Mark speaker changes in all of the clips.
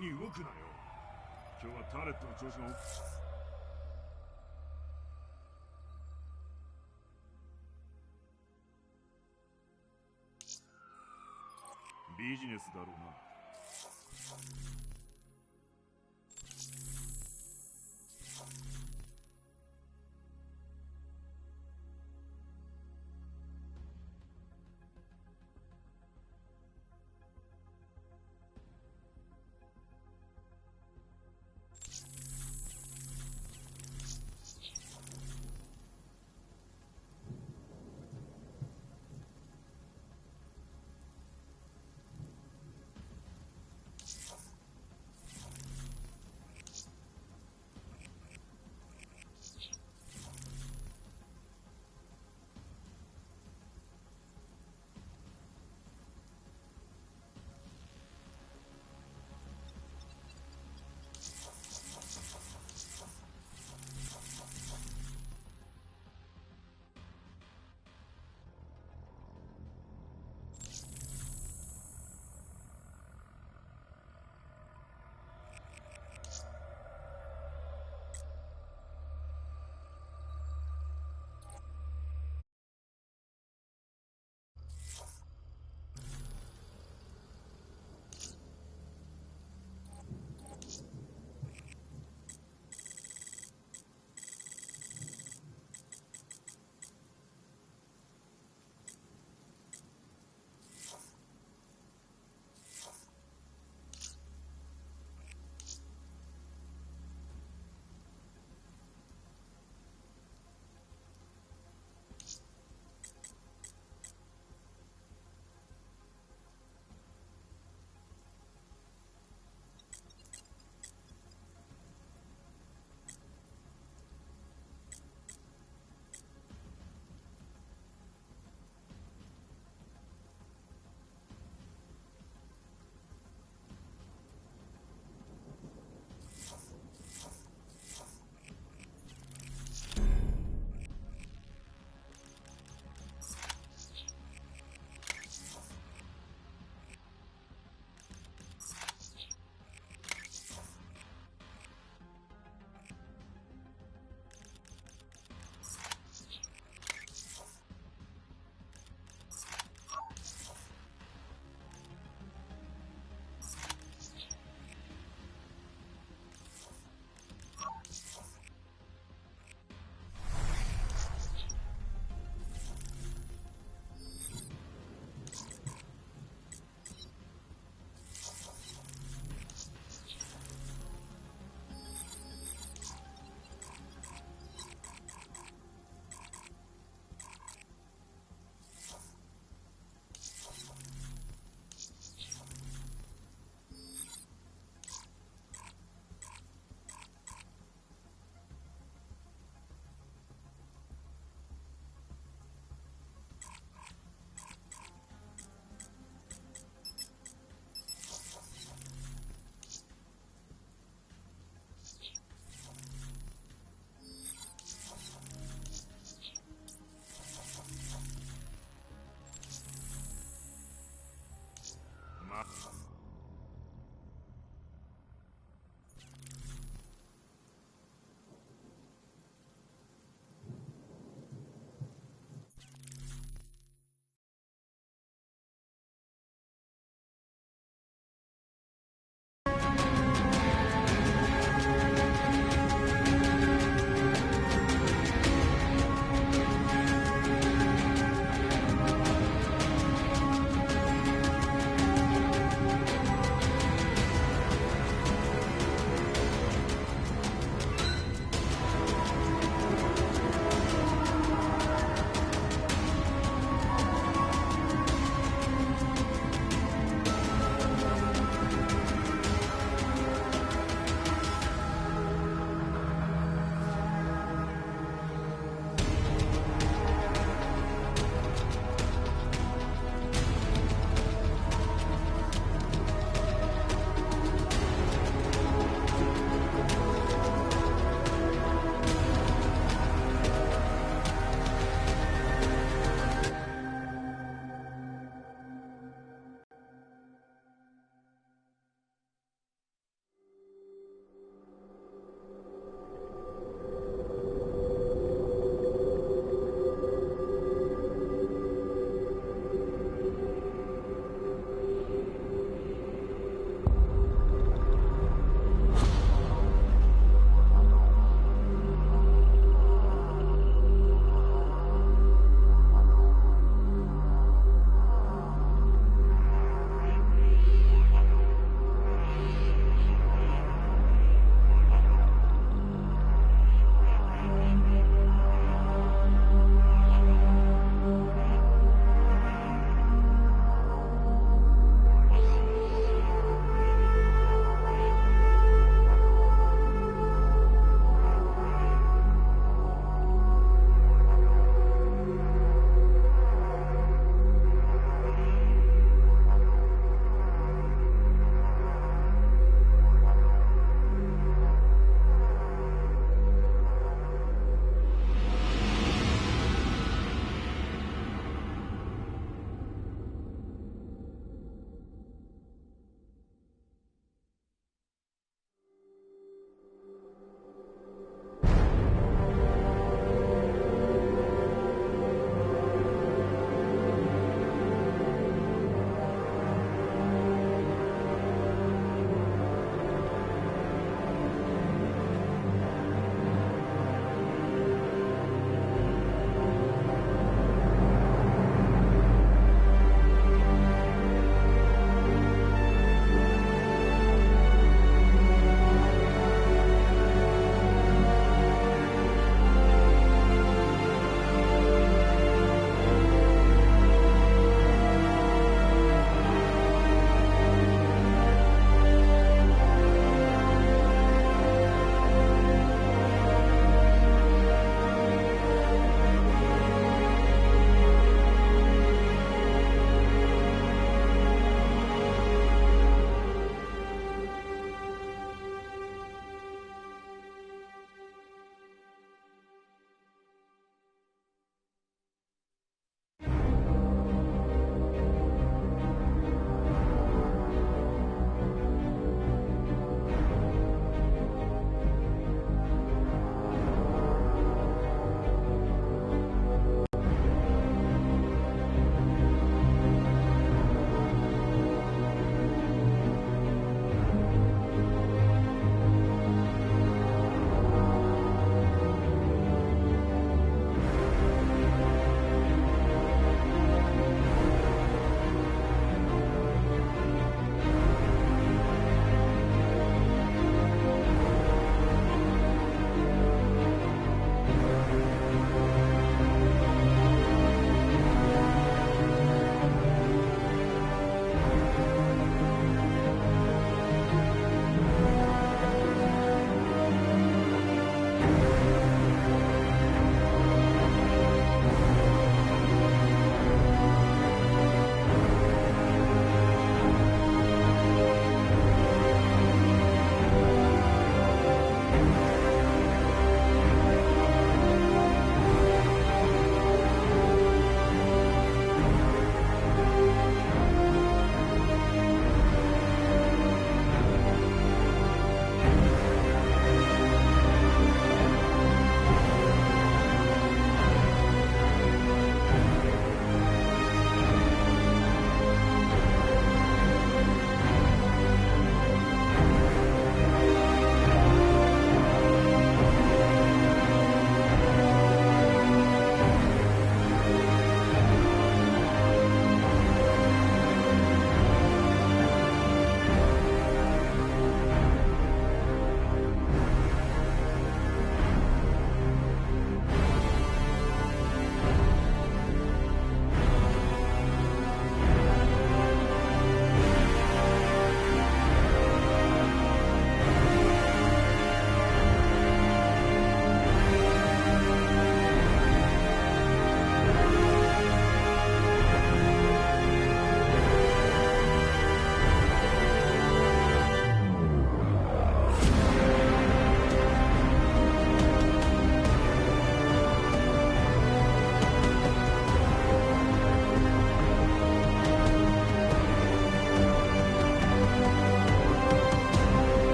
Speaker 1: に動くなよ。今日はターレットの調子がビジネスだろうな。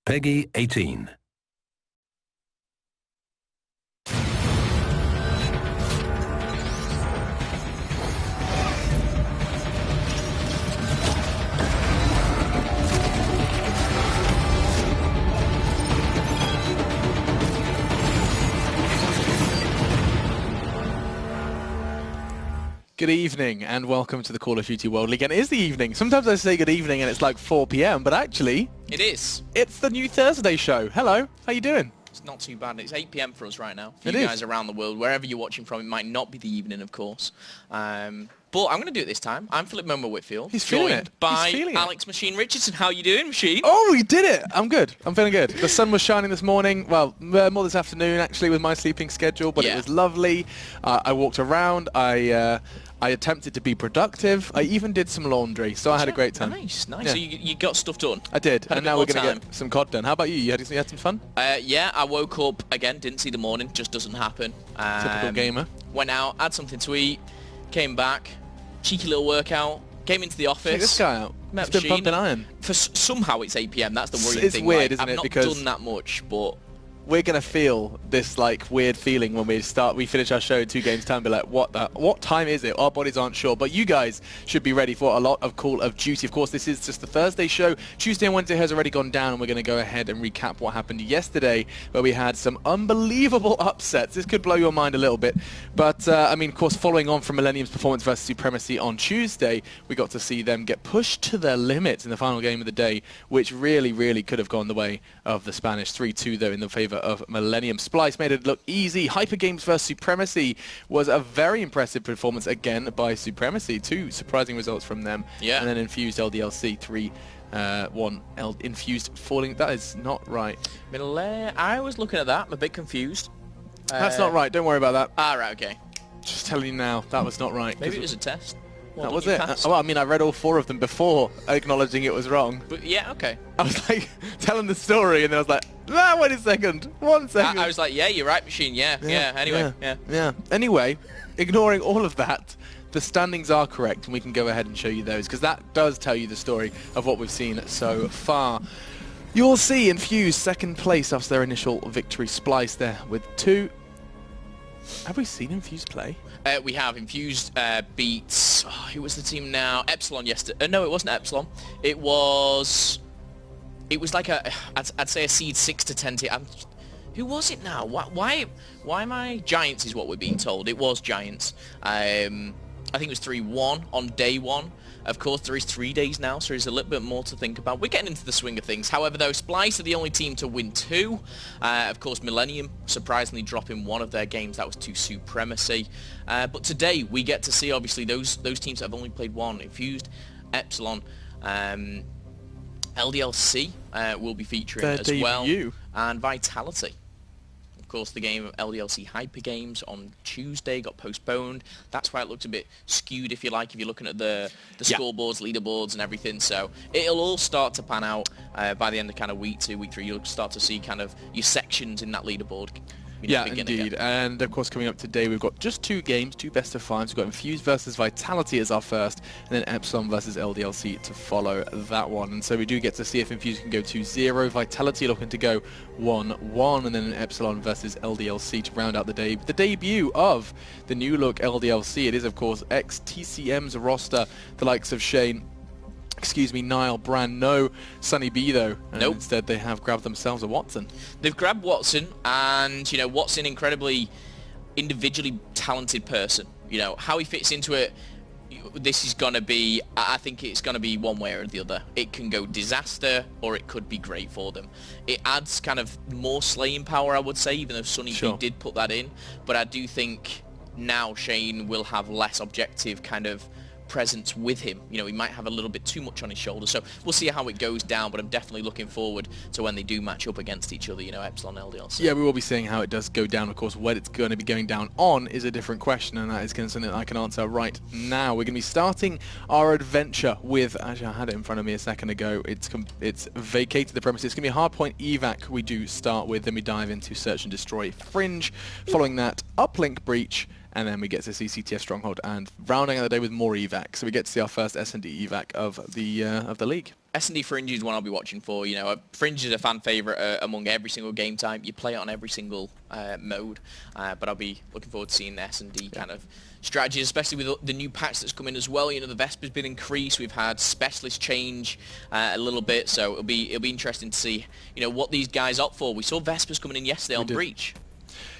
Speaker 2: Peggy 18.
Speaker 3: Good evening and welcome to the Call of Duty World League. And it is the evening. Sometimes I say good evening and it's like 4 PM, but actually...
Speaker 4: It is.
Speaker 3: It's the new Thursday show. Hello, how you doing?
Speaker 4: It's not too bad. It's 8 PM for us right now. For
Speaker 3: it
Speaker 4: you
Speaker 3: is.
Speaker 4: guys around the world, wherever you're watching from, it might not be the evening, of course. But I'm going to do it this time. I'm Philip Momo Whitfield.
Speaker 3: He's feeling
Speaker 4: joined
Speaker 3: it.
Speaker 4: by
Speaker 3: He's feeling it.
Speaker 4: Alex Machine Richardson. How you doing, Machine?
Speaker 3: Oh, we did it! I'm good. I'm feeling good. The sun was shining this morning. Well, more this afternoon, actually, with my sleeping schedule, but
Speaker 4: Yeah.
Speaker 3: it was lovely. I walked around. I attempted to be productive. I even did some laundry, so I had a great time.
Speaker 4: Nice, nice.
Speaker 3: Yeah.
Speaker 4: So you got stuff done?
Speaker 3: I did,
Speaker 4: Had a
Speaker 3: and
Speaker 4: bit
Speaker 3: now
Speaker 4: more
Speaker 3: we're going to
Speaker 4: time.
Speaker 3: get some COD done. How about you? You had some fun?
Speaker 4: Yeah, I woke up again, didn't see the morning, just doesn't happen.
Speaker 3: Typical gamer.
Speaker 4: Went out, had something to eat, came back, cheeky little workout, came into the office.
Speaker 3: Check this guy out.
Speaker 4: Met
Speaker 3: He's been
Speaker 4: Machine.
Speaker 3: pumping iron.
Speaker 4: Somehow it's 8 PM, that's the worrying
Speaker 3: It's
Speaker 4: thing.
Speaker 3: weird,
Speaker 4: like,
Speaker 3: isn't
Speaker 4: I've
Speaker 3: it?
Speaker 4: not
Speaker 3: Because-
Speaker 4: done that much, but...
Speaker 3: We're gonna feel this like weird feeling when we finish our show in 2 games time. Be like, what time is it? Our bodies aren't sure, but you guys should be ready for a lot of Call of Duty. Of course, this is just the Thursday show. Tuesday and Wednesday has already gone down, and we're gonna go ahead and recap what happened yesterday, where we had some unbelievable upsets. This could blow your mind a little bit, but I mean, of course, following on from Millennium's performance versus Supremacy on Tuesday, we got to see them get pushed to their limits in the final game of the day, which really, really could have gone the way of the Spanish. 3-2 though in the favor of Millennium. Splice made it look easy. Hyper Games vs Supremacy was a very impressive performance again by Supremacy. 2 surprising results from them.
Speaker 4: Yeah.
Speaker 3: And then Infused LDLC 3-1. Infused falling. That is not right.
Speaker 4: I was looking at that. I'm a bit confused.
Speaker 3: That's not right. Don't worry about that.
Speaker 4: Ah, right, okay.
Speaker 3: Just telling you now, that was not right.
Speaker 4: Maybe it was a test. Well
Speaker 3: That
Speaker 4: done,
Speaker 3: was
Speaker 4: you
Speaker 3: it.
Speaker 4: passed.
Speaker 3: Well, I mean, I read all 4 of them before acknowledging it was wrong.
Speaker 4: But yeah, okay.
Speaker 3: I was like, telling the story, and then I was like, ah, wait a second. 1 second.
Speaker 4: I was like, yeah, you're right, Machine. Yeah. Anyway, yeah.
Speaker 3: Anyway, ignoring all of that, the standings are correct, and we can go ahead and show you those, because that does tell you the story of what we've seen so far. You'll see Infused second place after their initial victory. Splice there with 2. Have we seen Infused play?
Speaker 4: We have Infused beats. Oh, who was the team now? Epsilon yesterday. No, it wasn't Epsilon. It was like I'd say a seed 6 to 10 team. Who was it now? Why am I Giants? Is what we're being told. It was Giants. I think it was 3-1 on day 1. Of course, there is 3 days now, so there's a little bit more to think about. We're getting into the swing of things. However, though, Splice are the only team to win 2. Of course, Millennium surprisingly dropping 1 of their games. That was to Supremacy. But today, we get to see, obviously, those teams that have only played 1. Infused, Epsilon, LDLC will be featuring
Speaker 3: Their
Speaker 4: as well.
Speaker 3: debut.
Speaker 4: And Vitality. Of course, the game of LDLC Hyper Games on Tuesday got postponed. That's why it looked a bit skewed, if you like, if you're looking at the scoreboards, leaderboards, and everything. So it'll all start to pan out by the end of kind of week 2, week 3. You'll start to see kind of your sections in that leaderboard.
Speaker 3: Yeah, indeed. And of course, coming up today, we've got just 2 games, 2 best of 5s. We've got Infused versus Vitality as our first, and then Epsilon versus LDLC to follow that one. And so we do get to see if Infused can go 2-0, Vitality looking to go 1-1, and then Epsilon versus LDLC to round out the debut of the new look LDLC. It is, of course, ex-TCM's roster, the likes of Niall, Brand, no Sunny B though.
Speaker 4: Nope.
Speaker 3: Instead they have grabbed themselves a Watson.
Speaker 4: They've grabbed Watson, and, you know, Watson, incredibly individually talented person. You know, how he fits into it, this is going to be, I think it's going to be one way or the other. It can go disaster, or it could be great for them. It adds kind of more slaying power, I would say, even though Sunny B did put that in. But I do think now Shane will have less objective kind of presence with him. You know, he might have a little bit too much on his shoulders, so we'll see how it goes down, but I'm definitely looking forward to when they do match up against each other, you know, Epsilon, LDLC.
Speaker 3: Yeah, we will be seeing how it does go down. Of course, what it's going to be going down on is a different question, and that is something that I can answer right now. We're going to be starting our adventure with, actually I had it in front of me a second ago, it's vacated the premises. It's going to be a hardpoint evac we do start with, then we dive into Search and Destroy Fringe, following that Uplink Breach, and then we get to see CTF Stronghold, and rounding out the day with more evac. So we get to see our first S&D evac of the league.
Speaker 4: S&D Fringe is one I'll be watching for. You know, Fringe is a fan favourite among every single game type. You play it on every single mode, but I'll be looking forward to seeing the S&D kind of strategies, especially with the new patch that's come in as well. You know, the Vesper's been increased. We've had specialist change a little bit, so it'll be interesting to see, you know, what these guys opt for. We saw Vespers coming in yesterday on Breach.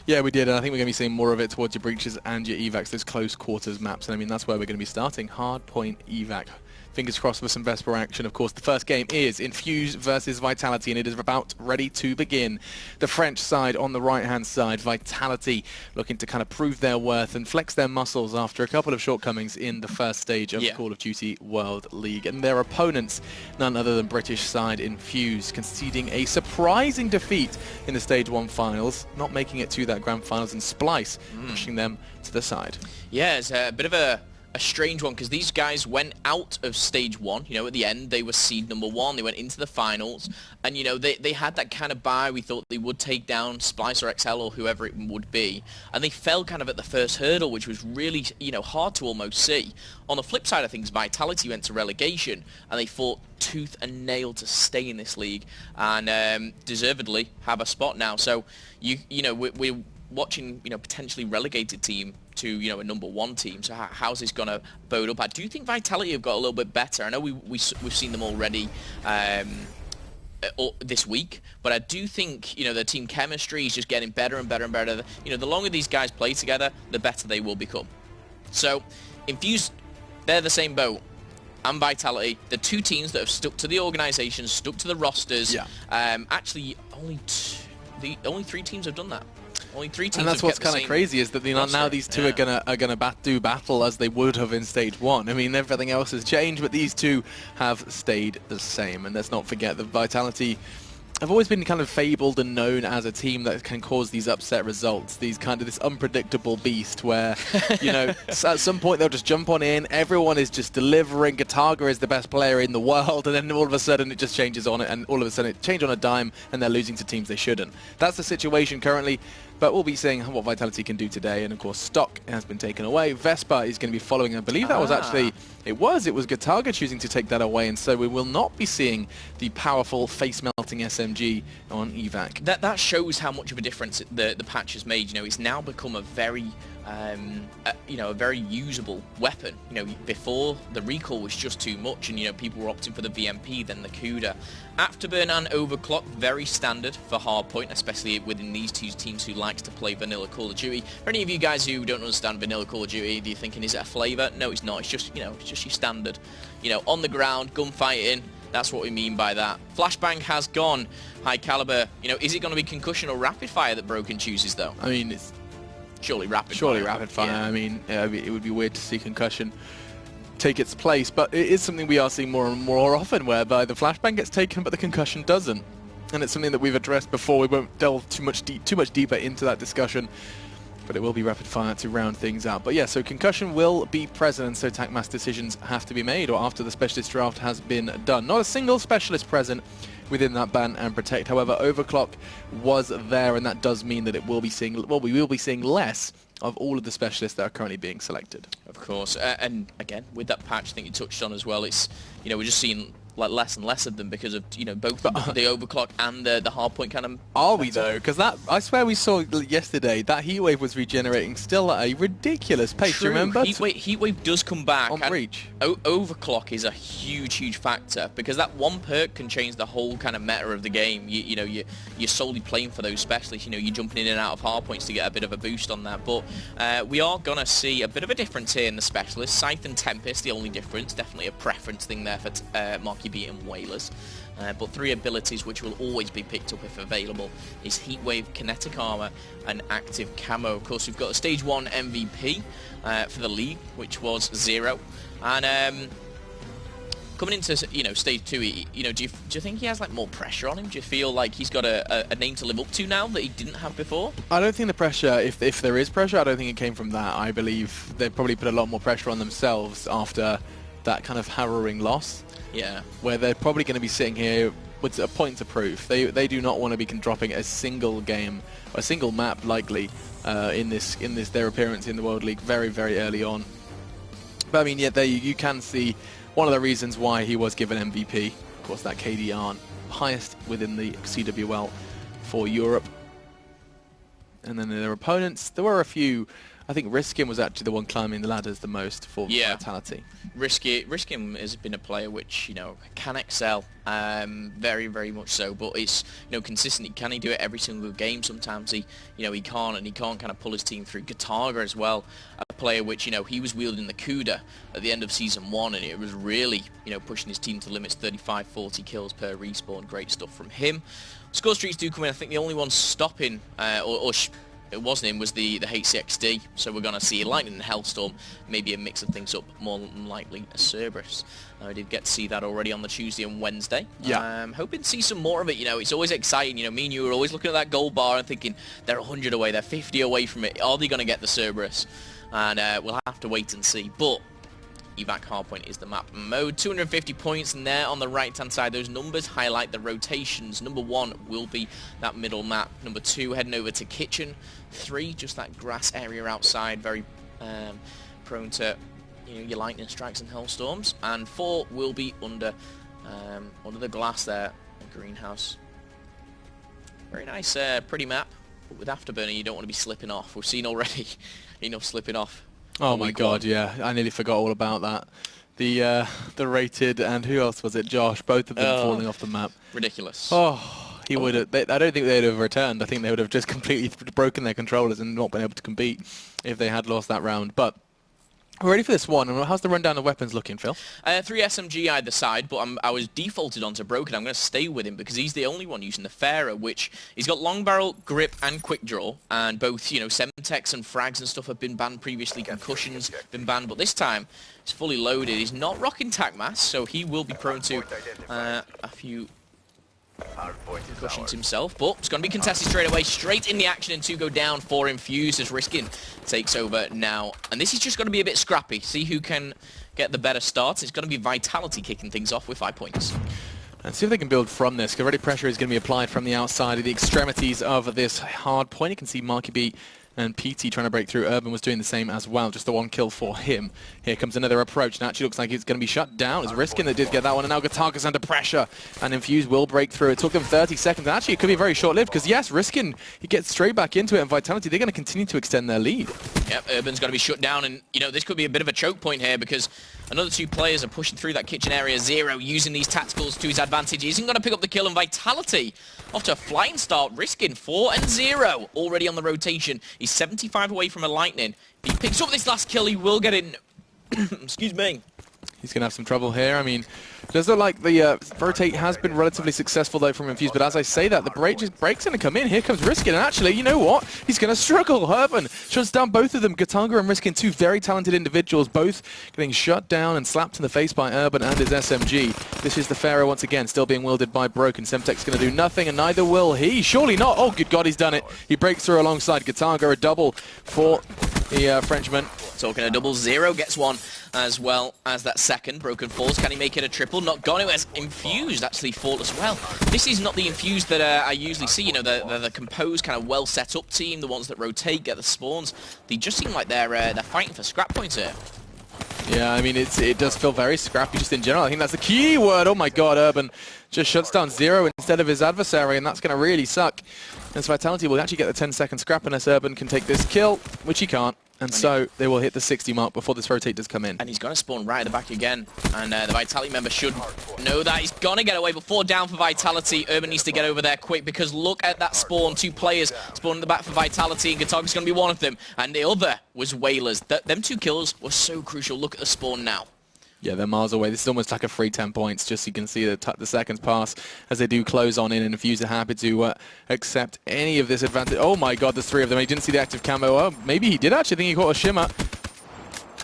Speaker 3: Yeah, we did, and I think we're going to be seeing more of it towards your breaches and your evacs, those close quarters maps, and I mean, that's where we're going to be starting. Hardpoint evac. Fingers crossed for some Vesper action. Of course, the first game is Infuse versus Vitality, and it is about ready to begin. The French side on the right-hand side, Vitality looking to kind of prove their worth and flex their muscles after a couple of shortcomings in the first stage of the Call of Duty World League. And their opponents, none other than British side Infuse, conceding a surprising defeat in the Stage 1 finals, not making it to that Grand Finals, and Splice pushing them to the side. Yeah,
Speaker 4: it's a bit of a strange one, because these guys went out of Stage 1, you know, at the end they were seed number 1, they went into the finals, and you know, they had that kind of bye. We thought they would take down Splice or XL or whoever it would be, and they fell kind of at the first hurdle, which was really, you know, hard to almost see. On the flip side of things, Vitality went to relegation, and they fought tooth and nail to stay in this league, and deservedly have a spot now. So you know, we're watching, you know, potentially relegated team to, you know, a number 1 team. So how's this going to bode up? I do think Vitality have got a little bit better. I know we've seen them already this week, but I do think, you know, their team chemistry is just getting better and better and better. You know, the longer these guys play together, the better they will become. So Infuse, they're the same boat. And Vitality, the two teams that have stuck to the organisation, stuck to the rosters. Yeah. Actually, only 3 teams have done that. Only 3 teams.
Speaker 3: And that's what's kind of crazy, is that now these two are gonna do battle as they would have in Stage 1. I mean, everything else has changed, but these two have stayed the same. And let's not forget that Vitality have always been kind of fabled and known as a team that can cause these upset results, this unpredictable beast where, you know, at some point they'll just jump on in, everyone is just delivering, Gataga is the best player in the world, and then all of a sudden it just changes on it, and all of a sudden it changes on a dime, and they're losing to teams they shouldn't. That's the situation currently, but we'll be seeing what Vitality can do today, and of course Stock has been taken away. Vespa is going to be following, I believe that was actually, it was Gataga choosing to take that away, and so we will not be seeing the powerful face-melting SMG on evac.
Speaker 4: That shows how much of a difference the patch has made. You know, it's now become a very you know, a very usable weapon. You know, before the recoil was just too much, and you know, people were opting for the VMP, then the CUDA. Afterburn and Overclock, very standard for Hardpoint, especially within these two teams who likes to play vanilla Call of Duty. For any of you guys who don't understand vanilla Call of Duty, do you thinking, is it a flavour? No, it's not. It's just, you know, it's just your standard, you know, on the ground, gunfighting. That's what we mean by that. Flashbang has gone. High caliber. You know, is it going to be concussion or rapid fire that Broken chooses, though?
Speaker 3: I mean, it's
Speaker 4: surely rapid fire.
Speaker 3: Surely rapid fire. Yeah. I mean, it would be weird to see concussion take its place, but it is something we are seeing more and more often, whereby the flashbang gets taken but the concussion doesn't, and it's something that we've addressed before. We won't delve too much deeper into that discussion, but it will be rapid fire to round things out. But yeah, so concussion will be present, and so TACMAS decisions have to be made, or after the specialist draft has been done. Not a single specialist present within that ban and protect. However, Overclock was there, and that does mean that it will be seeing, well, we will be seeing less of all of the specialists that are currently being selected.
Speaker 4: Of course, and again, with that patch, I think you touched on as well, it's, you know, we're just seeing like less and less of them because of, you know, both the Overclock and the Hardpoint kind of...
Speaker 3: Are we though? Because that, I swear we saw yesterday, that Heatwave was regenerating still at a ridiculous pace.
Speaker 4: True.
Speaker 3: Do you remember?
Speaker 4: Heatwave does come back.
Speaker 3: On Breach.
Speaker 4: Overclock is a huge factor, because that one perk can change the whole kind of meta of the game. You know, you're solely playing for those specialists. You know, you're jumping in and out of Hardpoints to get a bit of a boost on that. But we are going to see a bit of a difference here in the specialists. Scythe and Tempest, the only difference. Definitely a preference thing there for Marky B and Whalers. But 3 abilities which will always be picked up if available is Heatwave, Kinetic Armor, and Active Camo. Of course, we've got a Stage 1 MVP for the league, which was 0. And coming into, you know, Stage 2, you know, do you think he has like more pressure on him? Do you feel like he's got a name to live up to now that he didn't have before?
Speaker 3: I don't think the pressure, if there is pressure, I don't think it came from that. I believe they probably put a lot more pressure on themselves after that kind of harrowing loss.
Speaker 4: Yeah.
Speaker 3: Where they're probably going to be sitting here with a point to prove. They do not want to be dropping a single game, a single map likely in this their appearance in the World League very, very early on. But I mean, yeah, there you can see one of the reasons why he was given MVP. Of course, that KDR highest within the CWL for Europe. And then their opponents, there were a few. I think Riskin was actually the one climbing the ladders the most for Vitality.
Speaker 4: Riskin has been a player which, you know, can excel, very, very much so. But it's, you know, consistent. Can he do it every single game? Sometimes he, you know, he can't, and he can't kind of pull his team through. Gataga as well, a player which, you know, he was wielding the CUDA at the end of Season 1, and it was really, you know, pushing his team to limits, 35, 40 kills per respawn. Great stuff from him. Score streaks do come in. I think the only one stopping, it wasn't him, was the HCXD, so we're going to see Lightning and Hellstorm, maybe a mix of things up, more than likely a Cerberus. I did get to see that already on the Tuesday and Wednesday.
Speaker 3: Yeah.
Speaker 4: Hoping to see some more of it. You know, it's always exciting. You know, me and you were always looking at that gold bar and thinking, they're 100 away, they're 50 away from it. Are they going to get the Cerberus? And we'll have to wait and see. But Evac Hardpoint is the map mode. 250 points, and there on the right-hand side, those numbers highlight the rotations. Number 1 will be that middle map. Number 2, heading over to Kitchen. 3, just that grass area outside, very prone to, you know, your lightning strikes and hellstorms. And 4 will be under the glass there, the greenhouse. Very nice, pretty map. But with Afterburner, you don't want to be slipping off. We've seen already enough slipping off.
Speaker 3: Oh my god, yeah. I nearly forgot all about that. The Rated and who else was it? Josh, both of them falling off the map.
Speaker 4: Ridiculous.
Speaker 3: Oh, he would have. I don't think they'd have returned. I think they would have just completely broken their controllers and not been able to compete if they had lost that round. But we're ready for this one. And how's the rundown of weapons looking, Phil?
Speaker 4: 3 SMG either side, but I was defaulted onto Broken. I'm going to stay with him because he's the only one using the Pharaoh, which he's got long barrel, grip, and quick draw. And both, you know, Semtex and frags and stuff have been banned previously. Concussions been banned, but this time it's fully loaded. He's not rocking tac mass, so he will be prone to a few concussions himself, but it's going to be contested straight away, straight in the action, and 2 go down for Infused as Riskin takes over now. And this is just going to be a bit scrappy. See who can get the better starts. It's going to be Vitality kicking things off with 5 points.
Speaker 3: And see if they can build from this, because already pressure is going to be applied from the outside of the extremities of this hard point. You can see Marky B and PT trying to break through. Urban was doing the same as well, just the 1 kill for him. Here comes another approach, and actually looks like it's going to be shut down. It's Riskin that did get that one, and now Gataga's under pressure, and Infused will break through. It took them 30 seconds, and actually it could be very short-lived, because yes, Riskin, he gets straight back into it, and Vitality, they're going to continue to extend their lead.
Speaker 4: Yep, Urban's going to be shut down, and, you know, this could be a bit of a choke point here, because another 2 players are pushing through that kitchen area. Zero using these tacticals to his advantage. He isn't going to pick up the kill, and Vitality, off to a flying start, Riskin 4 and 0 already on the rotation. He's 75 away from a Lightning. If he picks up this last kill, he will get in. Excuse me.
Speaker 3: He's going to have some trouble here. I mean, it does look like the rotate has been relatively successful, though, from Infused. But as I say that, the break's going to come in. Here comes Riskin. And actually, you know what? He's going to struggle. Urban shuts down both of them. Gatanga and Riskin, 2 very talented individuals, both getting shut down and slapped in the face by Urban and his SMG. This is the Pharaoh once again, still being wielded by Broken. Semtex going to do nothing, and neither will he. Surely not. Oh, good God, he's done it. He breaks through alongside Gatanga. A double for the Frenchman.
Speaker 4: Talking a double. Zero gets one as well as that second. Broken falls. Can he make it a triple? Not gone. It has Infused actually fall as well. This is not the Infused that I usually see. You know, the composed, kind of well set up team, the ones that rotate, get the spawns. They just seem like they're fighting for scrap points here.
Speaker 3: Yeah, I mean, it does feel very scrappy just in general. I think that's the key word. Oh my God, Urban just shuts down Zero instead of his adversary, and that's going to really suck. As Vitality will actually get the 10-second scrap unless Urban can take this kill, which he can't. And so they will hit the 60 mark before this rotate does come in.
Speaker 4: And he's going to spawn right at the back again. And the Vitality member should know that. He's going to get away, but 4 down for Vitality. Urban needs to get over there quick, because look at that spawn. 2 players spawn in the back for Vitality, and Gataga's going to be one of them. And the other was Whalers. Them 2 kills were so crucial. Look at the spawn now.
Speaker 3: Yeah, they're miles away. This is almost like a free 10 points, just so you can see the seconds pass as they do close on in, and Infused are happy to accept any of this advantage. Oh my God, there's 3 of them. He didn't see the active camo. Oh, maybe he did actually. I think he caught a shimmer.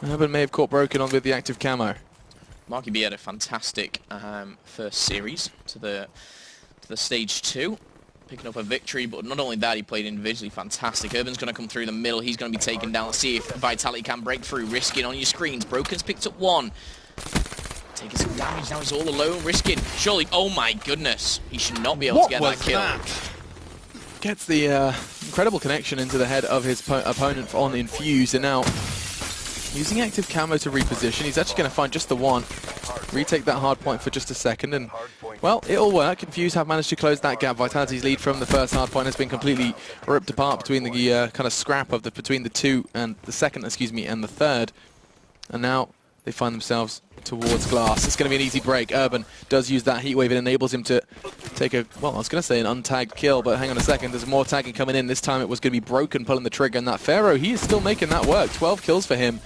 Speaker 3: Urban may have caught Broken on with the active camo.
Speaker 4: Marky B had a fantastic first series to the stage 2. Picking up a victory, but not only that, he played individually fantastic. Urban's going to come through the middle. He's going to be taken down. Let's see if Vitality can break through. Risking on your screens. Broken's picked up 1. Taking some damage now, he's all alone, risking. Surely, oh my goodness, he should not be able to get that kill.
Speaker 3: Gets the incredible connection into the head of his opponent on Infuse, and now using active camo to reposition. He's actually going to find just the one, retake that hard point for just a second, and well, it'll work. Infuse have managed to close that gap. Vitality's lead from the first hard point has been completely ripped apart between the kind of scrap of between the two and the second, and the third, and now they find themselves towards glass. It's going to be an easy break. Urban does use that heat wave. It enables him to take a, well, I was going to say an untagged kill, but hang on a second. There's more tagging coming in. This time it was going to be Broken pulling the trigger, and that Pharaoh, he is still making that work. 12 kills for him.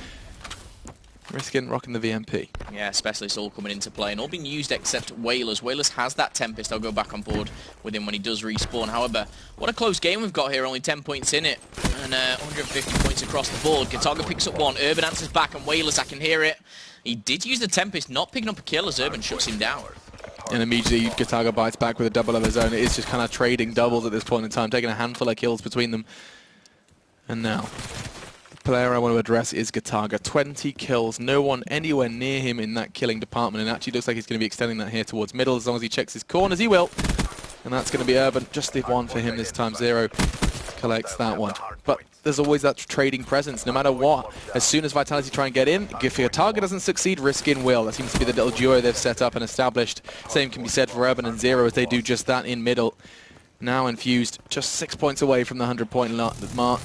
Speaker 3: Risking rocking the VMP.
Speaker 4: Yeah, specialists all coming into play and all being used except Whalers. Whalers has that Tempest. I'll go back on board with him when he does respawn. However, what a close game we've got here. Only 10 points in it and 150 points across the board. Gataga picks up one. Urban answers back, and Whalers, I can hear it. He did use the Tempest, not picking up a kill as Urban shuts him down.
Speaker 3: And immediately Gataga bites back with a double of his own. It is just kind of trading doubles at this point in time, taking a handful of kills between them. And now, the player I want to address is Gataga. 20 kills, no one anywhere near him in that killing department, and actually looks like he's going to be extending that here towards middle as long as he checks his corners. He will. And that's going to be Urban. Just the one for him this time. Zero collects that one. But there's always that trading presence, no matter what. As soon as Vitality try and get in, if your target doesn't succeed, Riskin will. That seems to be the little duo they've set up and established. Same can be said for Urban and Zero as they do just that in middle. Now Infused, just 6 points away from the 100-point mark.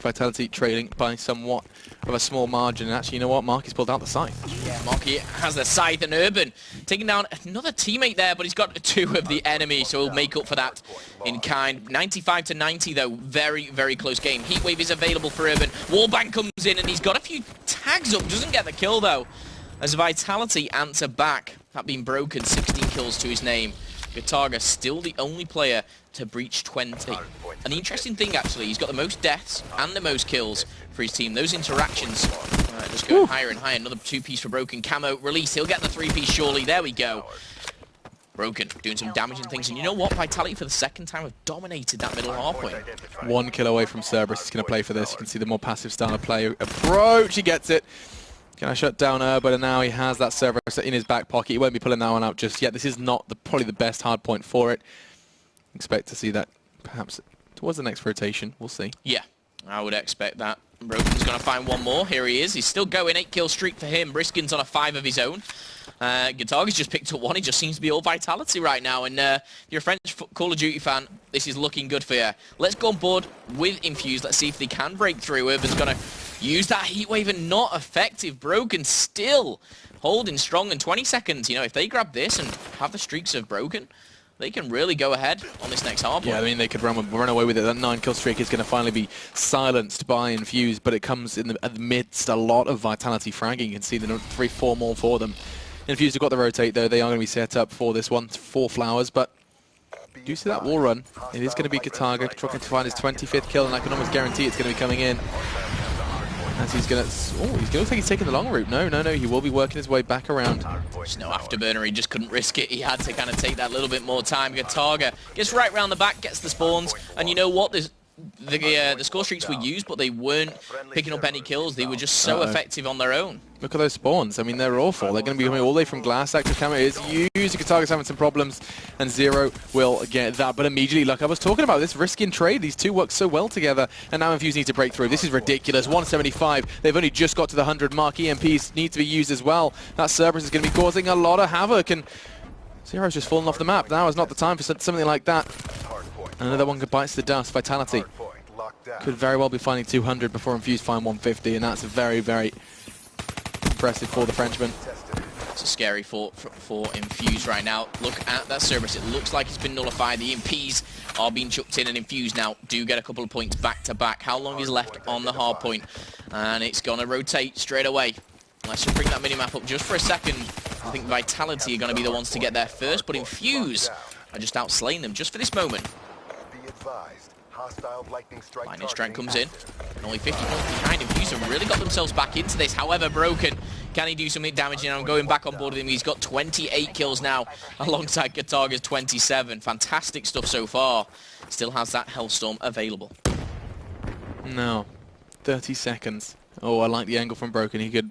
Speaker 3: Vitality trailing by somewhat of a small margin. And actually, you know what? Marky's pulled out the scythe.
Speaker 4: Yeah, Marky has the scythe, and Urban taking down another teammate there, but he's got two of the enemy, so he'll make up for that in kind. 95 to 90, though. Very, very close game. Heatwave is available for Urban. Wallbang comes in, and he's got a few tags up. Doesn't get the kill, though. As Vitality answer back. That being Broken, 16 kills to his name. Gataga still the only player to breach 20. And the interesting thing, actually, he's got the most deaths and the most kills for his team. Those interactions just going higher and higher. Another two-piece for Broken. Camo release. He'll get the three-piece surely. There we go. Broken doing some damage and things. And you know what? Vitality for the second time have dominated that middle half point.
Speaker 3: 1 kill away from Cerberus. He's going to play for this. You can see the more passive style of play. Approach. He gets it. Can I shut down Urban? And now he has that Cerberus in his back pocket. He won't be pulling that one out just yet. This is not probably the best hard point for it. Expect to see that perhaps towards the next rotation. We'll see.
Speaker 4: Yeah, I would expect that. Broken's going to find one more. Here he is. He's still going. 8-kill streak for him. Briskin's on a 5 of his own. Gataga's just picked up one. He just seems to be all Vitality right now. And if you're a French Call of Duty fan, this is looking good for you. Let's go on board with Infuse. Let's see if they can break through. Urban's going to use that heatwave and not effective. Broken still holding strong in 20 seconds. You know, if they grab this and have the streaks of Broken, they can really go ahead on this next hard point.
Speaker 3: Yeah, I mean, they could run away with it. That 9-kill streak is going to finally be silenced by Infuse, but it comes in amidst a lot of Vitality fragging. You can see the 3-4 more for them. Infuse have got the rotate, though. They are going to be set up for this one. 4 flowers, but do you see that wall run? It is going to be Gataga trying to find his 25th kill, and I can almost guarantee it's going to be coming in. As he's going to... Oh, he's going to look like he's taking the long route. No, he will be working his way back around.
Speaker 4: There's no afterburner. He just couldn't risk it. He had to kind of take that little bit more time. Gataga gets right round the back, gets the spawns, and you know what? The score streaks were used, but they weren't picking up any kills. They were just so effective on their own.
Speaker 3: Look at those spawns. I mean, they're awful. They're going to be coming all the way from glass. Active camera is used. Gataga's having some problems, and Zero will get that. But immediately, like I was talking about, this risk in trade, these two work so well together, and now Infuse need to break through. This is ridiculous. 175. They've only just got to the 100 mark. EMPs need to be used as well. That Cerberus is going to be causing a lot of havoc, and Zero's just fallen off the map. Now is not the time for something like that. Another one bites the dust. Vitality could very well be finding 200 before Infuse find 150, and that's very, very impressive for the Frenchman.
Speaker 4: It's a scary for Infuse right now. Look at that Cerberus. It looks like it's been nullified. The EMPs are being chucked in, and Infuse now do get a couple of points back to back. How long is left on the hard point? And it's going to rotate straight away. Let's just bring that minimap up just for a second. I think Vitality are going to be the ones to get there first, but Infuse are just outslaying them just for this moment. Lightning Strike comes in, and only 50 points behind. Infuse have really got themselves back into this. However, Broken, can he do something damaging? I'm going back on board with him. He's got 28 kills now, alongside Gataga's 27. Fantastic stuff so far. Still has that Hellstorm available.
Speaker 3: No. 30 seconds. Oh, I like the angle from Broken. He could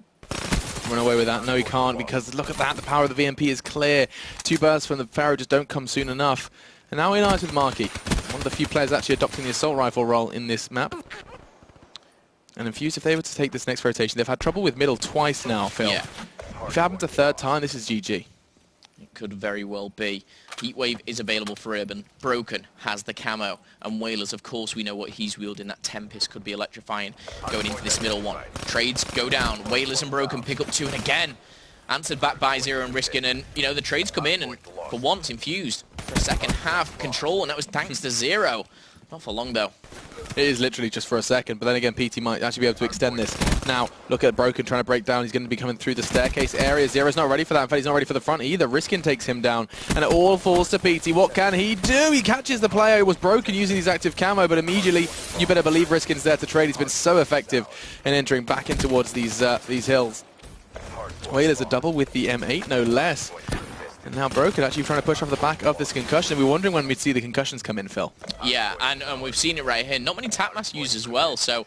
Speaker 3: run away with that. No, he can't, because look at that. The power of the VMP is clear. 2 bursts from the Pharaoh just don't come soon enough. And now we're nice with Marky. One of the few players actually adopting the assault rifle role in this map. And Infused, if they were to take this next rotation, they've had trouble with middle twice now, Phil.
Speaker 4: Yeah.
Speaker 3: If it happens a third time, this is GG.
Speaker 4: It could very well be. Heatwave is available for Urban. Broken has the camo. And Whalers, of course, we know what he's wielding. That Tempest could be electrifying going into this middle one. Trades go down. Whalers and Broken pick up 2, and again, answered back by Zero and Riskin. And, you know, the trades come in, and for once, Infused, for a second half, control, and that was thanks to Zero. Not for long, though.
Speaker 3: It is literally just for a second, but then again, PT might actually be able to extend this. Now, look at Broken trying to break down. He's going to be coming through the staircase area. Zero's not ready for that. In fact, he's not ready for the front either. Riskin takes him down, and it all falls to PT. What can he do? He catches the player who was Broken using his active camo, but immediately, you better believe Riskin's there to trade. He's been so effective in entering back in towards these hills. Whalers a double with the M8, no less. And now Broken actually trying to push off the back of this concussion. We're wondering when we'd see the concussions come in, Phil.
Speaker 4: Yeah, and we've seen it right here. Not many Tapmas used as well, so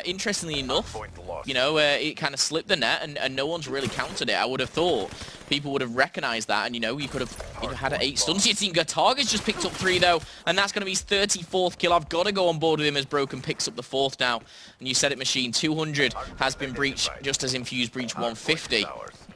Speaker 4: interestingly enough, you know, it kind of slipped the net, and no one's really countered it. I would have thought people would have recognized that, and, you know, you could have had 8 stuns. Your team Target's just picked up 3, though, and that's going to be his 34th kill. I've got to go on board with him as Broken picks up the 4th now. And you said it, Machine, 200 has been breached just as Infused breached 150.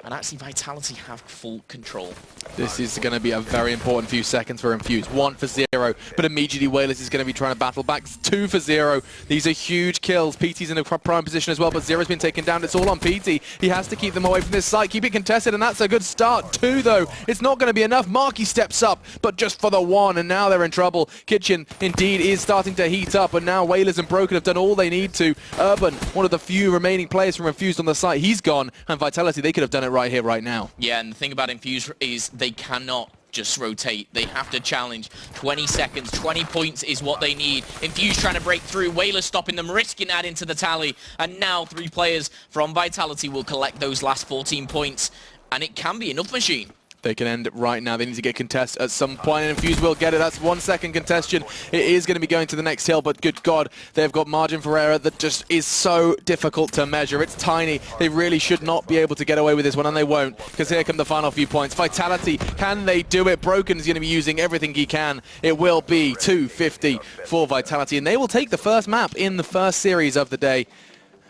Speaker 4: And actually, Vitality have full control.
Speaker 3: This is going to be a very important few seconds for Infused. 1 for Zero, but immediately Whalers is going to be trying to battle back. 2 for Zero. These are huge kills. PT's in a prime position as well, but Zero's been taken down. It's all on PT. He has to keep them away from this site, keep it contested, and that's a good start. 2, though. It's not going to be enough. Marky steps up, but just for the 1, and now they're in trouble. Kitchen, indeed, is starting to heat up, and now Whalers and Broken have done all they need to. Urban, one of the few remaining players from Infused on the site, he's gone, and Vitality, they could have done it right here, right now.
Speaker 4: Yeah, and the thing about Infused is they cannot just rotate. They have to challenge. 20 seconds, 20 points is what they need. Infused trying to break through. Whalers stopping them, Risking adding to the tally. And now 3 players from Vitality will collect those last 14 points. And it can be enough, Machine.
Speaker 3: They can end it right now. They need to get contest at some point, and Infused will get it. That's 1 second congestion. It is going to be going to the next hill, but good God, they've got margin for error that just is so difficult to measure. It's tiny. They really should not be able to get away with this one, and they won't, because here come the final few points. Vitality, can they do it? Broken is going to be using everything he can. It will be 250 for Vitality, and they will take the first map in the first series of the day.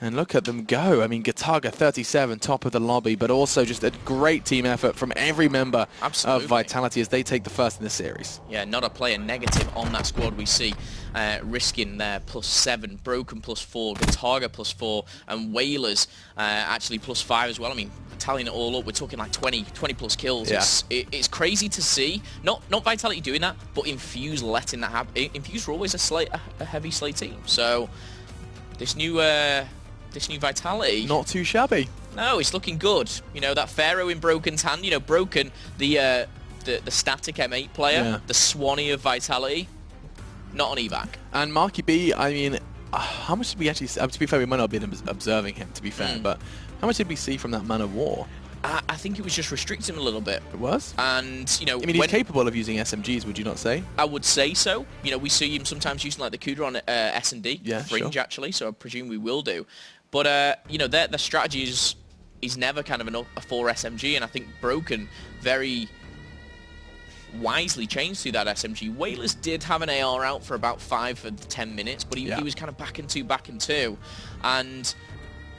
Speaker 3: And look at them go. I mean, Gataga 37, top of the lobby, but also just a great team effort from every member of Vitality as they take the first in the series. Yeah,
Speaker 4: not a player negative on that squad. We see Riskin there, +7, Broken +4, Gataga +4, and Whalers actually +5 as well. I mean, tallying it all up, we're talking like 20 plus kills.
Speaker 3: Yeah.
Speaker 4: It's crazy to see. Not Vitality doing that, but Infused letting that happen. Infused were always a heavy slate team. So this new Vitality,
Speaker 3: not too shabby.
Speaker 4: No, it's looking good. You know, that Pharaoh in Broken's hand. You know, Broken, the static M8 player, yeah, the Swanee of Vitality, not on evac.
Speaker 3: And Marky B, I mean, how much did we actually? To be fair, we might not have been observing him. To be fair, but how much did we see from that Man of War?
Speaker 4: I think it was just restricting him a little bit.
Speaker 3: It was?
Speaker 4: And, you know...
Speaker 3: I mean, he's capable of using SMGs, would you not say?
Speaker 4: I would say so. You know, we see him sometimes using, like, the Kuda on S&D.
Speaker 3: Yeah,
Speaker 4: Fringe,
Speaker 3: sure,
Speaker 4: actually, so I presume we will do. But, you know, the strategy is never kind of a 4 SMG, and I think Broken very wisely changed through that SMG. Whalers did have an AR out for about 5 or 10 minutes, but he was kind of back in 2. And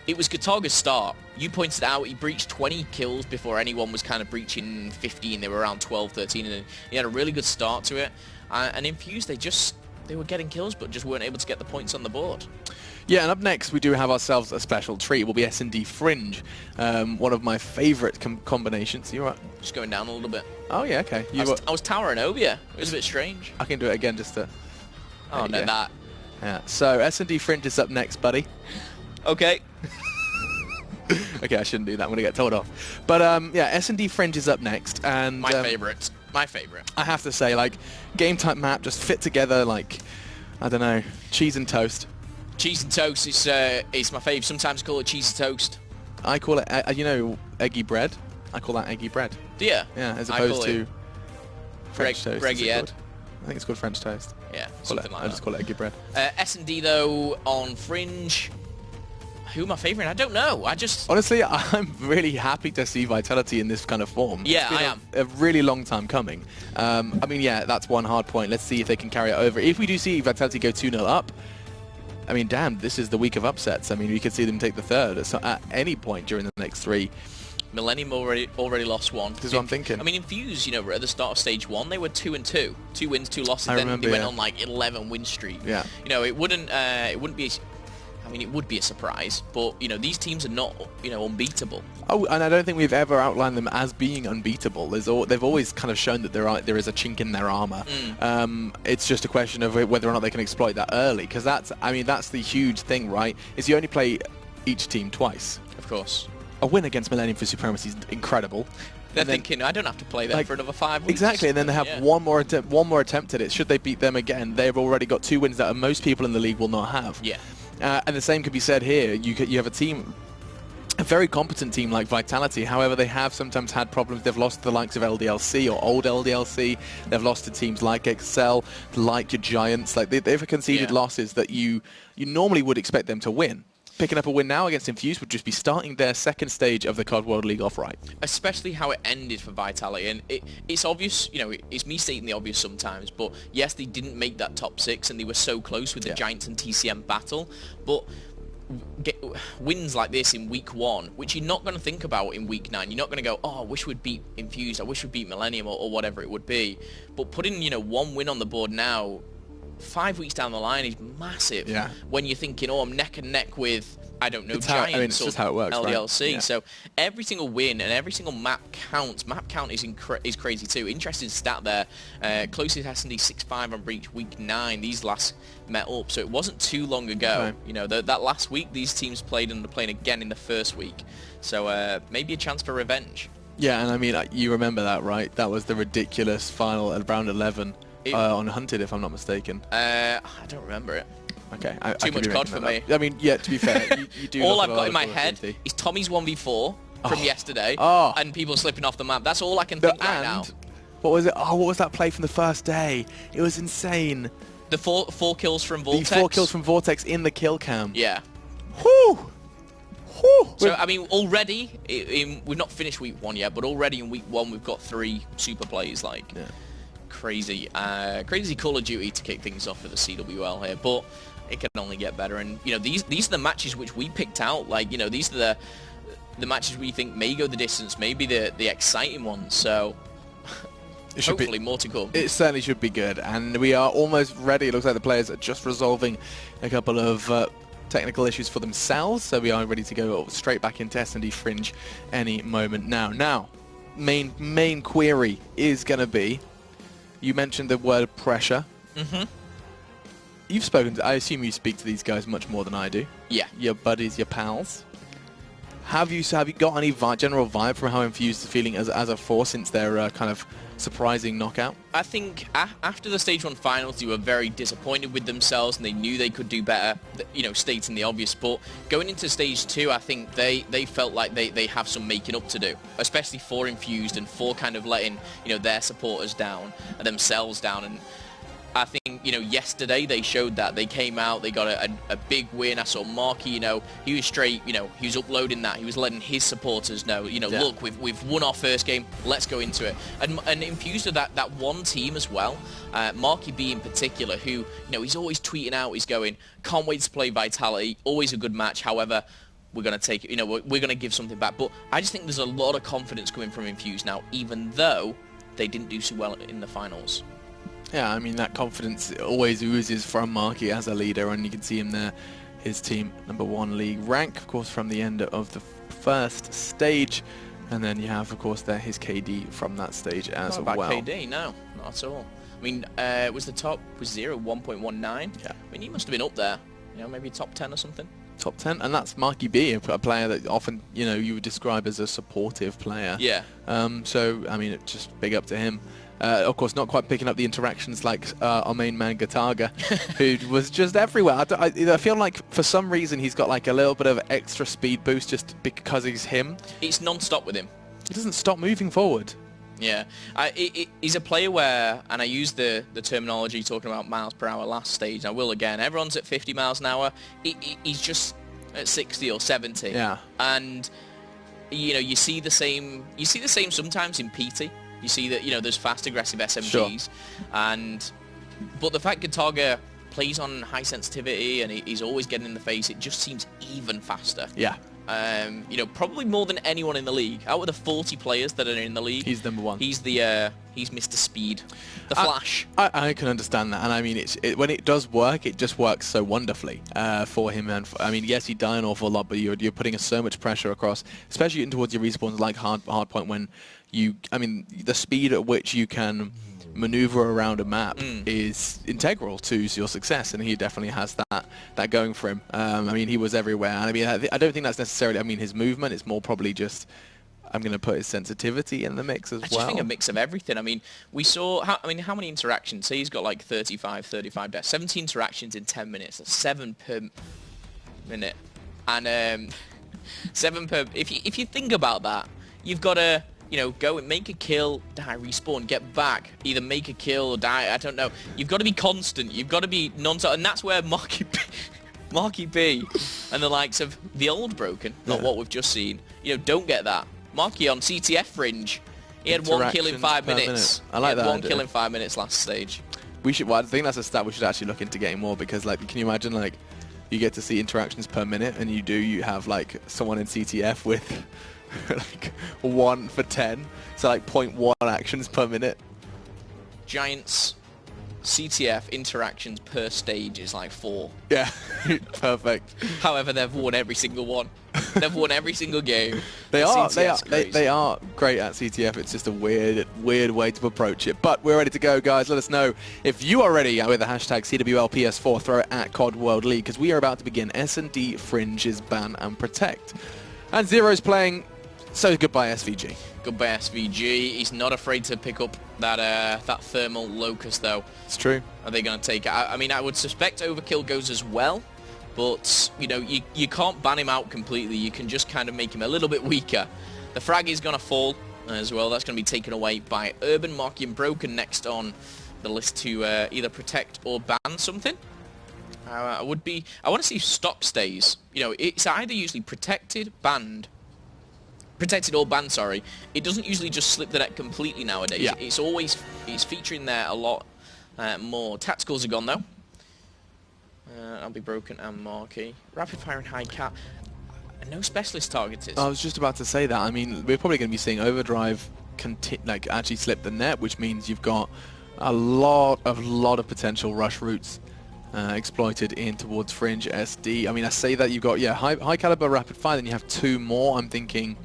Speaker 4: it was Gataga's start. You pointed out he breached 20 kills before anyone was kind of breaching 15. They were around 12, 13, and he had a really good start to it. And Infused, they were getting kills, but just weren't able to get the points on the board.
Speaker 3: Yeah, and up next we do have ourselves a special treat. It will be S&D Fringe, one of my favourite combinations. You're right.
Speaker 4: Just going down a little bit.
Speaker 3: Oh yeah, okay.
Speaker 4: I was towering over you. It was a bit strange.
Speaker 3: I can do it again just to...
Speaker 4: Oh, no, that.
Speaker 3: Yeah, so S&D Fringe is up next, buddy.
Speaker 4: Okay.
Speaker 3: Okay, I shouldn't do that. I'm going to get told off. But yeah, S&D Fringe is up next, and
Speaker 4: my favourite. My favourite.
Speaker 3: I have to say, like, game type map just fit together like, I don't know, cheese and toast.
Speaker 4: Cheese and toast is my favourite. Sometimes I call it cheese and toast.
Speaker 3: I call it, you know, eggy bread. I call that eggy bread.
Speaker 4: Do you?
Speaker 3: Yeah, as opposed to French toast.
Speaker 4: Greggy Ed.
Speaker 3: I think it's called French toast.
Speaker 4: Yeah, something like that.
Speaker 3: I just call it eggy bread.
Speaker 4: S&D though on Fringe. Who am I favouring? I don't know. I just...
Speaker 3: Honestly, I'm really happy to see Vitality in this kind of form.
Speaker 4: Yeah,
Speaker 3: I am. A really long time coming. I mean, yeah, that's one hard point. Let's see if they can carry it over. If we do see Vitality go 2-0 up, I mean, damn, this is the week of upsets. I mean, we could see them take the third at any point during the next 3.
Speaker 4: Millennium already lost one.
Speaker 3: This is what I'm thinking.
Speaker 4: I mean, Infuse, at the start of stage 1, they were 2-2. 2 wins, 2 losses.
Speaker 3: I
Speaker 4: Then
Speaker 3: remember,
Speaker 4: they went on like 11 win streak.
Speaker 3: Yeah.
Speaker 4: It wouldn't be. I mean, it would be a surprise, but these teams are not unbeatable.
Speaker 3: Oh, and I don't think we've ever outlined them as being unbeatable. They've always kind of shown that there is a chink in their armor. It's just a question of whether or not they can exploit that early, because that's the huge thing, right? Is you only play each team twice.
Speaker 4: Of course.
Speaker 3: A win against Millennium for Supremacy is incredible.
Speaker 4: They're thinking, I don't have to play them for another 5 weeks.
Speaker 3: Exactly, and then they have one more attempt at it. Should they beat them again, they've already got 2 wins that most people in the league will not have.
Speaker 4: Yeah.
Speaker 3: And the same could be said here. You have a very competent team like Vitality. However, they have sometimes had problems. They've lost to the likes of LDLC or old LDLC. They've lost to teams like Excel, like your Giants. Like they've conceded losses that you normally would expect them to win. Picking up a win now against Infuse would just be starting their second stage of the COD World League off right.
Speaker 4: Especially how it ended for Vitality, and it's obvious, it's me stating the obvious sometimes, but yes, they didn't make that top 6, and they were so close with the Giants and TCM battle, but wins like this in week 1, which you're not going to think about in week 9. You're not going to go, oh, I wish we'd beat Infuse, I wish we'd beat Millennium, or whatever it would be. But putting, 1 win on the board now, 5 weeks down the line is massive.
Speaker 3: Yeah.
Speaker 4: When you're thinking, oh, I'm neck and neck with, I don't know,
Speaker 3: it's
Speaker 4: Giants
Speaker 3: it's just how it works,
Speaker 4: LDLC.
Speaker 3: Right? Yeah.
Speaker 4: So every single win and every single map counts. Map count is crazy too. Interesting stat there. Closest S&D 6-5 on Breach week 9. These last met up, so it wasn't too long ago.
Speaker 3: Right.
Speaker 4: That last week these teams played, and they're playing again in the first week. So maybe a chance for revenge.
Speaker 3: Yeah, and I mean, you remember that, right? That was the ridiculous final at round 11 on Hunted, if I'm not mistaken.
Speaker 4: I don't remember it.
Speaker 3: Okay,
Speaker 4: too much COD for me.
Speaker 3: I mean, yeah, to be fair, you do.
Speaker 4: All I've got in my head is Tommy's 1v4 from yesterday, and people slipping off the map. That's all I can think right now.
Speaker 3: What was it? Oh, what was that play from the first day? It was insane.
Speaker 4: The four kills from Vortex?
Speaker 3: The 4 kills from Vortex in the kill cam.
Speaker 4: Yeah.
Speaker 3: Whew! Whew!
Speaker 4: So, I mean, already, we've not finished week 1 yet, but already in week 1 we've got 3 super plays, crazy. Crazy Call of Duty to kick things off for the CWL here, but it can only get better. And these are the matches which we picked out. These are the matches we think may go the distance, maybe the exciting ones. So hopefully more to come.
Speaker 3: It certainly should be good, and we are almost ready. It looks like the players are just resolving a couple of technical issues for themselves, so we are ready to go straight back into S&D Fringe any moment now. Now, main query is going to be, you mentioned the word pressure.
Speaker 4: Mm-hmm.
Speaker 3: You've spoken to, I assume you speak to these guys much more than I do.
Speaker 4: Yeah.
Speaker 3: Your buddies, your pals. Have you got any general vibe from how Infused is feeling as a force since their kind of surprising knockout?
Speaker 4: I think after the Stage 1 finals, they were very disappointed with themselves, and they knew they could do better, stating the obvious. But going into Stage 2, I think they felt like they have some making up to do, especially for Infused and for kind of letting, their supporters down and themselves down. And I think, yesterday they showed that. They came out, they got a big win. I saw Marky, he was straight, he was uploading that. He was letting his supporters know, look, we've won our first game, let's go into it. And Infused are that one team as well. Marky B in particular, who, he's always tweeting out, he's going, can't wait to play Vitality, always a good match. However, we're going to take it, we're going to give something back. But I just think there's a lot of confidence coming from Infused now, even though they didn't do so well in the finals.
Speaker 3: Yeah, I mean, that confidence always oozes from Marky as a leader, and you can see him there, his team #1 league rank, of course, from the end of the first stage. And then you have, of course, there his KD from that stage as well.
Speaker 4: Not about KD, no, not at all. I mean, was the top, was 0, 1.19? Yeah. I mean, he must have been up there, maybe top 10 or something.
Speaker 3: Top 10, and that's Marky B, a player that often, you would describe as a supportive player.
Speaker 4: Yeah.
Speaker 3: So, I mean, just big up to him. Of course, not quite picking up the interactions like our main man Gataga, who was just everywhere. I feel like for some reason he's got like a little bit of extra speed boost just because he's him.
Speaker 4: It's non-stop with him.
Speaker 3: He doesn't stop moving forward.
Speaker 4: Yeah, he's a player where, and I used the terminology talking about miles per hour last stage, and I will again, everyone's at 50 miles an hour. He's just at 60 or 70.
Speaker 3: Yeah.
Speaker 4: And you know, you see the same sometimes in PT. You see that, you know, there's fast aggressive SMGs, but the fact Gataga plays on high sensitivity and he's always getting in the face, it just seems even faster.
Speaker 3: Yeah.
Speaker 4: You know, probably more than anyone in the league. Out of the 40 players that are in the league,
Speaker 3: He's number one.
Speaker 4: He's Mr. Speed, the Flash.
Speaker 3: I can understand that, and I mean, when it does work, it just works so wonderfully for him. And I mean, yes, he die an awful lot, but you're putting so much pressure across, especially in towards your respawns like hardpoint, when I mean, the speed at which you can maneuver around a map is integral to your success, and he definitely has that going for him. I mean, he was everywhere, and I mean, I don't think that's necessarily, I mean, his movement. It's more probably just, I'm going to put his sensitivity in the mix as well.
Speaker 4: I just think a mix of everything. I mean, we saw, how many interactions? Say he's got like 35 deaths. 70 interactions in 10 minutes. That's 7 per minute. And 7 per... If you think about that, you've got to, you know, go and make a kill, die, respawn, get back, either make a kill or die, I don't know. You've got to be constant. You've got to be non-stop. And that's where Marky B and the likes of the old Broken, not what we've just seen, you know, don't get that. Marky on CTF Fringe, he had 1 kill in 5 minutes.
Speaker 3: I like that.
Speaker 4: 1 kill in 5 minutes last stage.
Speaker 3: We should. Well, I think that's a stat we should actually look into getting more, because, like, can you imagine, like, you get to see interactions per minute, and you have like someone in CTF with like 1 for 10, so like 0.1 actions per minute.
Speaker 4: Giants CTF interactions per stage is like 4.
Speaker 3: Yeah, perfect.
Speaker 4: However, they've won every single one. They've won every single game.
Speaker 3: They are great at CTF. It's just a weird way to approach it. But we're ready to go, guys. Let us know if you are ready with the hashtag CWLPS4. Throw it at COD World League, because we are about to begin S&D Fringe's Ban and Protect. And Zero's playing, so goodbye SVG.
Speaker 4: Goodbye SVG. He's not afraid to pick up that thermal locust, though.
Speaker 3: It's true.
Speaker 4: Are they going to take it? I mean, I would suspect Overkill goes as well. But, you know, you can't ban him out completely. You can just kind of make him a little bit weaker. The frag is going to fall as well. That's going to be taken away by Urban, Marky and Broken next on the list to either protect or ban something. I want to see stop stays. You know, it's either usually protected or banned, sorry. It doesn't usually just slip the net completely nowadays.
Speaker 3: Yeah.
Speaker 4: It's featuring there a lot more. Tacticals are gone, though. I'll be Broken and Marky. Rapid fire and high cap. No specialist targeters.
Speaker 3: I was just about to say that. I mean, we're probably going to be seeing Overdrive actually slip the net, which means you've got a lot of potential rush routes exploited in towards Fringe SD. I mean, I say that you've got high caliber rapid fire, then you have 2 more. I'm thinking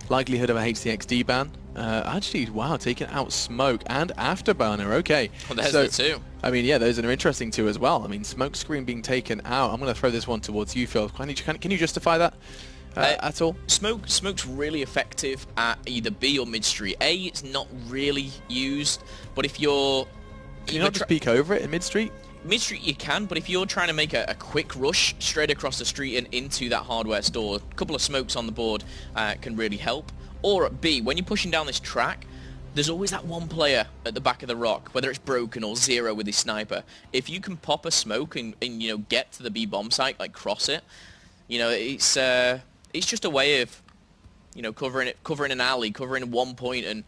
Speaker 3: likelihood of a HCXD ban. Actually, wow, taking out Smoke and Afterburner. Okay,
Speaker 4: well, there's the 2.
Speaker 3: I mean, yeah, those are interesting too as well. I mean, Smoke Screen being taken out. I'm going to throw this one towards you, Phil. Can you justify that at all?
Speaker 4: Smoke's really effective at either B or mid street. A, it's not really used, but if you're...
Speaker 3: Can you not just peek over it in mid street?
Speaker 4: Mid street you can, but if you're trying to make a quick rush straight across the street and into that hardware store, a couple of smokes on the board can really help. Or at B, when you're pushing down this track, there's always that one player at the back of the rock, whether it's Broken or Zero with his sniper. If you can pop a smoke and you know, get to the B bomb site, like cross it, you know, it's just a way of, you know, covering an alley, covering 1 point, and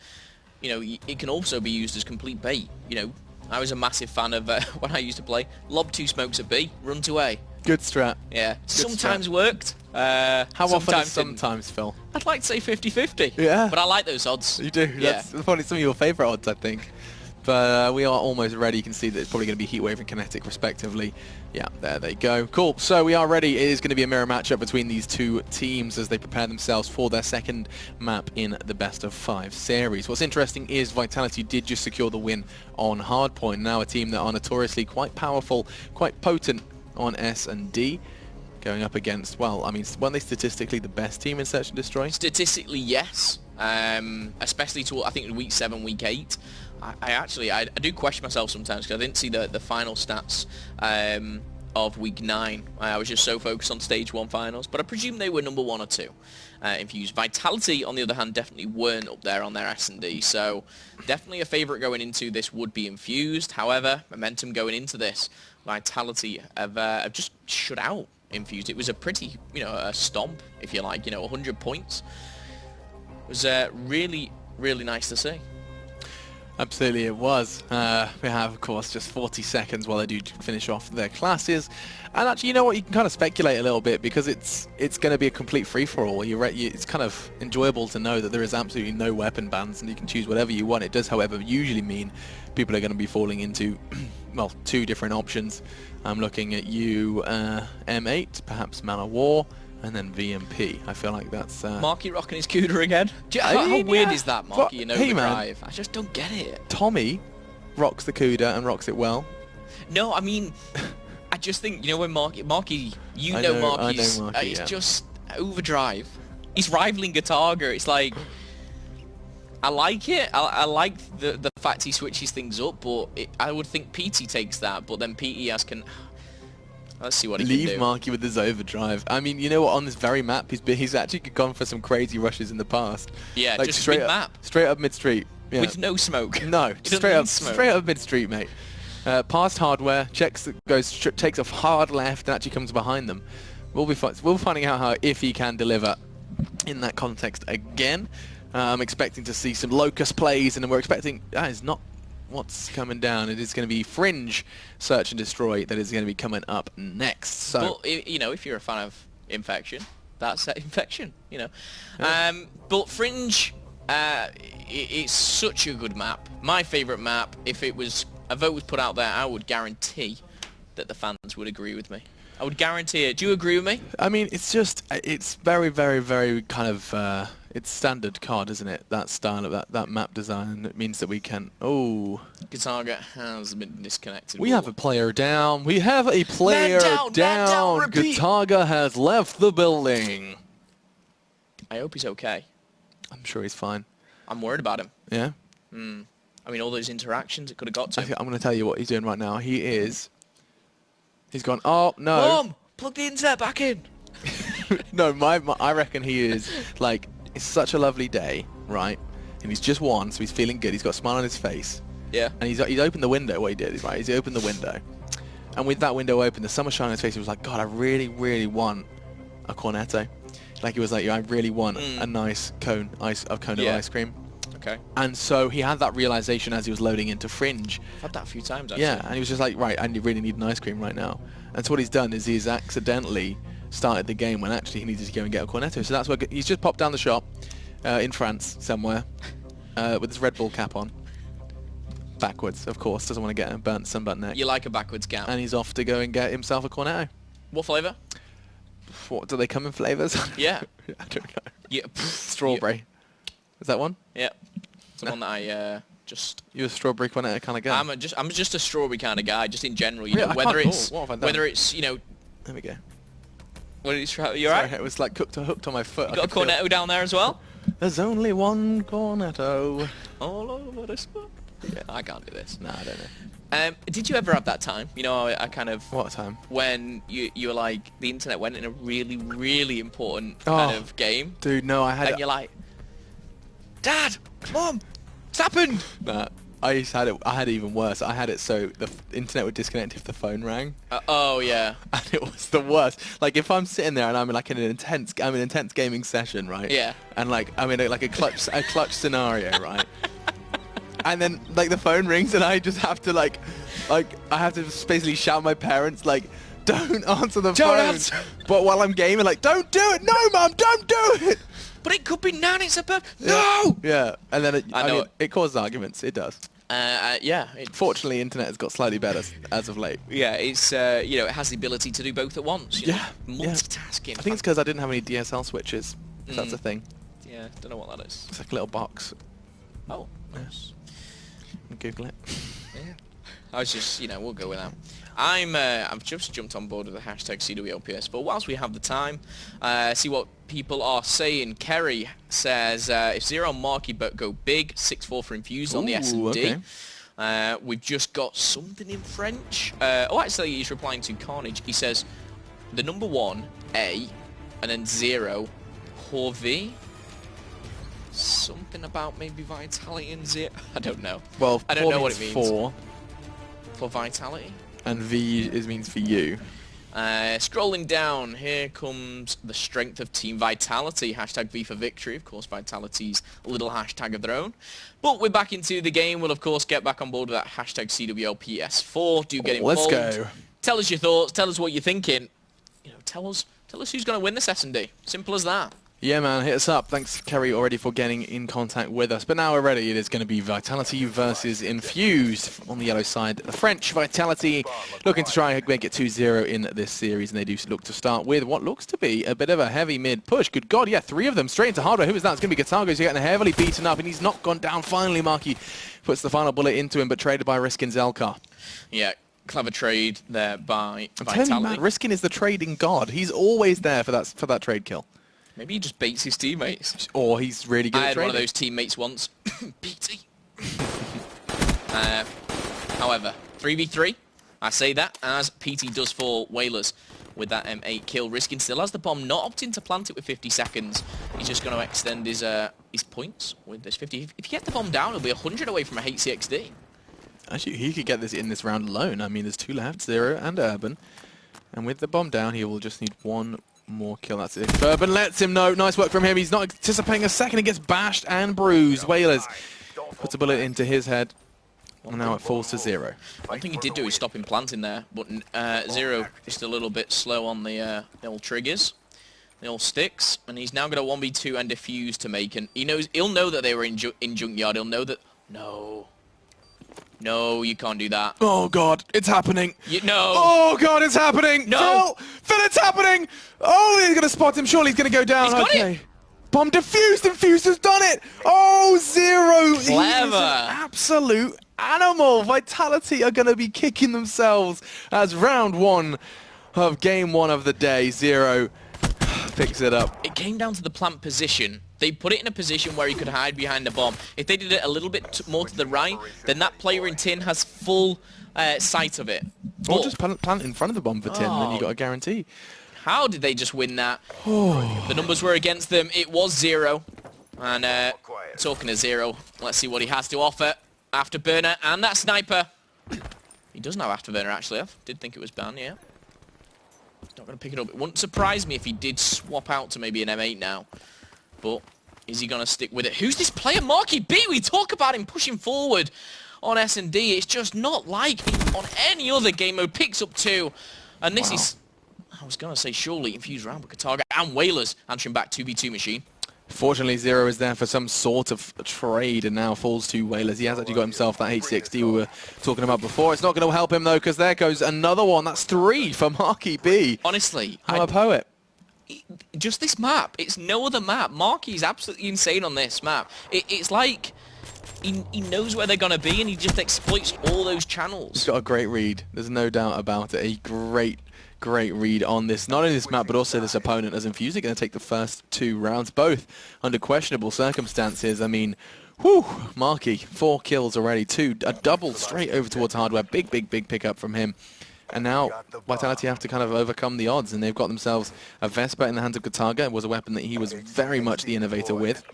Speaker 4: you know, it can also be used as complete bait. You know, I was a massive fan of when I used to play, lob 2 smokes at B, run to A.
Speaker 3: Good strat.
Speaker 4: Yeah,
Speaker 3: Good
Speaker 4: sometimes
Speaker 3: strat.
Speaker 4: Worked.
Speaker 3: How often?
Speaker 4: Sometimes
Speaker 3: Sometimes, Phil.
Speaker 4: I'd like to say 50-50.
Speaker 3: Yeah.
Speaker 4: But I like those odds.
Speaker 3: You do. That's probably some of your favourite odds, I think. But we are almost ready. You can see that it's probably going to be Heatwave and Kinetic, respectively. Yeah, there they go. Cool. So we are ready. It is going to be a mirror matchup between these 2 teams as they prepare themselves for their second map in the best of 5 series. What's interesting is Vitality did just secure the win on Hardpoint. Now a team that are notoriously quite powerful, quite potent on S&D. Going up against, well, I mean, weren't they statistically the best team in Search and Destroy? Statistically,
Speaker 4: yes. Especially to, I think, in Week 7, Week 8. I do question myself sometimes because I didn't see the final stats of Week 9. I was just so focused on Stage 1 finals, but I presume they were number 1 or 2 Infused. Vitality, on the other hand, definitely weren't up there on their S&D, so definitely a favourite going into this would be Infused. However, momentum going into this, Vitality have just shut out infused. It was a pretty, a stomp, if you like. 100 points. It was really, really nice to see.
Speaker 3: Absolutely, it was. We have, of course, just 40 seconds while they do finish off their classes. And actually, you know what? You can kind of speculate a little bit because it's going to be a complete free-for-all. It's kind of enjoyable to know that there is absolutely no weapon bans and you can choose whatever you want. It does, however, usually mean people are going to be falling into, well, 2 different options. I'm looking at you, M8, perhaps Man of War, and then VMP. I feel like that's...
Speaker 4: Marky rocking his Cuda again. How weird is that, Marky, in Overdrive? I just don't get it.
Speaker 3: Tommy rocks the Cuda and rocks it well.
Speaker 4: No, I mean, I just think, when Marky, Marky's,
Speaker 3: Marky,
Speaker 4: just Overdrive. He's rivaling Gataga. It's like, I like it. I like the fact he switches things up, but I would think PT takes that, but then PT can... Let's see what he can do.
Speaker 3: Leave Marky with his Overdrive. I mean, you know what? On this very map, he's actually gone for some crazy rushes in the past.
Speaker 4: Yeah,
Speaker 3: like
Speaker 4: just straight map,
Speaker 3: straight up mid street. Yeah.
Speaker 4: With no smoke.
Speaker 3: No, straight up mid street, mate. Past hardware, takes a hard left, and actually comes behind them. We'll be finding out if he can deliver in that context again. I'm expecting to see some Locust plays, and we're expecting that is not what's coming down. It is going to be Fringe Search and Destroy that is going to be coming up next. So,
Speaker 4: well, if you're a fan of Infection, that's Infection, Yeah. But Fringe, it's such a good map. My favourite map. If a vote was put out there, I would guarantee that the fans would agree with me. I would guarantee it. Do you agree with me?
Speaker 3: I mean, it's very, very, very kind of, it's standard COD, isn't it? That style of that map design. It means that we can,
Speaker 4: Gataga has been disconnected.
Speaker 3: We have a player down. We have a player down.
Speaker 4: Man down, repeat.
Speaker 3: Gataga has left the building.
Speaker 4: I hope he's okay.
Speaker 3: I'm sure he's fine.
Speaker 4: I'm worried about him.
Speaker 3: Yeah?
Speaker 4: I mean, all those interactions, it could have got to him.
Speaker 3: I'm going to tell you what he's doing right now. He's gone, oh, no.
Speaker 4: Mom, plug the internet back in.
Speaker 3: No, I reckon he is, like, it's such a lovely day, right? And he's just won, so he's feeling good. He's got a smile on his face.
Speaker 4: Yeah.
Speaker 3: And he's opened the window, what he did, right? He opened the window. And with that window open, the sun was shining on his face. He was like, God, I really, really want a cornetto. Like, he was like, I really want a nice cone of ice cream.
Speaker 4: Okay.
Speaker 3: And so he had that realization as he was loading into Fringe.
Speaker 4: I've had that a few times, actually.
Speaker 3: Yeah, and he was just like, right, I really need an ice cream right now. And so what he's done is he's accidentally started the game when actually he needed to go and get a cornetto. So that's where he's just popped down the shop in France somewhere with his Red Bull cap on. Backwards, of course. Doesn't want to get a sunburnt neck.
Speaker 4: You like a backwards cap.
Speaker 3: And he's off to go and get himself a cornetto.
Speaker 4: What flavour?
Speaker 3: What, do they come in flavours?
Speaker 4: Yeah.
Speaker 3: I don't know.
Speaker 4: Yeah.
Speaker 3: Strawberry.
Speaker 4: Yeah.
Speaker 3: Is that one?
Speaker 4: Yeah. It's the one that I just...
Speaker 3: You're a strawberry cornetto kind of guy?
Speaker 4: I'm just a strawberry kind of guy, just in general.
Speaker 3: Yeah,
Speaker 4: whether it's
Speaker 3: what have I done?
Speaker 4: whether it's
Speaker 3: There we go.
Speaker 4: What did you alright?
Speaker 3: It was like hooked on my foot.
Speaker 4: You got a cornetto down there as well?
Speaker 3: There's only one cornetto.
Speaker 4: All over the spot. Yeah, I can't do this.
Speaker 3: No, I don't know.
Speaker 4: Did you ever have that time? I kind of...
Speaker 3: What time?
Speaker 4: When you were like, the internet went in a really, really important kind of game.
Speaker 3: Dude, no, I had...
Speaker 4: And you're like, Dad! Mom! What's happened?
Speaker 3: Nah, I had it even worse. I had it so the internet would disconnect if the phone rang.
Speaker 4: Oh, yeah.
Speaker 3: And it was the worst. Like, if I'm sitting there and I'm like in an intense gaming session, right?
Speaker 4: Yeah.
Speaker 3: And like, I'm in a clutch scenario, right? And then, like, the phone rings and I just have to, I have to just basically shout at my parents, like, don't answer the phone. But while I'm gaming, like, don't do it. No, Mum, don't do it.
Speaker 4: But it could be Nan, it's a bird. No!
Speaker 3: Yeah, and then it causes arguments. It does.
Speaker 4: Yeah.
Speaker 3: Fortunately, internet has got slightly better as of late.
Speaker 4: Yeah, it's, it has the ability to do both at once.
Speaker 3: Yeah.
Speaker 4: Multitasking.
Speaker 3: I think it's because I didn't have any DSL switches. If that's a thing.
Speaker 4: Yeah, don't know what that is.
Speaker 3: It's like a little box.
Speaker 4: Oh, nice.
Speaker 3: Google it.
Speaker 4: Yeah. I was just, we'll go with that. I've just jumped on board with the hashtag CWLPS, but whilst we have the time, see what people are saying. Kerry says, if Zero and Marky go big, 6-4 for Infused on the S&D. Okay. We've just got something in French. Actually, he's replying to Carnage. He says, the number 1, A, and then 0, Horvey. Something about maybe Vitality and 0. I don't know.
Speaker 3: Well,
Speaker 4: I don't know what it means.
Speaker 3: 4.
Speaker 4: For Vitality?
Speaker 3: And V means for you.
Speaker 4: Scrolling down, here comes the strength of Team Vitality. Hashtag V for victory. Of course, Vitality's little hashtag of their own. But we're back into the game. We'll, of course, get back on board with that hashtag CWL PS4. Do get involved.
Speaker 3: Let's go.
Speaker 4: Tell us your thoughts. Tell us what you're thinking. You know, tell us who's going to win this S&D. Simple as that.
Speaker 3: Yeah, man, hit us up. Thanks, Kerry, already for getting in contact with us. But now we're ready. It is going to be Vitality versus Infused on the yellow side. The French Vitality looking to try and make it 2-0 in this series, and they do look to start with what looks to be a bit of a heavy mid push. Good God, yeah, 3 of them straight into hardware. Who is that? It's going to be Gatago. He's getting heavily beaten up, and he's not gone down. Finally, Marky puts the final bullet into him, but traded by Riskin Zelkar.
Speaker 4: Yeah. Clever trade there by Vitality.
Speaker 3: You, man, Riskin is the trading god. He's always there for that trade kill.
Speaker 4: Maybe he just baits his teammates.
Speaker 3: Or he's really good at trading.
Speaker 4: I had one of those teammates once. PT. However, 3v3. I say that as PT does for Whalers with that M8 kill. Riskin still has the bomb, not opting to plant it with 50 seconds. He's just going to extend his points with this 50. If he gets the bomb down, he'll be 100 away from a HCXD.
Speaker 3: Actually, he could get this in this round alone. I mean, there's 2 left, Zero and Urban. And with the bomb down, he will just need 1 more kill. That's it. Urban lets him know. Nice work from him. He's not anticipating a second. He gets bashed and bruised. Whalers puts a bullet into his head. And now it falls to Zero.
Speaker 4: One thing he did do is stop him planting there. But Zero just a little bit slow on the old triggers. The old sticks. And he's now got a 1v2 and defuse to make. And he'll know that they were in Junkyard. He'll know that... No, you can't do that.
Speaker 3: Oh, God, it's happening.
Speaker 4: No.
Speaker 3: Oh, God, it's happening.
Speaker 4: No.
Speaker 3: Phil, it's happening. Oh, he's going to spot him. Surely he's going to go down.
Speaker 4: He's got
Speaker 3: okay.
Speaker 4: it.
Speaker 3: Bomb defused. Infused has done it. Oh, Zero.
Speaker 4: Clever.
Speaker 3: He is an absolute animal. Vitality are going to be kicking themselves as round 1 of game 1 of the day. Zero picks it up.
Speaker 4: It came down to the plant position. They put it in a position where he could hide behind the bomb. If they did it a little bit more to the right, then that player in tin has full sight of it.
Speaker 3: Or just plant in front of the bomb for tin, and then you got a guarantee.
Speaker 4: How did they just win that? The numbers were against them. It was Zero. And talking to Zero, let's see what he has to offer. Afterburner and that sniper. He doesn't have Afterburner, actually. I did think it was banned, yeah. He's not going to pick it up. It wouldn't surprise me if he did swap out to maybe an M8 now. But is he going to stick with it? Who's this player? Marky B. We talk about him pushing forward on S&D. It's just not like on any other game mode. Picks up 2. And this is, I was going to say, surely Infused round with Kataga and Whalers answering back 2v2 machine.
Speaker 3: Fortunately, Zero is there for some sort of trade and now falls to Whalers. He has actually got himself that HCXD we were talking about before. It's not going to help him, though, because there goes another one. That's 3 for Marky B.
Speaker 4: Honestly,
Speaker 3: I'm a poet.
Speaker 4: Just this map. It's no other map. Marky's absolutely insane on this map. It's like he knows where they're going to be and he just exploits all those channels.
Speaker 3: He's got a great read. There's no doubt about it. A great read on this. Not only this map, but also this opponent, as Infused are going to take the first 2 rounds, both under questionable circumstances. I mean, whew, Marky, 4 kills already. 2, a double straight over towards hardware. Big pickup from him. And now Vitality have to kind of overcome the odds, and they've got themselves a Vesper in the hands of Kataga. It was a weapon that he was very much the innovator with.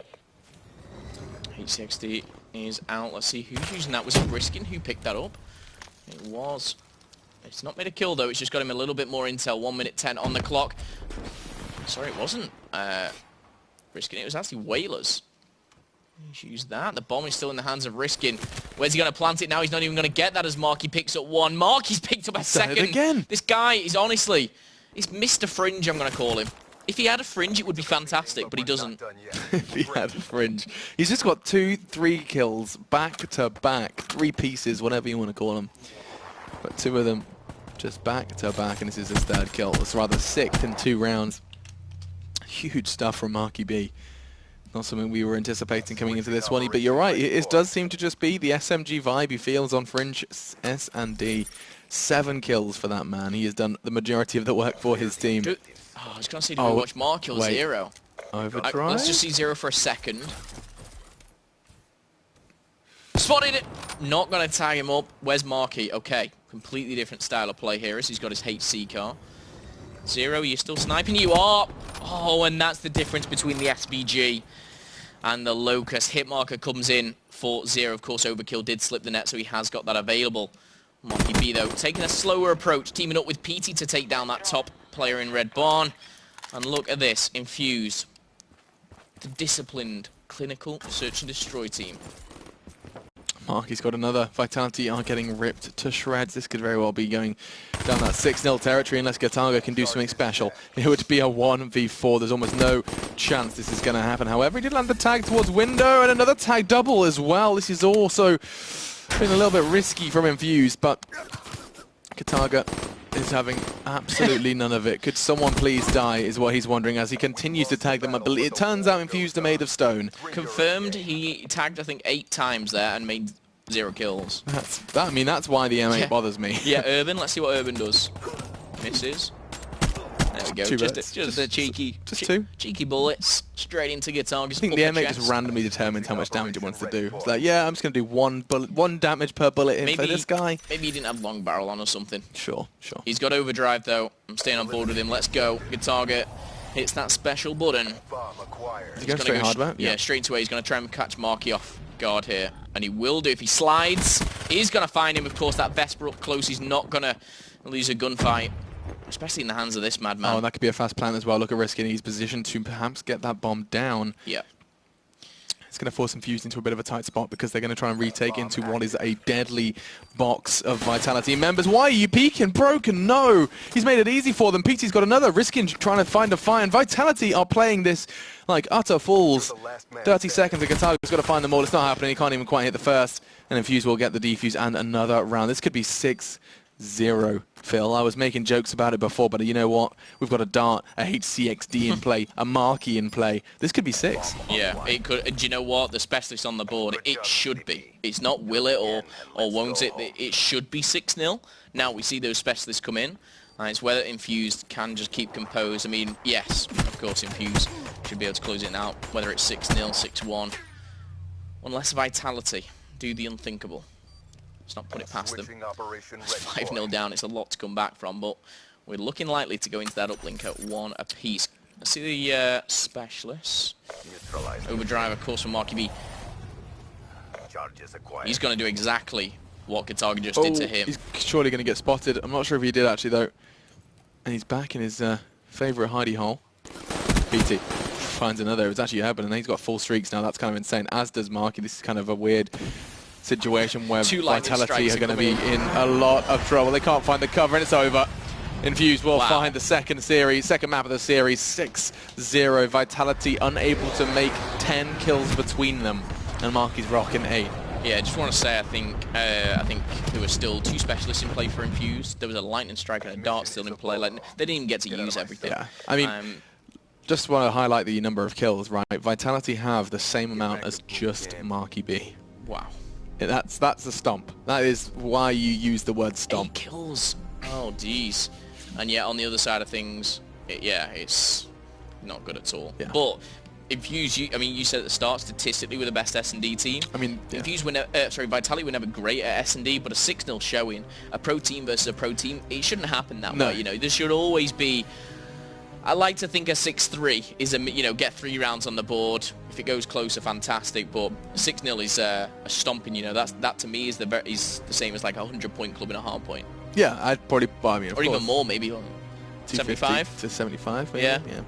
Speaker 4: HCXD is out. Let's see who's using that. Was it Riskin who picked that up? It was. It's not made a kill, though. It's just got him a little bit more intel. 1 minute 10 on the clock. Sorry, it wasn't Riskin. It was actually Whalers. He's used that. The bomb is still in the hands of Riskin. Where's he going to plant it now? He's not even going to get that as Marky picks up 1. Marky's picked up a second.
Speaker 3: Again.
Speaker 4: This guy is honestly... He's Mr. Fringe, I'm going to call him. If he had a fringe, it would be fantastic, but he doesn't.
Speaker 3: If he had a fringe. He's just got 2-3 kills back to back. 3 pieces, whatever you want to call them. But 2 of them just back to back, and this is his 3rd kill. It's rather 6th in 2 rounds. Huge stuff from Marky B. Not something we were anticipating coming into this one, but you're right. It does seem to just be the SMG vibe he feels on Fringe S&D. 7 kills for that man. He has done the majority of the work for his team.
Speaker 4: I was going to say, do we watch Marky or Zero?
Speaker 3: Overdrive?
Speaker 4: Let's just see Zero for a second. Spotted it! Not going to tag him up. Where's Marky? Okay, completely different style of play here as he's got his HC car. Zero, you're still sniping? You are! Oh, and that's the difference between the SVG and the Locust. Hit marker comes in for Zero. Of course, Overkill did slip the net, so he has got that available. Monkey B, though, taking a slower approach, teaming up with PT to take down that top player in Red Barn. And look at this, Infused. The disciplined, clinical search and destroy team.
Speaker 3: Marky's got another. Vitality are getting ripped to shreds. This could very well be going down that 6-0 territory unless Gataga can do something special. It would be a 1v4. There's almost no chance this is going to happen. However, he did land the tag towards Window and another tag double as well. This is also been a little bit risky from Infused, but Gataga is having absolutely none of it. Could someone please die is what he's wondering as he continues to tag them. It turns out Infused are made of stone.
Speaker 4: Confirmed, he tagged I think 8 times there and made 0 kills.
Speaker 3: I mean, that's why the M8 bothers me.
Speaker 4: Yeah, Urban, let's see what Urban does. Misses. There we go. Just a cheeky, cheeky bullets straight into Gataga.
Speaker 3: I think the M8 just randomly determines how much damage it wants to do. It's like, yeah, I'm just going to do one damage per bullet in for this guy.
Speaker 4: Maybe he didn't have long barrel on or something.
Speaker 3: Sure.
Speaker 4: He's got overdrive though. I'm staying on board with him. Let's go. Gataga hits that special button.
Speaker 3: He's going straight hardware?
Speaker 4: Yeah, straight into it. He's going to try and catch Marky off guard here. And he will do. If he slides, he's going to find him. Of course, that Vesper up close. He's not going to lose a gunfight. Especially in the hands of this madman.
Speaker 3: Oh, that could be a fast plan as well. Look at risking his position to perhaps get that bomb down.
Speaker 4: Yeah.
Speaker 3: It's going to force Infused into a bit of a tight spot because they're going to try and retake into what is a deadly box of Vitality members. Why are you peeking? Broken? No! He's made it easy for them. PT's got another. Risking trying to find a fire. And Vitality are playing this like utter fools. 30 seconds and Gataga's got to find them all. It's not happening. He can't even quite hit the first. And Infused will get the defuse and another round. This could be 6-0, Phil. I was making jokes about it before, but you know what? We've got a Dart, a HCXD in play, a Marky in play. This could be 6.
Speaker 4: Yeah, it could. Do you know what? The specialist on the board, it should be. It's not will it or won't it. It should be 6-0. Now we see those specialists come in. And it's whether Infused can just keep composed. I mean, yes, of course, Infused should be able to close it out. Whether it's 6-0, 6-1. Unless Vitality do the unthinkable. Let's not put it past them. It's 5-0 down. It's a lot to come back from, but we're looking likely to go into that uplink at 1 apiece. Let's see the specialists. Overdrive, of course, from Marky B. He's going to do exactly what Gataga just did to him.
Speaker 3: He's surely going to get spotted. I'm not sure if he did, actually, though. And he's back in his favourite hidey hole. PT finds another. It's actually happening. He's got full streaks now. That's kind of insane, as does Marky. This is kind of a weird situation where Vitality are going to be in a lot of trouble. They can't find the cover and it's over. Infused will find the second map of the series, 6-0. Vitality unable to make 10 kills between them, and Marky's rocking 8.
Speaker 4: Yeah, I just want to say I think there were still 2 specialists in play for Infused. There was a Lightning Strike and a Dart still in play. Like, they didn't even get to use everything.
Speaker 3: Yeah, I mean, just want to highlight the number of kills, right? Vitality have the same amount as just Marky B.
Speaker 4: Wow.
Speaker 3: That's the stomp. That is why you use the word stomp.
Speaker 4: 8 kills. Oh, jeez. And yet on the other side of things, it's not good at all.
Speaker 3: Yeah.
Speaker 4: But Infused, you said at the start, statistically we're the best S&D team.
Speaker 3: I mean,
Speaker 4: Infused Vitality were never great at S&D, but a 6-0 showing, a pro team versus a pro team, it shouldn't happen that way. You know, there should always be. I like to think a 6-3 is get 3 rounds on the board. If it goes closer, fantastic. But 6-0 is a stomping. That to me is the same as like a 100-point club in a hard point.
Speaker 3: Yeah, I'd probably. Well, I mean, of
Speaker 4: or
Speaker 3: course,
Speaker 4: even more, maybe 75
Speaker 3: to 75. Maybe?
Speaker 4: Yeah.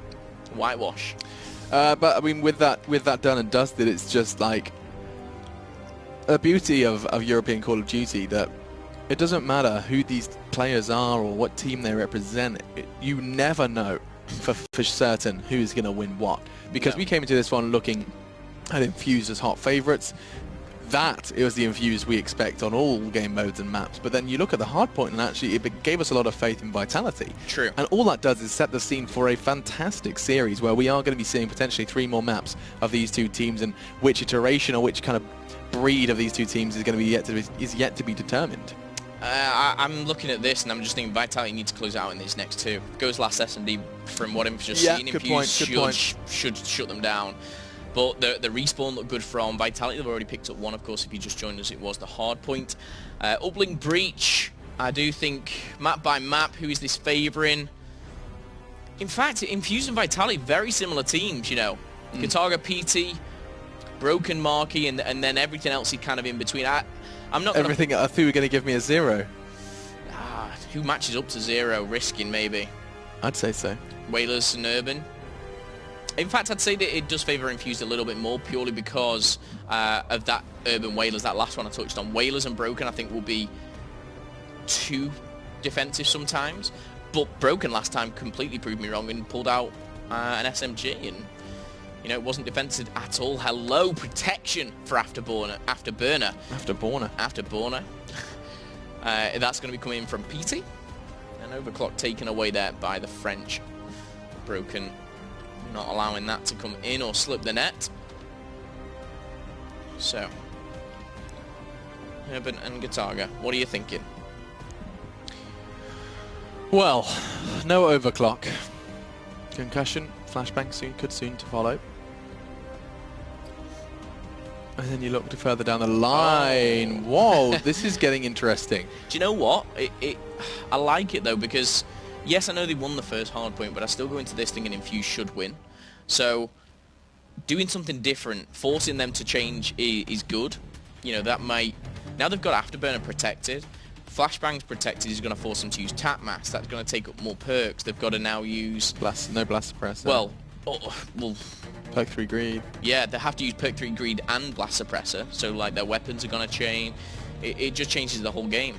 Speaker 4: Whitewash.
Speaker 3: But I mean, with that done and dusted, it's just like a beauty of European Call of Duty that it doesn't matter who these players are or what team they represent. You never know for certain who's going to win what, because we came into this one looking at Infused as hot favourites. It was the Infused we expect on all game modes and maps, but then you look at the hardpoint and actually it gave us a lot of faith in Vitality.
Speaker 4: True.
Speaker 3: And all that does is set the scene for a fantastic series where we are going to be seeing potentially 3 more maps of these 2 teams, and which iteration or which kind of breed of these 2 teams is going to be yet to be determined.
Speaker 4: I'm looking at this and I'm just thinking Vitality needs to close out in these next 2. Goes last S&D from what I've just seen. Infused should shut them down. But the respawn looked good from Vitality. They've already picked up 1, of course. If you just joined us, it was the hard point. Uplink Breach, I do think, map by map, who is this favouring? In fact, Infused and Vitality, very similar teams, Gataga, PT, Broken Marky, and then everything else is kind of in between. I'm not
Speaker 3: everything. I thought you were going to give me a 0.
Speaker 4: Who matches up to Zero? Risking, maybe.
Speaker 3: I'd say so.
Speaker 4: Whalers and Urban. In fact, I'd say that it does favour Infused a little bit more, purely because of that Urban Whalers, that last one I touched on. Whalers and Broken, I think, will be too defensive sometimes. But Broken last time completely proved me wrong and pulled out an SMG, and you know, it wasn't defensive at all. Hello, protection for Afterburner. That's going to be coming in from PT. And Overclock taken away there by the French. Broken not allowing that to come in or slip the net. So, Urban and Gataga, what are you thinking?
Speaker 3: Well, no overclock. Concussion, flashbang could soon to follow. And then you look further down the line. Whoa, this is getting interesting.
Speaker 4: Do you know what? I like it though, because yes, I know they won the first hardpoint, but I still go into this thing and Infuse should win. So doing something different, forcing them to change is good. You know, that might... Now they've got Afterburner protected. Flashbang's protected is going to force them to use Tap Mask. That's going to take up more perks. They've got to now use...
Speaker 3: No Blast Suppressor.
Speaker 4: Well...
Speaker 3: Perk 3 Greed.
Speaker 4: Yeah, they have to use Perk 3 Greed and Blast Suppressor. So, like, their weapons are going to change. It just changes the whole game.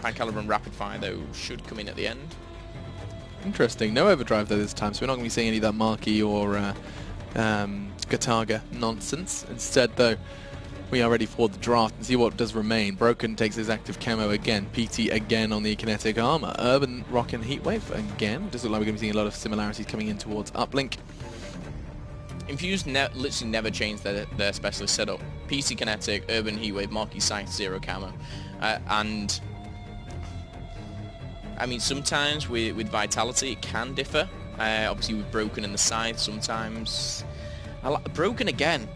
Speaker 4: High Caliber and Rapid Fire, though, should come in at the end.
Speaker 3: Interesting. No overdrive though this time, so we're not going to be seeing any of that Marky or Gataga nonsense. Instead, though, we are ready for the draft and see what does remain. Broken takes his active camo again. PT again on the kinetic armor. Urban Rock and Heatwave again. Does look like we're going to be seeing a lot of similarities coming in towards Uplink.
Speaker 4: Infused literally never changed their specialist setup. PT Kinetic, Urban Heatwave, Marky Scythe, Zero Camo. And I mean, sometimes with Vitality it can differ. Obviously with Broken and the Scythe sometimes. Broken again.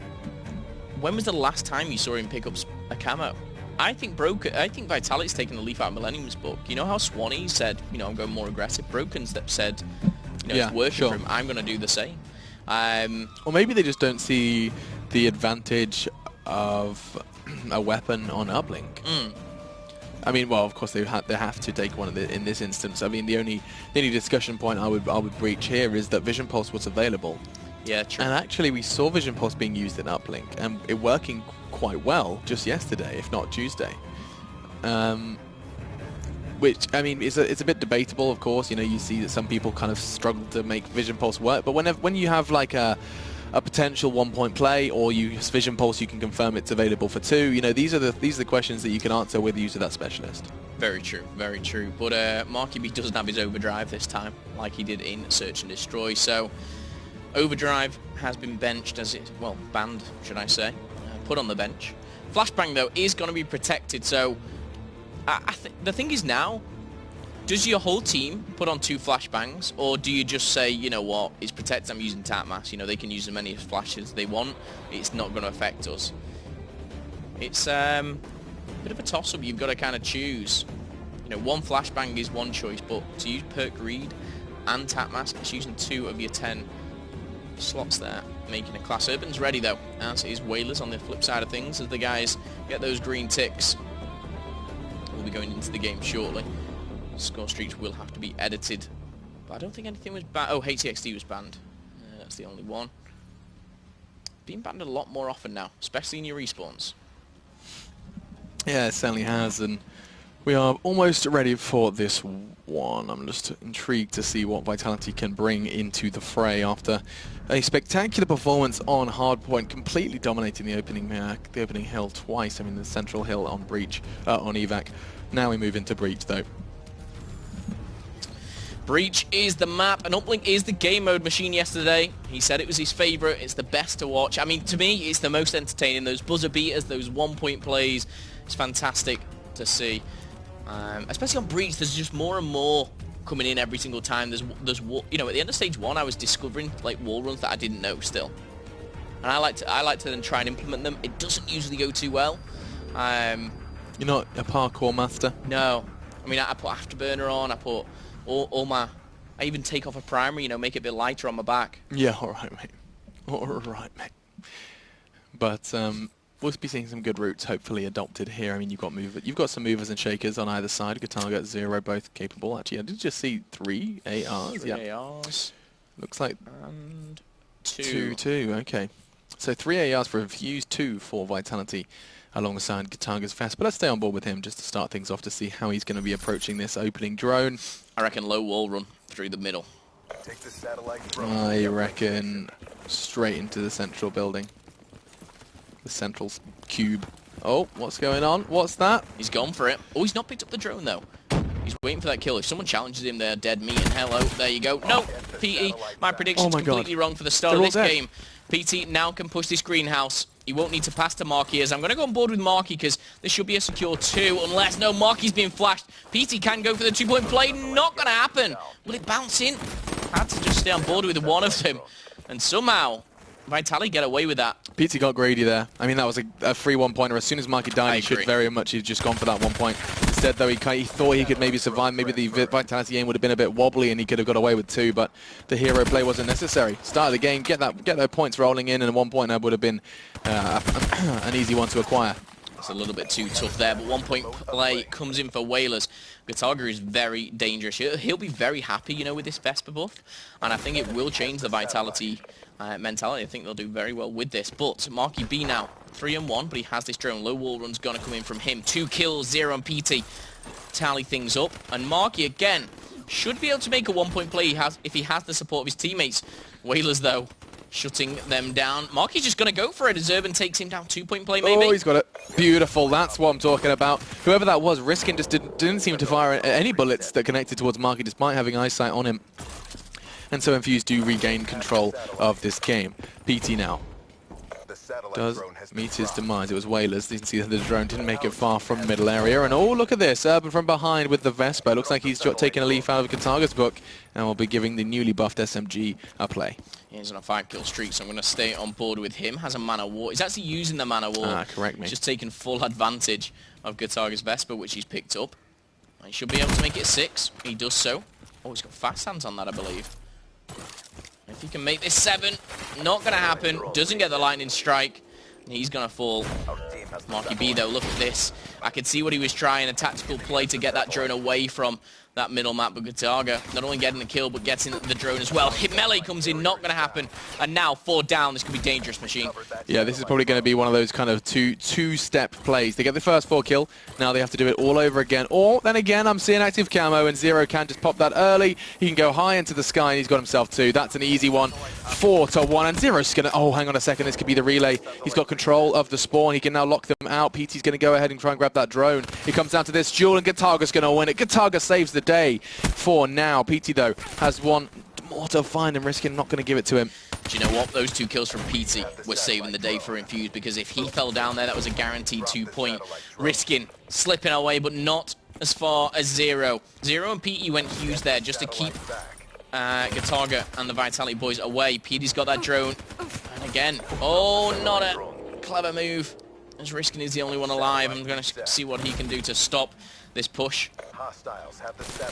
Speaker 4: When was the last time you saw him pick up a camo? I think Vitality's taken the leaf out of Millennium's book. You know how Swanee said, you know, I'm going more aggressive? Broken's said, you know, it's working for him. I'm going to do the same.
Speaker 3: Or maybe they just don't see the advantage of a weapon on Uplink. I mean, well, of course they have to take one in this instance. I mean, the only discussion point I would breach here is that Vision Pulse was available.
Speaker 4: Yeah, true.
Speaker 3: And actually, we saw Vision Pulse being used in Uplink and it working quite well just yesterday, if not Tuesday. Which, I mean, it's a bit debatable, of course. You know, you see that some people kind of struggle to make Vision Pulse work, but when you have like a potential 1-point play, or you use Vision Pulse, you can confirm it's available for 2. You know, these are the questions that you can answer with the use of that specialist.
Speaker 4: Very true, very true. But Marky B doesn't have his overdrive this time, like he did in Search and Destroy. So overdrive has been benched, banned, should I say? Put on the bench. Flashbang though is going to be protected. So the thing is now, does your whole team put on 2 flashbangs, or do you just say, you know what, it's protected, I'm using Tap Mask, you know, they can use as many flashes as they want, it's not going to affect us. It's a bit of a toss-up, you've got to kind of choose. You know, 1 flashbang is one choice, but to use Perk Read and Tap Mask, it's using 2 of your 10 slots there, making a class. Urban's ready though, as is Whalers on the flip side of things, as the guys get those green ticks. We'll be going into the game shortly. Score streaks will have to be edited, but I don't think anything was banned. Oh, HTXD was banned. That's the only one. Being banned a lot more often now, especially in your respawns.
Speaker 3: Yeah, it certainly has, and we are almost ready for this one. I'm just intrigued to see what Vitality can bring into the fray after a spectacular performance on Hardpoint, completely dominating the opening hill twice. I mean, the central hill on Breach, on Evac. Now we move into Breach, though.
Speaker 4: Breach is the map, and Uplink is the game mode machine yesterday. He said it was his favourite, it's the best to watch. I mean, to me, it's the most entertaining. Those buzzer beaters, those 1-point plays, it's fantastic to see. Especially on Breach, there's just more and more coming in every single time. There's you know, at the end of stage 1, I was discovering like wall runs that I didn't know still, and I like to then try and implement them. It doesn't usually go too well.
Speaker 3: You're not a parkour master?
Speaker 4: No, I mean, I put Afterburner on. I put all my. I even take off a primary, you know, make it a bit lighter on my back.
Speaker 3: Yeah, all right, mate. All right, mate. But we'll be seeing some good routes hopefully adopted here. I mean, you've got some movers and shakers on either side. Gataga, Zero, both capable. Actually, I did just see 3 ARs.
Speaker 4: 3 ARs.
Speaker 3: Looks like
Speaker 4: And
Speaker 3: 2.
Speaker 4: two.
Speaker 3: Okay. So 3 ARs for Infused, 2 for Vitality alongside Gataga's Fest. But let's stay on board with him just to start things off to see how he's going to be approaching this opening drone.
Speaker 4: I reckon low wall run through the middle.
Speaker 3: I reckon straight into the central building. The central cube. Oh, what's going on? What's that?
Speaker 4: He's gone for it. Oh, he's not picked up the drone, though. He's waiting for that kill. If someone challenges him, they're dead meat. And hello, there you go. No, PT, my prediction's completely wrong for the start of this game. PT now can push this greenhouse. He won't need to pass to Marky as I'm going to go on board with Marky because this should be a secure 2 unless, no, Marky's being flashed. PT can go for the 2-point play. Not going to happen. Will it bounce in? Had to just stay on board with one of them. And somehow, Vitality get away with that.
Speaker 3: PT got greedy there. I mean, that was a free 1-pointer. As soon as Marky died, he should very much have just gone for that 1 point. Instead, though, he thought he could maybe survive. Maybe the Vitality aim would have been a bit wobbly and he could have got away with 2, but the hero play wasn't necessary. Start of the game, get those points rolling in, and a 1-pointer would have been an easy one to acquire.
Speaker 4: It's a little bit too tough there, but 1-point play comes in for Whalers. Gataga is very dangerous. He'll be very happy, you know, with this Vesper buff, and I think it will change the Vitality mentality. I think they'll do very well with this. But Marky B now 3-1, but he has this drone. Low wall run's gonna come in from him. 2 kills, 0 on PT. Tally things up, and Marky again should be able to make a 1-point play if he has the support of his teammates. Whalers though, shutting them down. Marky's just going to go for it as Urban takes him down. 2-point play, maybe.
Speaker 3: Oh, he's got it. Beautiful. That's what I'm talking about. Whoever that was, Riskin just didn't seem to fire any bullets that connected towards Marky despite having eyesight on him. And so Infused do regain control of this game. PT now does meet his demise. It was Whalers. You can see that the drone didn't make it far from the middle area. And oh, look at this. Urban from behind with the Vesper. Looks like he's taken a leaf out of Gataga's book and will be giving the newly buffed SMG a play.
Speaker 4: He's on a 5-kill streak, so I'm going to stay on board with him. Has a mana wall. He's actually using the mana wall.
Speaker 3: Correct me.
Speaker 4: Just taking full advantage of Gataga's Vesper, which he's picked up. He should be able to make it 6. He does so. Oh, he's got fast hands on that, I believe. If he can make this 7, not going to happen. Doesn't get the lightning strike. He's going to fall. Marky B, though, look at this. I could see what he was trying, a tactical play to get that drone away from that middle map, but Gataga not only getting the kill, but getting the drone as well. Hit melee comes in, not going to happen. And now 4 down, this could be dangerous, Machine.
Speaker 3: Yeah, this is probably going to be one of those kind of two-step plays. They get the first 4 kill, now they have to do it all over again. Or, then again, I'm seeing active camo, and Zero can just pop that early. He can go high into the sky, and he's got himself 2. That's an easy one. 4-1, and Zero's going to... Oh, hang on a second, this could be the relay. He's got control of the spawn. He can now lock them out. PT's going to go ahead and try and grab that drone. It comes down to this duel, and Gataga's going to win it. Gataga saves the day for now. PT, though, has one more to find, and Riskin not going to give it to him.
Speaker 4: Do you know what? Those 2 kills from PT were saving the day for Infused, because if he fell down there, that was a guaranteed 2-point. Riskin slipping away, but not as far as Zero. Zero and PT went huge there just to keep Gataga and the Vitality boys away. PT's got that drone. And again, oh, not a clever move. As Riskin is the only one alive. I'm going to see what he can do to stop this push.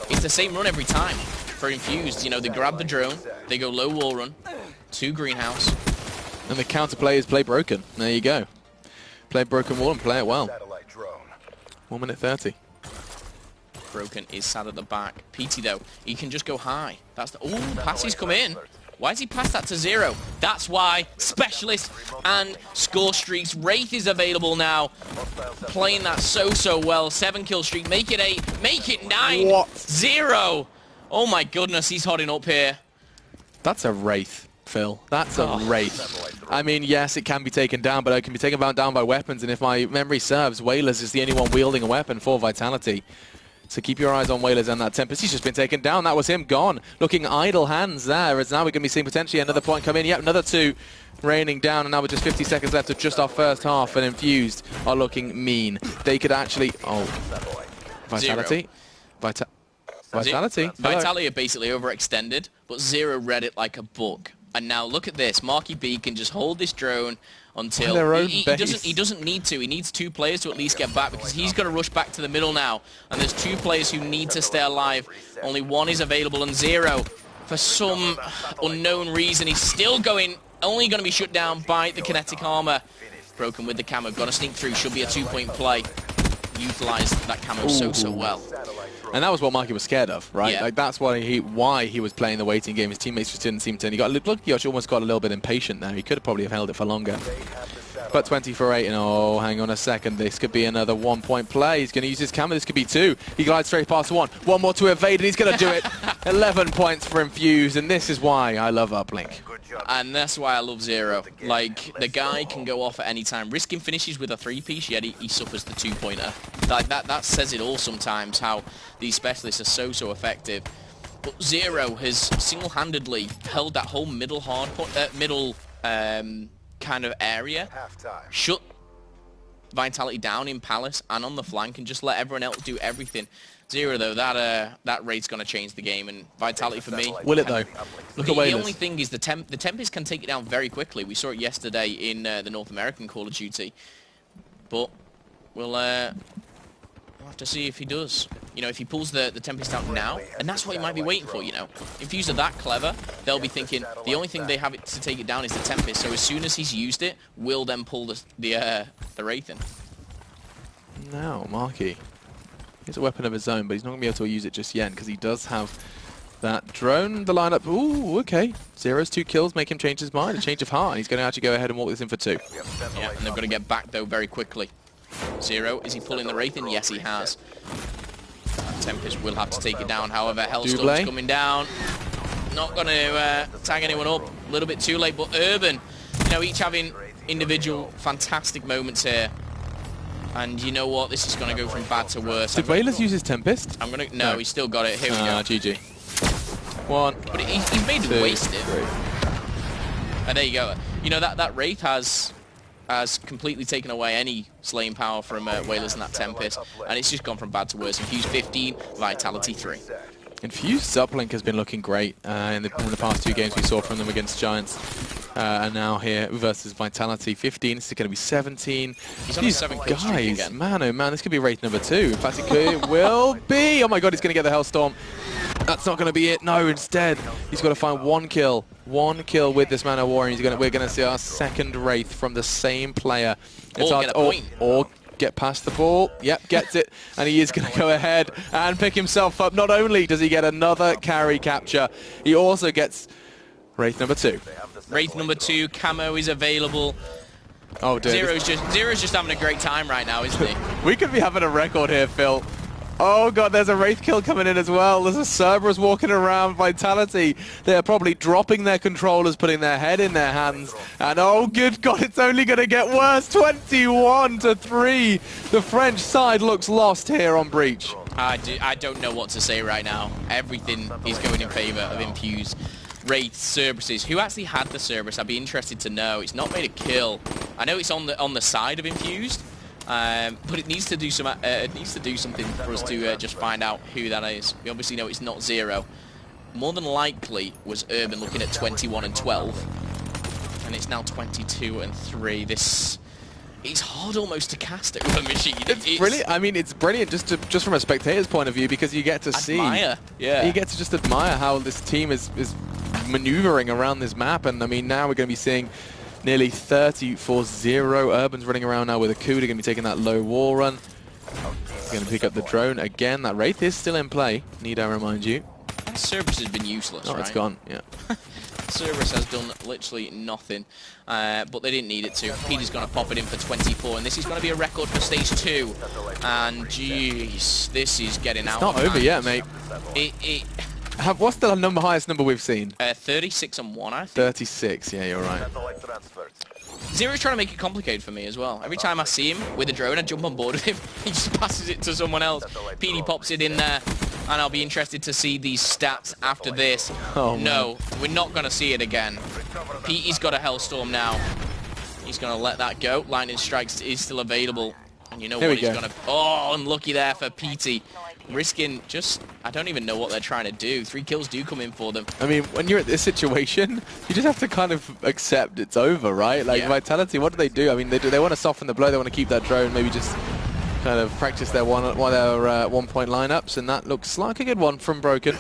Speaker 4: It's the same run every time for Infused. You know, they grab the drone, they go low wall run, 2 greenhouse.
Speaker 3: And the counterplay is play broken. There you go. Play broken wall and play it well. 1 minute 30.
Speaker 4: Broken is sad at the back. PT, though, he can just go high. That's the... Oh, passes come in. Why has he passed that to Zero? That's why. Specialist and score streaks. Wraith is available now. Playing that so well. 7-kill streak. Make it 8. Make it 9.
Speaker 3: What?
Speaker 4: Zero. Oh my goodness, he's hotting up here.
Speaker 3: That's a Wraith, Phil. That's a Wraith. I mean, yes, it can be taken down, but it can be taken down by weapons. And if my memory serves, Whalers is the only one wielding a weapon for Vitality. So keep your eyes on Whalers and that Tempest. He's just been taken down. That was him gone. Looking idle hands there, as now we're going to be seeing potentially another point come in. Yep, another 2 raining down, and now with just 50 seconds left of just our first half, and Infused are looking mean. They could actually... Oh. Vitality. Vitality.
Speaker 4: Vitality are basically overextended, but Zero read it like a book. And now look at this. Marky B can just hold this drone until he doesn't need to. He needs 2 players to at least get back, because he's going to rush back to the middle now. And there's 2 players who need to stay alive. Only 1 is available, and Zero, for some unknown reason, he's still going, only going to be shut down by the kinetic armor. Broken with the camo, gonna sneak through, should be a 2-point play. Utilized that camo so well.
Speaker 3: And that was what Marky was scared of, right?
Speaker 4: Yeah.
Speaker 3: Like that's why he was playing the waiting game. His teammates just didn't seem to. And he got he almost got a little bit impatient there. He could have probably have held it for longer. But 20 for 8, and oh, hang on a second. This could be another 1-point play. He's going to use his camera. This could be 2. He glides straight past 1. One more to evade, and he's going to do it. 11 points for Infused, and this is why I love Uplink.
Speaker 4: And that's why I love Zero. Like, the guy can go off at any time. Risking finishes with a 3-piece, yet he suffers the 2-pointer. Like, that says it all sometimes, how these specialists are so effective. But Zero has single-handedly held that whole middle kind of area, shut Vitality down in Palace and on the flank, and just let everyone else do everything. Zero, though, that raid's going to change the game, and Vitality for me...
Speaker 3: Will it, though? Look at
Speaker 4: The only thing is the Tempest can take it down very quickly. We saw it yesterday in the North American Call of Duty. But we'll have to see if he does. You know, if he pulls the Tempest out now, and that's what he might be waiting for, you know. If Fuse are that clever, they'll be thinking the only thing they have to take it down is the Tempest. So as soon as he's used it, we'll then pull the Wraith in.
Speaker 3: Now, Marky. He's a weapon of his own, but he's not going to be able to use it just yet because he does have that drone. The lineup. Ooh, okay. Zero's 2 kills make him change his mind, a change of heart. And he's going to actually go ahead and walk this in for 2.
Speaker 4: Yeah, and they're going to get back, though, very quickly. Zero, is he pulling the Wraith in? Yes, he has. Tempest will have to take it down. However, Hellstorm's coming down. Not going to tag anyone up. A little bit too late, but Urban, you know, each having individual fantastic moments here. And you know what? This is going to go from bad to worse.
Speaker 3: Did Wailers use his Tempest?
Speaker 4: I'm going to... No, he's still got it. Here we go.
Speaker 3: GG. 1.
Speaker 4: But he's made him waste it.
Speaker 3: 3.
Speaker 4: And there you go. You know, that Wraith has completely taken away any slaying power from Wailers and that Tempest. And it's just gone from bad to worse. Infuse 15, Vitality 3.
Speaker 3: Infused Uplink has been looking great in the past 2 games we saw from them against Giants. And now here versus Vitality 15. This is going to be 17.
Speaker 4: He's on a 7-kill streak again.
Speaker 3: Man, oh man, this could be Wraith number 2. In fact, it will be. Oh my god, he's going to get the Hellstorm. That's not going to be it. No, instead, he's got to find 1 kill. 1 kill with this Man of War, and we're going to see our second Wraith from the same player. Or get past the ball. Yep, gets it. And he is going to go ahead and pick himself up. Not only does he get another carry capture, he also gets Wraith number 2.
Speaker 4: Wraith number 2, camo is available.
Speaker 3: Oh, dude.
Speaker 4: Zero's just having a great time right now, isn't he?
Speaker 3: We could be having a record here, Phil. Oh god, there's a Wraith kill coming in as well. There's a Cerberus walking around. Vitality, they're probably dropping their controllers, putting their head in their hands. And oh good god, it's only going to get worse. 21-3. The French side looks lost here on Breach.
Speaker 4: I don't know what to say right now. Everything is going in favor of Infused. Wraith, Cerberuses. Who actually had the Cerberus? I'd be interested to know. It's not made a kill. I know it's on the side of Infused. But it needs to do something for us to just find out who that is. We obviously know it's not Zero. More than likely was Urban looking at 21 and 12, and it's now 22 and 3. It's hard almost to cast it with a machine.
Speaker 3: It's brilliant. I mean, it's brilliant just from a spectator's point of view because you get to
Speaker 4: admire.
Speaker 3: Yeah. You get to just admire how this team is maneuvering around this map, and I mean now we're going to be seeing nearly 30 for Zero. Urban's running around now with a coup. They're going to be taking that low wall run. He's going to pick up the drone again. That Wraith is still in play, need I remind you.
Speaker 4: And Cerberus has been useless, right?
Speaker 3: It's gone, yeah.
Speaker 4: Cerberus has done literally nothing, but they didn't need it to. Peter's going to pop it in for 24, and this is going to be a record for Stage 2. And jeez, this is getting out of hand.
Speaker 3: It's not over yet, mate. What's the highest number we've seen?
Speaker 4: 36 and 1, I think.
Speaker 3: 36, yeah, you're right.
Speaker 4: Zero's trying to make it complicated for me as well. Every time I see him with a drone, I jump on board with him. He just passes it to someone else. PD pops it in there, and I'll be interested to see these stats after this.
Speaker 3: Oh,
Speaker 4: no, we're not going to see it again. Petey's got a Hellstorm now. He's going to let that go. Lightning Strikes is still available. And you know what, he's going to... Oh, unlucky there for Petey. Risking just... I don't even know what they're trying to do. 3 kills do come in for them.
Speaker 3: I mean, when you're at this situation, you just have to kind of accept it's over, right? Like, yeah. Vitality, what do? I mean, they want to soften the blow. They want to keep that drone, maybe just kind of practice their one-point lineups, and that looks like a good one from Broken.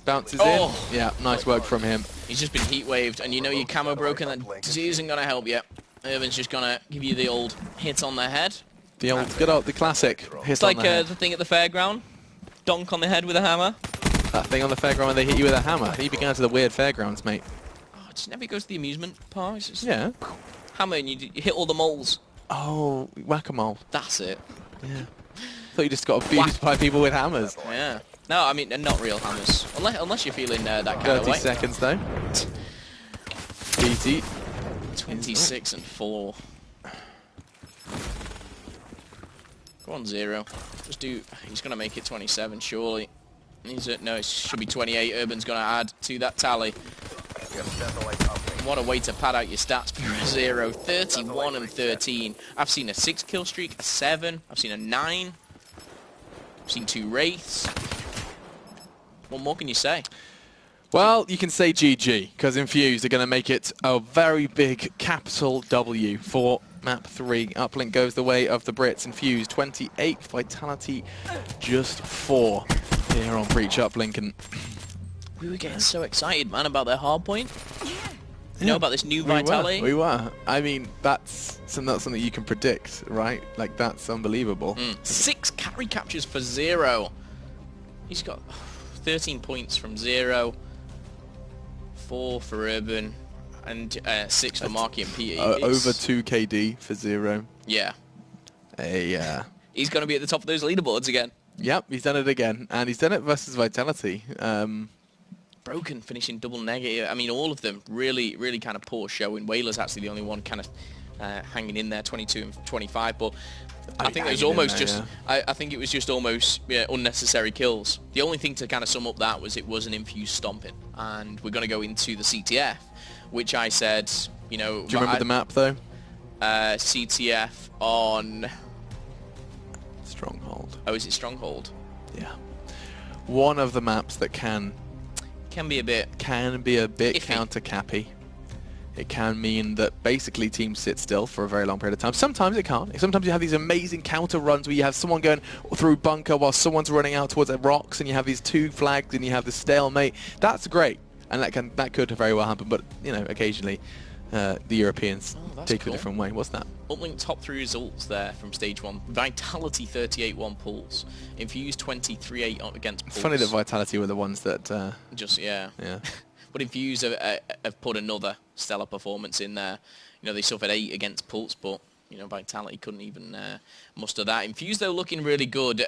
Speaker 3: Bounces in. Yeah, nice work from him.
Speaker 4: He's just been heat waved, and you know your camo Broken, that isn't going to help you. Urban's just gonna give you the old hit on the head.
Speaker 3: The old, good old, the classic hit
Speaker 4: It's
Speaker 3: on
Speaker 4: like
Speaker 3: the head.
Speaker 4: the thing at the fairground. Donk on the head with a hammer.
Speaker 3: That thing on the fairground when they hit you with a hammer. You've been going to the weird fairgrounds, mate.
Speaker 4: Oh, it just never goes to the amusement park. It's just
Speaker 3: Yeah.
Speaker 4: hammer and you hit all the moles.
Speaker 3: Oh, whack-a-mole.
Speaker 4: That's it.
Speaker 3: Yeah. Thought you just got abused by people with hammers.
Speaker 4: Yeah. No, I mean, not real hammers. Unless you're feeling that kind of
Speaker 3: 30
Speaker 4: way.
Speaker 3: seconds, though. BT.
Speaker 4: 26 and 4. Go on, 0. Just do... He's going to make it 27, surely. No, it should be 28. Urban's going to add to that tally. What a way to pad out your stats for a 0. 31 and 13. I've seen a 6 kill streak, a 7. I've seen a 9. I've seen 2 wraiths. What more can you say?
Speaker 3: Well, you can say GG, because Infused are going to make it a very big capital W for Map 3. Uplink goes the way of the Brits. Infused 28, Vitality just 4 here on Breach Uplink. And
Speaker 4: We were getting so excited, man, about their hard point. You know about this new Vitality?
Speaker 3: We were. I mean, that's something you can predict, right? Like, that's unbelievable.
Speaker 4: 6 carry captures for 0. He's got 13 points from 0. 4 for Urban, and 6 for Marky and Peter.
Speaker 3: Over 2 KD for 0.
Speaker 4: Yeah.
Speaker 3: He's
Speaker 4: going to be at the top of those leaderboards again.
Speaker 3: Yep, he's done it again, and he's done it versus Vitality.
Speaker 4: Broken, finishing double negative. I mean, all of them really, really kind of poor showing. Whaler's actually the only one kind of hanging in there, 22 and 25. But I think it was almost just. Yeah. I think it was just almost unnecessary kills. The only thing to kind of sum up that was it was an Infused stomping, and we're going to go into the CTF, which I said, you know.
Speaker 3: Do you remember the map though?
Speaker 4: CTF on
Speaker 3: Stronghold.
Speaker 4: Oh, is it Stronghold?
Speaker 3: Yeah. One of the maps that can be a bit
Speaker 4: iffy.
Speaker 3: counter-cappy. It can mean that basically teams sit still for a very long period of time. Sometimes it can't. Sometimes you have these amazing counter runs where you have someone going through bunker while someone's running out towards the rocks, and you have these 2 flags and you have this stalemate. That's great, and that could very well happen. But you know, occasionally the Europeans take it a different way. What's that?
Speaker 4: Uplink top 3 results there from stage 1. Vitality 38-1 pulls. Infused 23-8 against pulls.
Speaker 3: It's funny that Vitality were the ones that
Speaker 4: yeah. But Infused have put another stellar performance in there. You know, they suffered 8 against Pulse, but you know, Vitality couldn't even muster that. Infused though looking really good.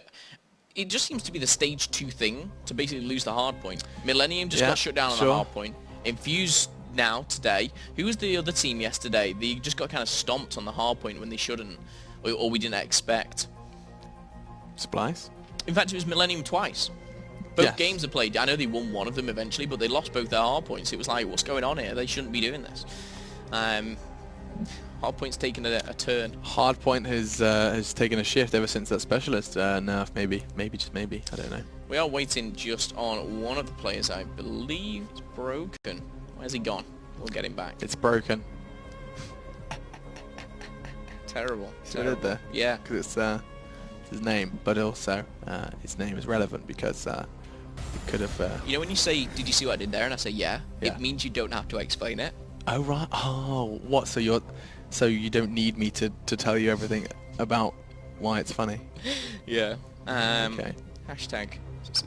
Speaker 4: It just seems to be the stage 2 thing to basically lose the hard point. Millennium just got shut down on the hard point. Infused now today. Who was the other team yesterday? They just got kind of stomped on the hard point when they shouldn't, or we didn't expect.
Speaker 3: Splice.
Speaker 4: In fact, it was Millennium twice. Both games are played. I know they won one of them eventually, but they lost both their hard points. It was like, what's going on here? They shouldn't be doing this. Hard point's taken a turn. Hard point
Speaker 3: has taken a shift ever since that specialist nerf. Maybe, just maybe. I don't know.
Speaker 4: We are waiting just on one of the players. I believe it's broken. Where's he gone? We'll get him back.
Speaker 3: It's broken.
Speaker 4: Terrible.
Speaker 3: It there.
Speaker 4: Yeah.
Speaker 3: Because it's his name, but also his name is relevant because it could have.
Speaker 4: You know when you say, "Did you see what I did there?" and I say, "Yeah," it means you don't have to explain it.
Speaker 3: Oh right. Oh, what? So you don't need me to tell you everything about why it's funny.
Speaker 4: Yeah.
Speaker 3: Okay.
Speaker 4: Hashtag.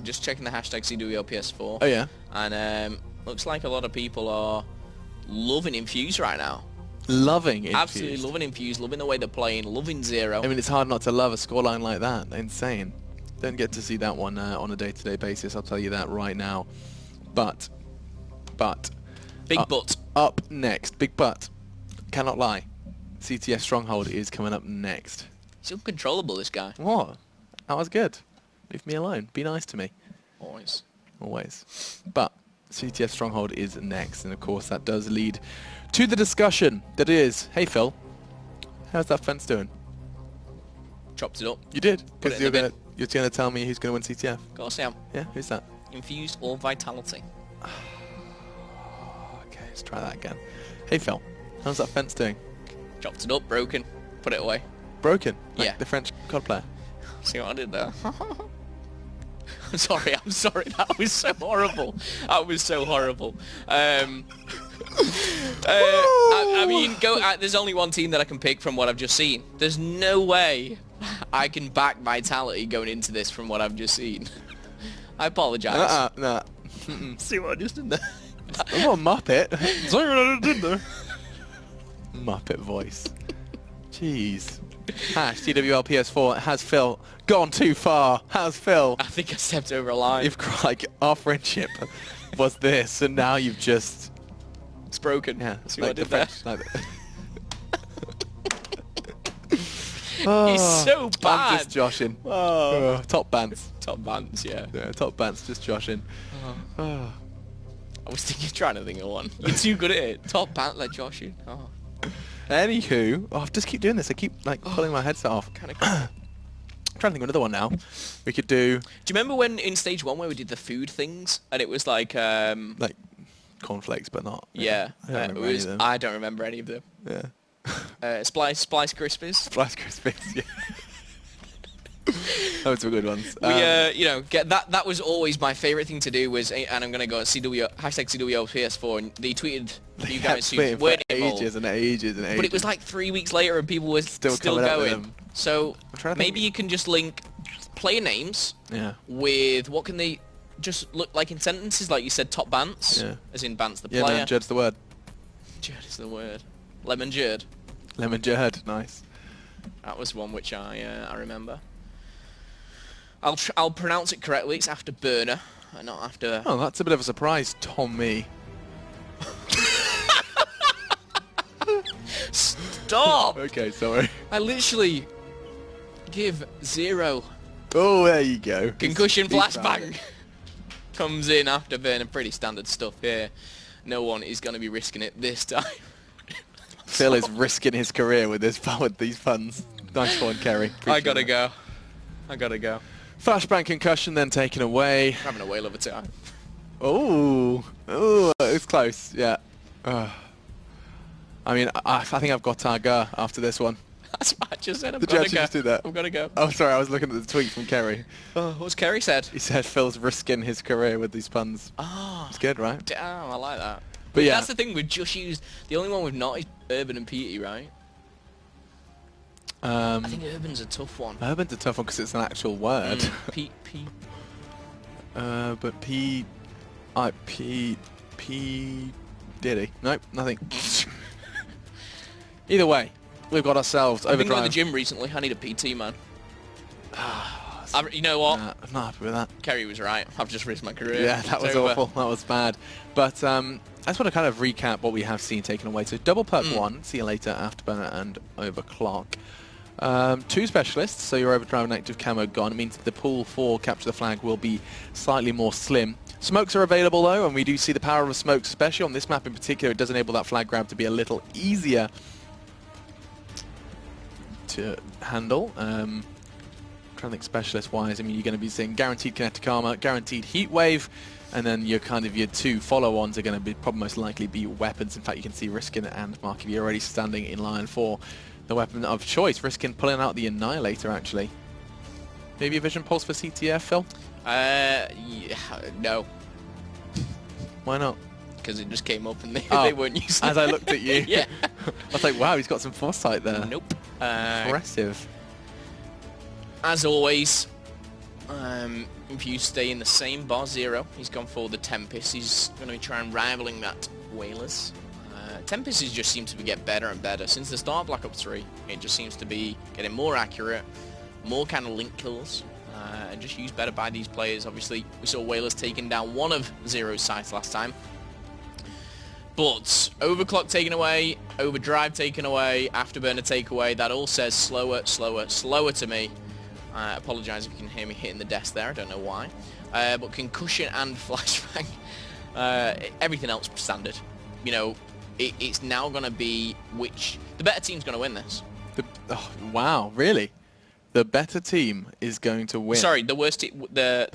Speaker 4: Just checking the hashtag CWL PS4.
Speaker 3: Oh yeah.
Speaker 4: And looks like a lot of people are loving Infuse right now.
Speaker 3: Loving Infuse.
Speaker 4: Absolutely loving Infuse, loving the way they're playing, loving Zero.
Speaker 3: I mean, it's hard not to love a scoreline like that. Insane. Don't get to see that one on a day-to-day basis, I'll tell you that right now. But...
Speaker 4: Big but.
Speaker 3: Up next. Big but. Cannot lie. CTF Stronghold is coming up next.
Speaker 4: He's uncontrollable, this guy.
Speaker 3: What? That was good. Leave me alone. Be nice to me.
Speaker 4: Always.
Speaker 3: But CTF Stronghold is next, and of course that does lead to the discussion that is, hey Phil, how's that fence doing?
Speaker 4: Chopped it up.
Speaker 3: You did? Because you're
Speaker 4: bin.
Speaker 3: gonna tell me who's gonna win CTF.
Speaker 4: Of course I am.
Speaker 3: Yeah, who's that?
Speaker 4: Infused or Vitality.
Speaker 3: Okay, let's try that again. Hey Phil, how's that fence doing?
Speaker 4: Chopped it up, broken, put it away.
Speaker 3: Broken? Like
Speaker 4: yeah.
Speaker 3: The French COD player.
Speaker 4: See what I did there? I'm sorry, that was so horrible. That was so horrible. I mean, there's only one team that I can pick from what I've just seen. There's no way I can back Vitality going into this from what I've just seen. I apologise.
Speaker 3: Nah.
Speaker 4: See what I just did there?
Speaker 3: I'm not a Muppet. Sorry what I did there. Muppet voice. Jeez. Hash TWL PS4 has Phil gone too far. Has Phil?
Speaker 4: I think I stepped over a line.
Speaker 3: You've like our friendship was this, and now you've just
Speaker 4: It's broken.
Speaker 3: yeah.
Speaker 4: See what I did there?
Speaker 3: Oh,
Speaker 4: He's so bad.
Speaker 3: I'm just joshing. Top bands.
Speaker 4: Top bands, yeah.
Speaker 3: Yeah, top bands just joshing. Oh.
Speaker 4: I was trying to think of one. You're too good at it. Top band like Joshing. Oh.
Speaker 3: Anywho, I just keep doing this. I keep like pulling my headset off.
Speaker 4: Kind of.
Speaker 3: I'm trying to think of another one now. We could do
Speaker 4: Do you remember when in stage 1 where we did the food things and it was like
Speaker 3: cornflakes, but not.
Speaker 4: yeah,
Speaker 3: I don't remember any of them.
Speaker 4: I don't remember any of them.
Speaker 3: Yeah.
Speaker 4: Splice Krispies.
Speaker 3: Splice Krispies. Yeah. Those were good ones.
Speaker 4: We you know, get that was always my favorite thing to do was, and I'm gonna go on #CWO PS4 and they tweeted you guys who
Speaker 3: tweeting
Speaker 4: weren't
Speaker 3: for
Speaker 4: involved.
Speaker 3: ages and ages and ages.
Speaker 4: But it was like 3 weeks later and people were still
Speaker 3: coming up with
Speaker 4: going.
Speaker 3: them.
Speaker 4: So
Speaker 3: I'm trying to
Speaker 4: maybe
Speaker 3: think.
Speaker 4: you can just link player names
Speaker 3: Yeah.
Speaker 4: with what can they just look like in sentences, like you said, top bants,
Speaker 3: Yeah.
Speaker 4: as in bants the
Speaker 3: Yeah,
Speaker 4: player.
Speaker 3: man, Jerd's the word.
Speaker 4: Jerd is the word. Lemon Jerd.
Speaker 3: Lemon Jerd, nice.
Speaker 4: That was one which I remember. I'll pronounce it correctly. It's after burner, and not after.
Speaker 3: Oh, that's a bit of a surprise, Tommy.
Speaker 4: Stop!
Speaker 3: Okay, sorry.
Speaker 4: I literally give 0.
Speaker 3: Oh, there you go.
Speaker 4: Concussion
Speaker 3: He's
Speaker 4: flashbang comes in after burner. Pretty standard stuff here. No one is going to be risking it this time.
Speaker 3: Phil is risking his career with these puns. Nice one, Kerry.
Speaker 4: I gotta go. I gotta go.
Speaker 3: Flashbang concussion then taken away.
Speaker 4: I'm having a whale of a time.
Speaker 3: Oh, it's close. Yeah. I mean, I think I've got Targa after this one.
Speaker 4: That's what I just said.
Speaker 3: Did you actually just do that?
Speaker 4: I've got to go.
Speaker 3: Oh, sorry, I was looking at the tweet from Kerry.
Speaker 4: What's Kerry said?
Speaker 3: He said Phil's risking his career with these puns.
Speaker 4: Oh,
Speaker 3: It's good, right?
Speaker 4: damn, I like that.
Speaker 3: But yeah.
Speaker 4: That's the thing, we've just used... The only one we've not is Urban and Petey, right? I think Urban's a tough one.
Speaker 3: Urban's a tough one because it's an actual word.
Speaker 4: P.
Speaker 3: But P Diddy. Nope, nothing. Either way, we've got ourselves
Speaker 4: I've been
Speaker 3: Overdrive.
Speaker 4: going to the gym recently. I need a PT, man. You know what?
Speaker 3: Nah, I'm not happy with that.
Speaker 4: Kerry was right. I've just risked my career.
Speaker 3: Yeah, that was
Speaker 4: It's over.
Speaker 3: awful. That was bad. But I just want to kind of recap what we have seen taken away. So double perk 1, see you later, Afterburner and Overclock. 2 specialists, so your Overdrive and Active Camo gone. It means the pool for Capture the Flag will be slightly more slim. Smokes are available though, and we do see the power of smokes, especially on this map in particular. It does enable that flag grab to be a little easier to handle. Trying to think specialist-wise, I mean, you're going to be seeing guaranteed kinetic armor, guaranteed heat wave, and then your 2 follow-ons are going to be probably most likely be weapons. In fact, you can see Riskin and Marky already standing in line for the weapon of choice. Riskin pulling out the Annihilator, actually. Maybe a Vision Pulse for CTF, Phil?
Speaker 4: Yeah, no.
Speaker 3: Why not?
Speaker 4: Because it just came up and they,
Speaker 3: Oh,
Speaker 4: they weren't using
Speaker 3: as I looked at you.
Speaker 4: Yeah.
Speaker 3: I was like, wow, he's got some foresight there.
Speaker 4: Nope.
Speaker 3: Impressive.
Speaker 4: As always, if you stay in the same bar 0, he's gone for the Tempest. He's going to be trying rivaling that Whalers. Tempests just seem to get better and better. Since the start of Black Ops 3, it just seems to be getting more accurate, more kind of link kills, and just used better by these players. Obviously, we saw Whalers taking down one of Zero's sites last time. But Overclock taken away, Overdrive taken away, Afterburner take away, that all says slower, slower, slower to me. I apologise if you can hear me hitting the desk there, I don't know why. But Concussion and Flashbang, everything else standard. You know, it's now going to be the better team's going to win this.
Speaker 3: Wow, really? The better team is going to win.
Speaker 4: Sorry, the worst team, the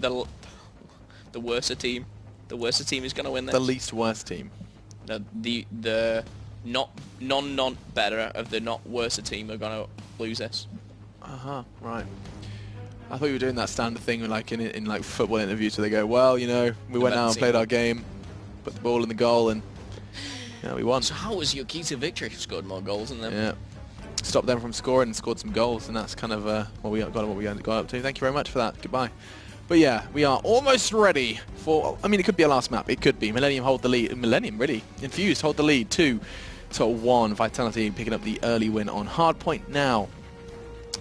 Speaker 4: worser team. The worser team is going to win this.
Speaker 3: The least worst team.
Speaker 4: The not better of the not worser team are going to lose this.
Speaker 3: Right. I thought you were doing that standard thing like in like football interviews, so they go, well, you know, we went out and played our game, put the ball in the goal, and Yeah, we won.
Speaker 4: So how was your key to victory? Scored more goals than them.
Speaker 3: Yeah. Stopped them from scoring and scored some goals, and that's kind of what we got up to. Thank you very much for that. Goodbye. But yeah, we are almost ready for... I mean, it could be a last map. It could be. Millennium hold the lead. Millennium, really. Infused hold the lead. 2-1. Vitality picking up the early win on Hardpoint now.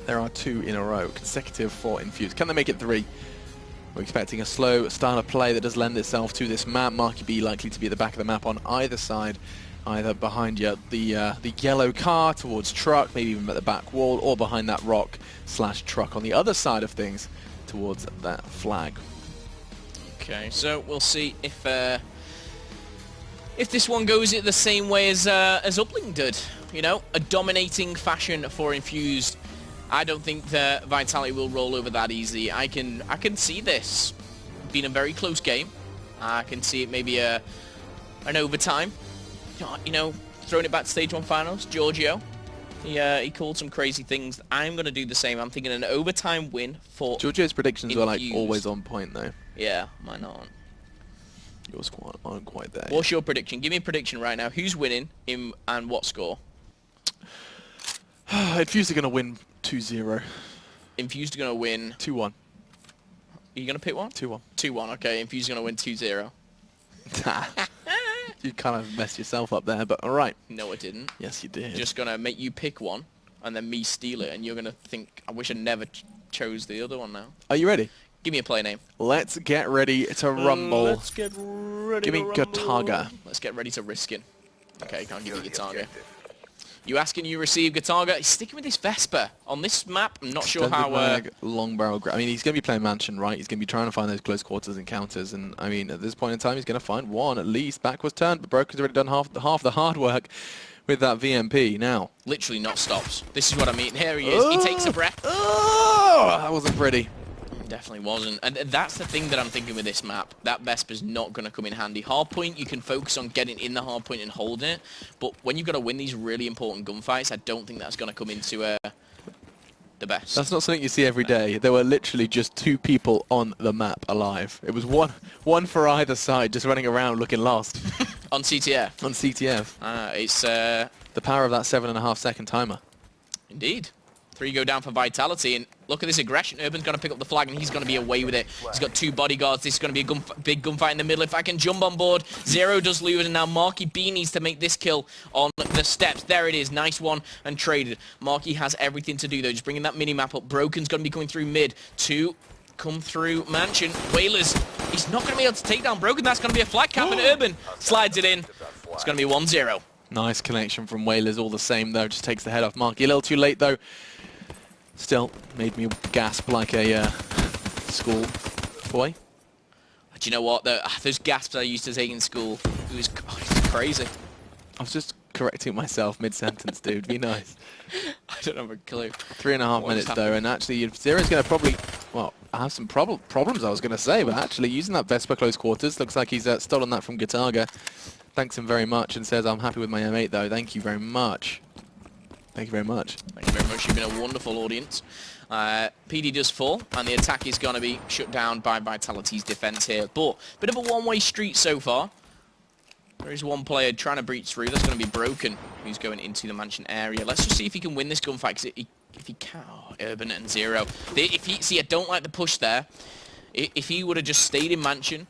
Speaker 3: There are 2 in a row. Consecutive for Infused. Can they make it 3? We're expecting a slow style of play that does lend itself to this map. Marky B likely to be at the back of the map on either side. Either behind you, the yellow car towards truck, maybe even at the back wall, or behind that rock/truck on the other side of things towards that flag.
Speaker 4: Okay, so we'll see if this one goes it the same way as Uplink did. You know, a dominating fashion for Infused. I don't think that Vitality will roll over that easy. I can see this being a very close game. I can see it maybe an overtime. You know, throwing it back to Stage 1 finals, Giorgio, he called some crazy things. I'm going to do the same. I'm thinking an overtime win for
Speaker 3: Giorgio's predictions
Speaker 4: Infused.
Speaker 3: were like always on point though.
Speaker 4: Yeah, mine aren't.
Speaker 3: Yours aren't quite there.
Speaker 4: What's your prediction? Give me a prediction right now. Who's winning and what score?
Speaker 3: Infused are going to win 2-0.
Speaker 4: Infused are going to win...
Speaker 3: 2-1.
Speaker 4: Are you going to pick one?
Speaker 3: 2-1.
Speaker 4: 2-1, okay. Infused are going to win 2-0.
Speaker 3: You kind of messed yourself up there, but alright.
Speaker 4: No, I didn't.
Speaker 3: Yes, you did.
Speaker 4: Just going to make you pick one, and then me steal it, and you're going to think, I wish I never chose the other one now.
Speaker 3: Are you ready?
Speaker 4: Give me a play name.
Speaker 3: Let's get ready to rumble.
Speaker 4: Let's get ready
Speaker 3: Give me
Speaker 4: to rumble.
Speaker 3: Gataga.
Speaker 4: Let's get ready to risk it. Okay, can't give you Gataga. You asking, you receive Gataga. He's sticking with this Vesper. On this map, I'm not sure how...
Speaker 3: long barrel I mean, he's going to be playing Mansion, right? He's going to be trying to find those close quarters encounters. And, I mean, at this point in time, he's going to find one at least. Backwards turn, but Broken's already done half the hard work with that VMP now.
Speaker 4: Literally not stops. This is what I mean. Here he is. He takes a breath.
Speaker 3: Oh, that wasn't pretty.
Speaker 4: Definitely wasn't. And that's the thing that I'm thinking with this map. That Vesper's not going to come in handy. Hardpoint, you can focus on getting in the hardpoint and holding it. But when you've got to win these really important gunfights, I don't think that's going to come into the best.
Speaker 3: That's not something you see every day. There were literally just 2 people on the map alive. It was one for either side, just running around looking lost.
Speaker 4: On CTF?
Speaker 3: On CTF.
Speaker 4: It's...
Speaker 3: the power of that 7.5 second timer.
Speaker 4: Indeed. 3 go down for Vitality, and look at this aggression. Urban's going to pick up the flag, and he's going to be away with it. He's got 2 bodyguards. This is going to be a big gunfight in the middle. If I can jump on board, Zero does lose, and now Marky B needs to make this kill on the steps. There it is. Nice one, and traded. Marky has everything to do, though. Just bringing that mini-map up. Broken's going to be coming through mid. 2 come through Mansion. Whalers, he's not going to be able to take down Broken. That's going to be a flag cap, and Urban slides it in. It's going to be 1-0.
Speaker 3: Nice connection from Whalers all the same, though. Just takes the head off Marky. A little too late, though. Still made me gasp like a school boy.
Speaker 4: Do you know what? Those gasps I used to take in school, it was crazy.
Speaker 3: I was just correcting myself mid-sentence, dude. Be nice.
Speaker 4: I don't have a clue.
Speaker 3: 3.5 minutes, though, and actually Zero's going to probably, well, have some problems, I was going to say, but actually using that Vesper close quarters, looks like he's stolen that from Gataga. Thanks him very much and says, I'm happy with my M8, though. Thank you very much. Thank you very much.
Speaker 4: Thank you very much. You've been a wonderful audience. PD does fall, and the attack is going to be shut down by Vitality's defense here. But bit of a one-way street so far. There is one player trying to breach through. That's going to be Broken, who's going into the Mansion area. Let's just see if he can win this gunfight. Because if he can, Urban and Zero. See, I don't like the push there. If he would have just stayed in Mansion.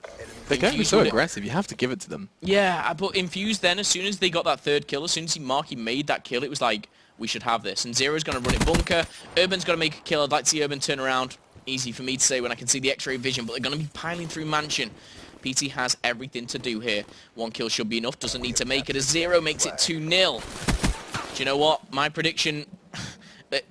Speaker 3: They're going to be so aggressive. You have to give it to them.
Speaker 4: Yeah, but Infused then, as soon as they got that 3rd kill, as soon as Marky made that kill, it was like, we should have this. And Zero's going to run it bunker. Urban's going to make a kill. I'd like to see Urban turn around. Easy for me to say when I can see the X-ray vision, but they're going to be piling through Mansion. PT has everything to do here. 1 kill should be enough. Doesn't need to make it. As Zero makes it 2-0. Do you know what? My prediction...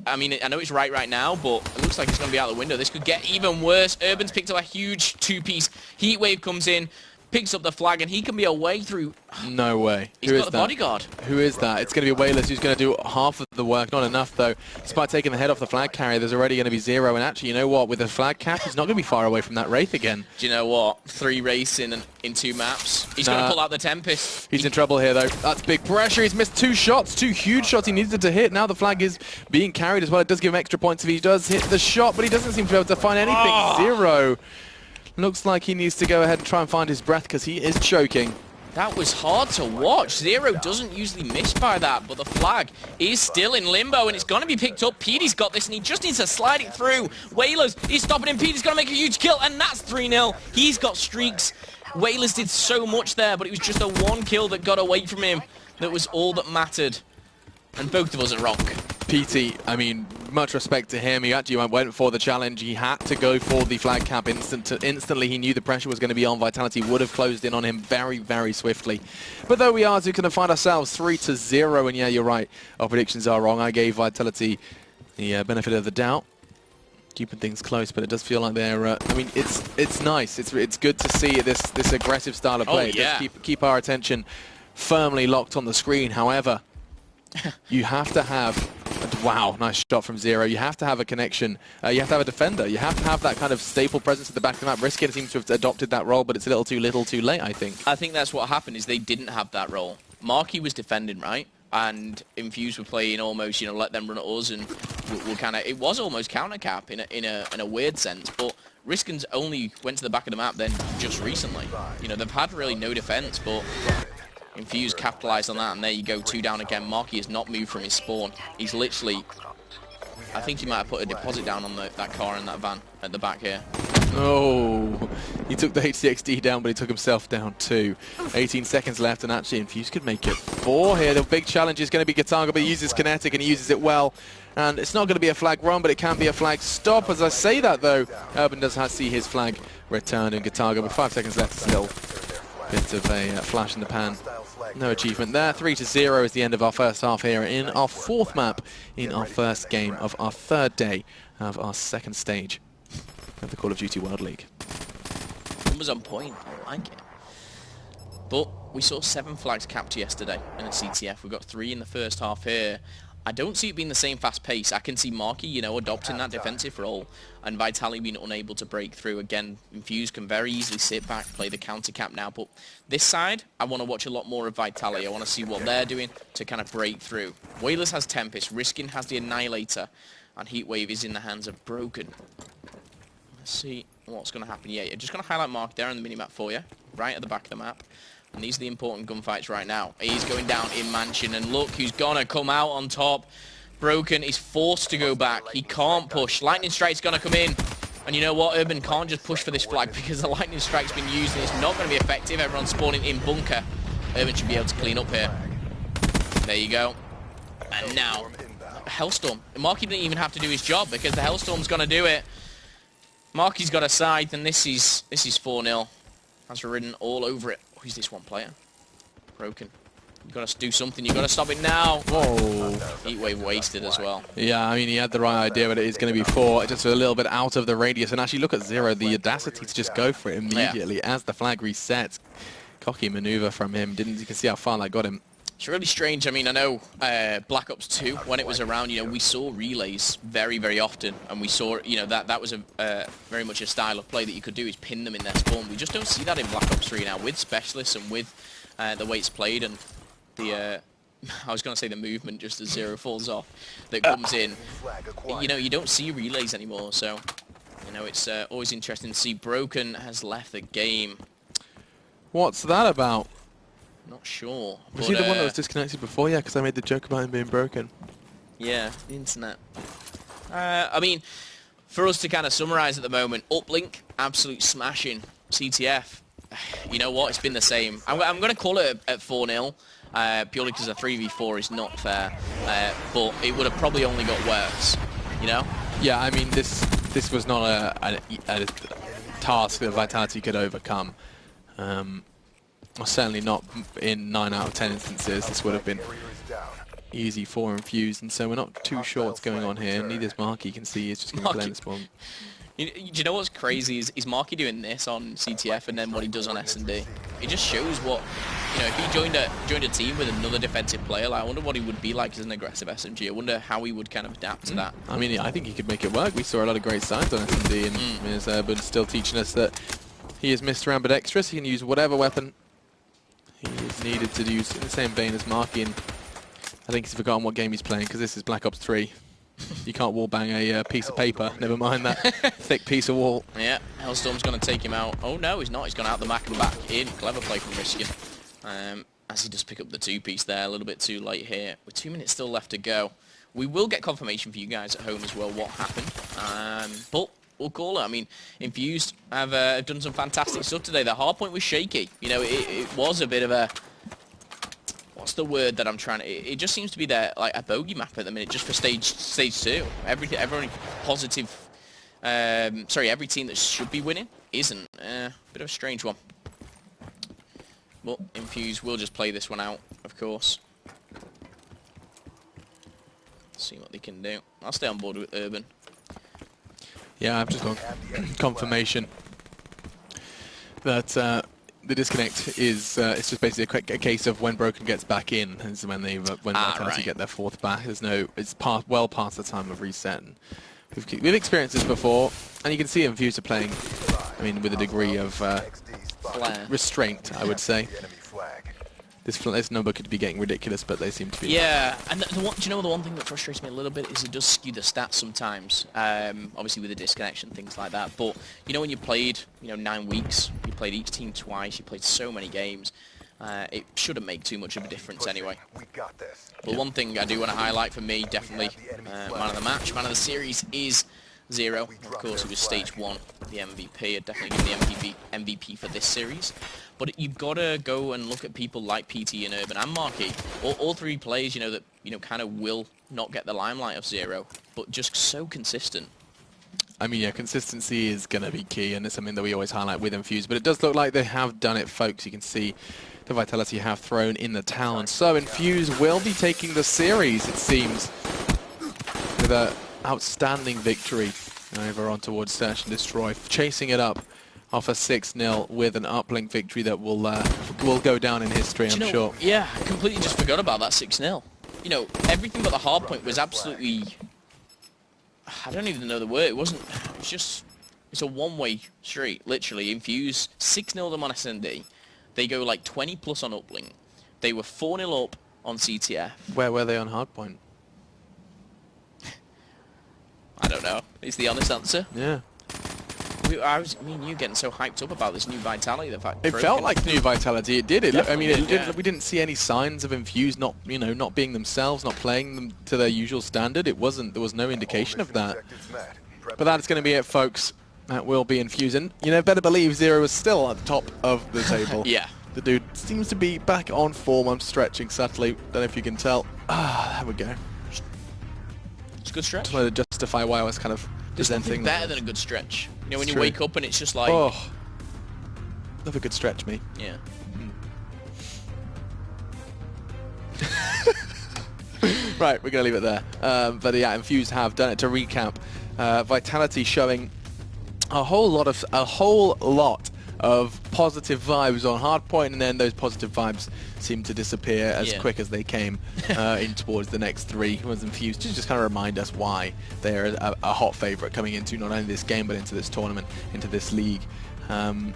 Speaker 4: I mean, I know it's right now, but it looks like it's going to be out the window. This could get even worse. Urban's picked up a huge 2-piece. Heatwave comes in, picks up the flag, and he can be away through...
Speaker 3: No way.
Speaker 4: He's got the bodyguard.
Speaker 3: Who is that? It's going to be Whalers who's going to do half of the work. Not enough, though. Despite taking the head off the flag carrier, there's already going to be Zero. And actually, you know what? With the flag cap, he's not going to be far away from that Wraith again.
Speaker 4: Do you know what? 3 Wraiths in 2 maps. He's going to pull out the Tempest.
Speaker 3: He's in trouble here, though. That's big pressure. He's missed 2 shots, 2 huge shots he needed to hit. Now the flag is being carried as well. It does give him extra points if he does hit the shot, but he doesn't seem to be able to find anything. Zero. Looks like he needs to go ahead and try and find his breath because he is choking.
Speaker 4: That was hard to watch. Zero doesn't usually miss by that, but the flag is still in limbo, and it's going to be picked up. Petey's got this, and he just needs to slide it through. Whalers, he's stopping him. Petey's going to make a huge kill, and that's 3-0. He's got streaks. Whalers did so much there, but it was just a one kill that got away from him. That was all that mattered. And both of us are wrong.
Speaker 3: PT, I mean, much respect to him. He actually went for the challenge. He had to go for the flag cap instantly. He knew the pressure was going to be on. Vitality would have closed in on him very, very swiftly. But though we are going to find ourselves 3-0, and yeah, you're right, our predictions are wrong. I gave Vitality the benefit of the doubt, keeping things close, but it does feel like they're. I mean, it's nice. It's good to see this aggressive style of play.
Speaker 4: Oh, yeah.
Speaker 3: It does keep our attention firmly locked on the screen. However, you have to have. Wow, nice shot from Zero. You have to have a connection. You have to have a defender. You have to have that kind of staple presence at the back of the map. Riskin seems to have adopted that role, but it's a little too little too late, I think.
Speaker 4: I think that's what happened, is they didn't have that role. Marky was defending, right? And Infuse were playing almost, you know, let them run at us, and we'll kind of... It was almost counter cap in a weird sense, but Riskin's only went to the back of the map then just recently. You know, they've had really no defense, but... Infuse capitalized on that, and there you go, 2 down again. Marky has not moved from his spawn. He's literally... I think he might have put a deposit down on that car in that van at the back here.
Speaker 3: Oh, he took the HCXD down, but he took himself down too. 18 seconds left, and actually Infuse could make it 4 here. The big challenge is going to be Gataga, but he uses kinetic, and he uses it well. And it's not going to be a flag run, but it can be a flag stop. As I say that, though, Urban does see his flag returned in Gataga, with 5 seconds left still. Bit of a flash in the pan. No achievement there. 3-0 is the end of our first half here in our 4th map in our first game of our 3rd day of our 2nd stage of the Call of Duty World League.
Speaker 4: It was on point. I like it. But we saw 7 flags capped yesterday in the CTF. We got 3 in the first half here. I don't see it being the same fast pace. I can see Marky, you know, adopting that defensive role, and Vitality being unable to break through. Again, Infuse can very easily sit back, play the counter cap now. But this side, I want to watch a lot more of Vitality. I want to see what they're doing to kind of break through. Whalers has Tempest, Riskin has the Annihilator, and Heatwave is in the hands of Broken. Let's see what's going to happen. Yeah, just going to highlight Mark there on the minimap for you, right at the back of the map. And these are the important gunfights right now. He's going down in Mansion, and look who's gonna come out on top. Broken is forced to go back. He can't push. Lightning Strike's gonna come in. And you know what? Urban can't just push for this flag because the Lightning Strike's been used and it's not going to be effective. Everyone's spawning in bunker. Urban should be able to clean up here. There you go. And now, Hellstorm. Marky didn't even have to do his job because the Hellstorm's gonna do it. Marky's got a side, and this is 4-0. Has ridden all over it. Who's this one player? Broken. You've got to do something. You've got to stop it now.
Speaker 3: Whoa.
Speaker 4: Heatwave wasted as well.
Speaker 3: Yeah, I mean, he had the right idea, but it is going to be 4. Just a little bit out of the radius. And actually, look at Zero. The audacity to just go for it immediately as the flag resets. Cocky maneuver from him. You can see how far that got him.
Speaker 4: It's really strange. I mean, I know Black Ops 2, when it was around, you know, we saw relays very, very often, and we saw, you know, that was a very much a style of play that you could do, is pin them in their spawn. We just don't see that in Black Ops 3 now, with specialists and with the way it's played, and the, I was going to say the movement, just as Zero falls off, that comes in. You know, you don't see relays anymore, so, you know, it's always interesting to see. Broken has left the game.
Speaker 3: What's that about?
Speaker 4: Not sure.
Speaker 3: Was he the one that was disconnected before? Yeah, because I made the joke about him being broken.
Speaker 4: Yeah, the internet. I mean, for us to kind of summarise at the moment, Uplink, absolute smashing. CTF, you know what? It's been the same. I'm going to call it at 4-0, purely because a 3v4 is not fair. But it would have probably only got worse, you know?
Speaker 3: Yeah, I mean, this was not a task that Vitality could overcome. Well, certainly not in 9 out of 10 instances. This would have been easy for Infuse, and so we're not too sure what's going on here. Neither is Marky. You can see he's just going to play the spawn.
Speaker 4: Do you know what's crazy is Marky doing this on CTF and then what he does on S&D. It just shows what, you know, if he joined a team with another defensive player, like, I wonder what he would be like as an aggressive SMG. I wonder how he would kind of adapt to that.
Speaker 3: I mean, I think he could make it work. We saw a lot of great signs on S&D, and Ms. Urban still teaching us that he is Mr. Ambidextrous. He can use whatever weapon he is needed to use, in the same vein as Marky, and I think he's forgotten what game he's playing, because this is Black Ops 3. You can't wall bang a piece of paper, never mind that thick piece of wall.
Speaker 4: Yeah, Hellstorm's going to take him out. Oh no, he's not. He's gone out the back and back in. Clever play from Riskin. as he does pick up the two-piece there, a little bit too late here. With 2 minutes still left to go. We will get confirmation for you guys at home as well what happened, but we'll call it. I mean, Infused have done some fantastic stuff today. The hardpoint was shaky. You know, it was a bit of a... What's the word that I'm trying to... It just seems to be there, like a bogey map at the minute, just for stage 2. Everyone positive... sorry, every team that should be winning isn't. Bit of a strange one. But Infuse will just play this one out, of course. See what they can do. I'll stay on board with Urban.
Speaker 3: Yeah, I've just got confirmation that the disconnect is it's just basically a case of when Broken gets back in, is when Vitality get their 4th back. There's no, it's well past the time of reset. And we've experienced this before, and you can see Infused are playing, I mean, with a degree of restraint, I would say. This number could be getting ridiculous, but they seem to be.
Speaker 4: Yeah, and do you know the one thing that frustrates me a little bit is it does skew the stats sometimes. Obviously with the disconnection, things like that. But you know when you played, 9 weeks, you played each team twice, you played so many games. It shouldn't make too much of a difference anyway. But one thing I do want to highlight for me, definitely, man of the match, man of the series is Zero. Of course, it was stage 1, the MVP. I'd definitely give the MVP for this series. But you've got to go and look at people like PT and Urban and Marky. All 3 players, that kind of will not get the limelight of Zero, but just so consistent.
Speaker 3: I mean, yeah, consistency is going to be key, and it's something that we always highlight with Infuse. But it does look like they have done it, folks. You can see the Vitality have thrown in the towel, and so Infuse will be taking the series, it seems, with an outstanding victory over on towards Search and Destroy, chasing it up off a 6-0 with an uplink victory that will go down in history, I'm sure.
Speaker 4: Yeah, I completely just forgot about that 6-0. Everything but the hard point was absolutely... I don't even know the word. It's a one-way street, literally. Infuse 6-0 them on SND. They go like 20 plus on uplink. They were 4-0 up on CTF.
Speaker 3: Where were they on hardpoint?
Speaker 4: I don't know. It's the honest answer.
Speaker 3: Yeah.
Speaker 4: Me and you getting so hyped up about this new Vitality. The fact
Speaker 3: it felt like new Vitality. It did. We didn't see any signs of Infuse not being themselves, not playing them to their usual standard. There was no indication of that. But that's going to be it, folks. That will be Infuse. And better believe Zero is still at the top of the table.
Speaker 4: Yeah.
Speaker 3: The dude seems to be back on form. I'm stretching subtly. Don't know if you can tell. There we go.
Speaker 4: It's a good stretch.
Speaker 3: Just wanted to justify why I was kind of presenting.
Speaker 4: Better than a good stretch. When you wake up and it's just like...
Speaker 3: Oh, love a good stretch, me.
Speaker 4: Yeah.
Speaker 3: Right, we're going to leave it there. But yeah, Infused have done it. To recap, Vitality showing a whole lot of positive vibes on hardpoint, and then those positive vibes seem to disappear as quick as they came in towards the next 3. Was Infused to just kind of remind us why they're a hot favourite coming into not only this game but into this tournament, into this league. And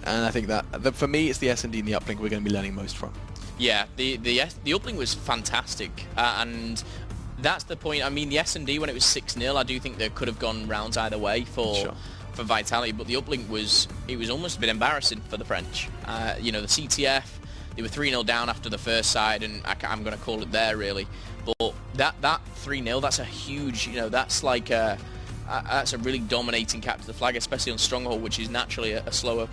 Speaker 3: I think that for me, it's the S&D and the uplink we're going to be learning most from. Yeah,
Speaker 4: the uplink was fantastic, and that's the point. I mean, the S&D when it was 6-0, I do think they could have gone rounds either way for Vitality, but the uplink was almost a bit embarrassing for the French. The CTF, they were 3-0 down after the first side, and I'm going to call it there really. But that 3-0, that's a huge, that's like that's a really dominating capture the flag, especially on Stronghold, which is naturally a slower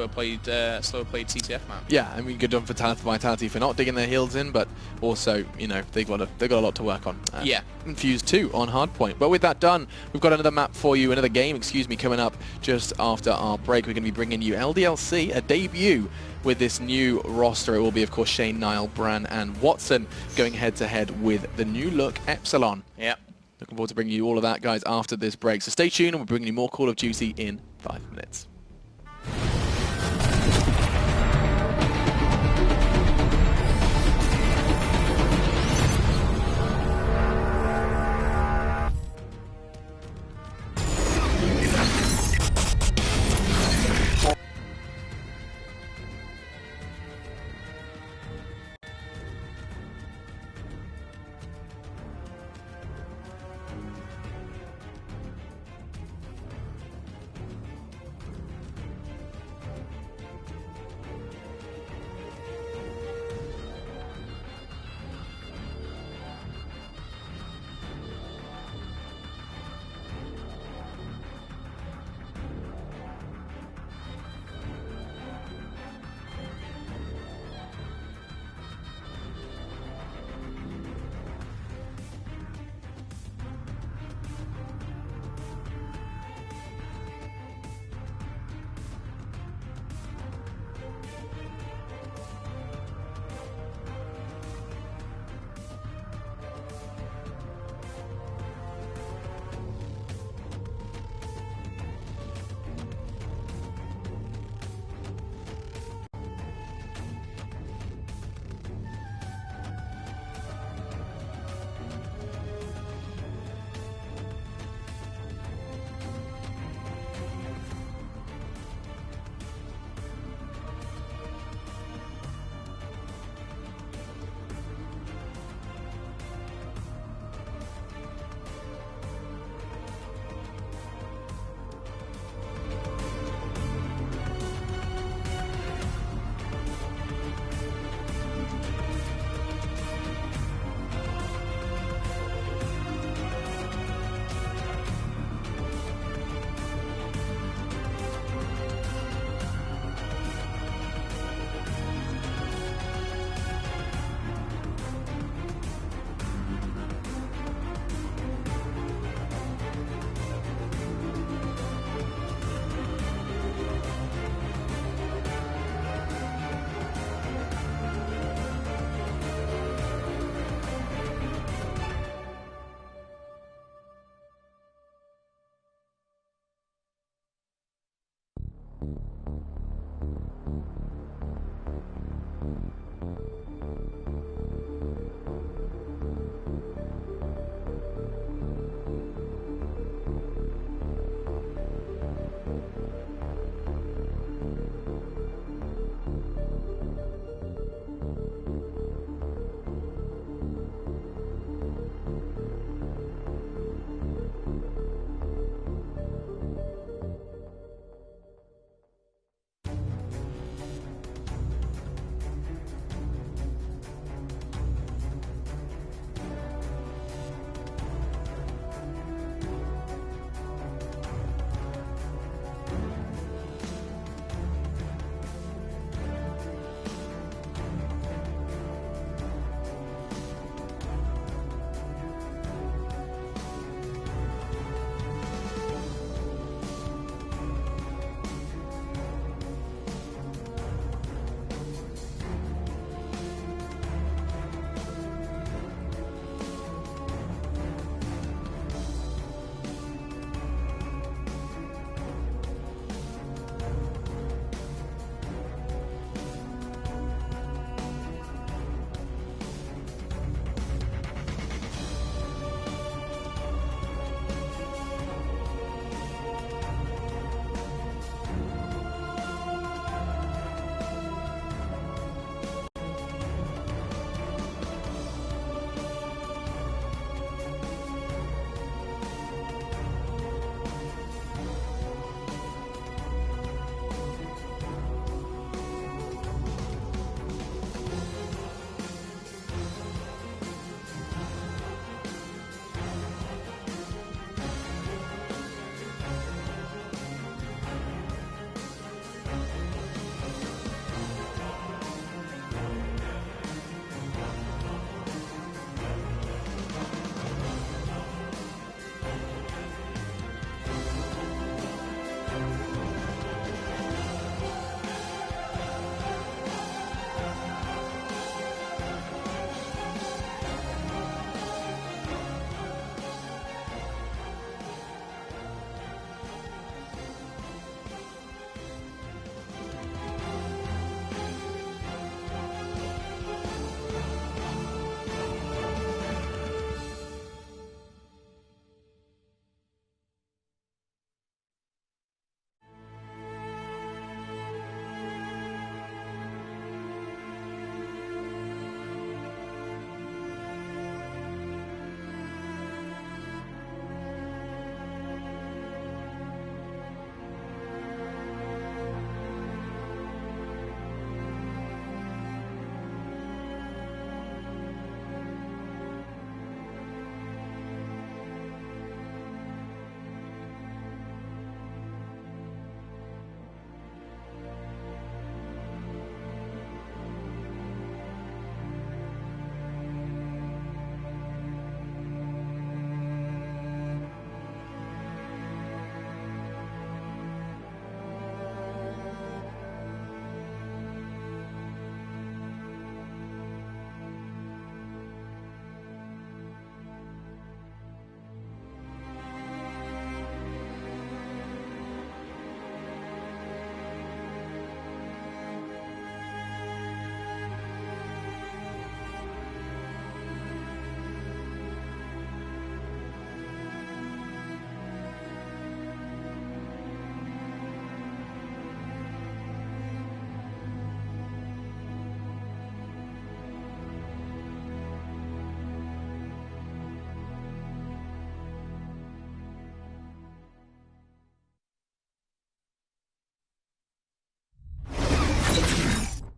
Speaker 4: played CTF map.
Speaker 3: Yeah, I mean, good done for Vitality for not digging their heels in, but also, they've got a lot to work on.
Speaker 4: Yeah.
Speaker 3: Infuse 2 on hardpoint. But with that done, we've got another game, coming up just after our break. We're going to be bringing you LDLC, a debut with this new roster. It will be, of course, Shane, Niall, Bran, and Watson going head-to-head with the new look Epsilon.
Speaker 4: Yeah.
Speaker 3: Looking forward to bringing you all of that, guys, after this break. So stay tuned, and we're bringing you more Call of Duty in 5 minutes.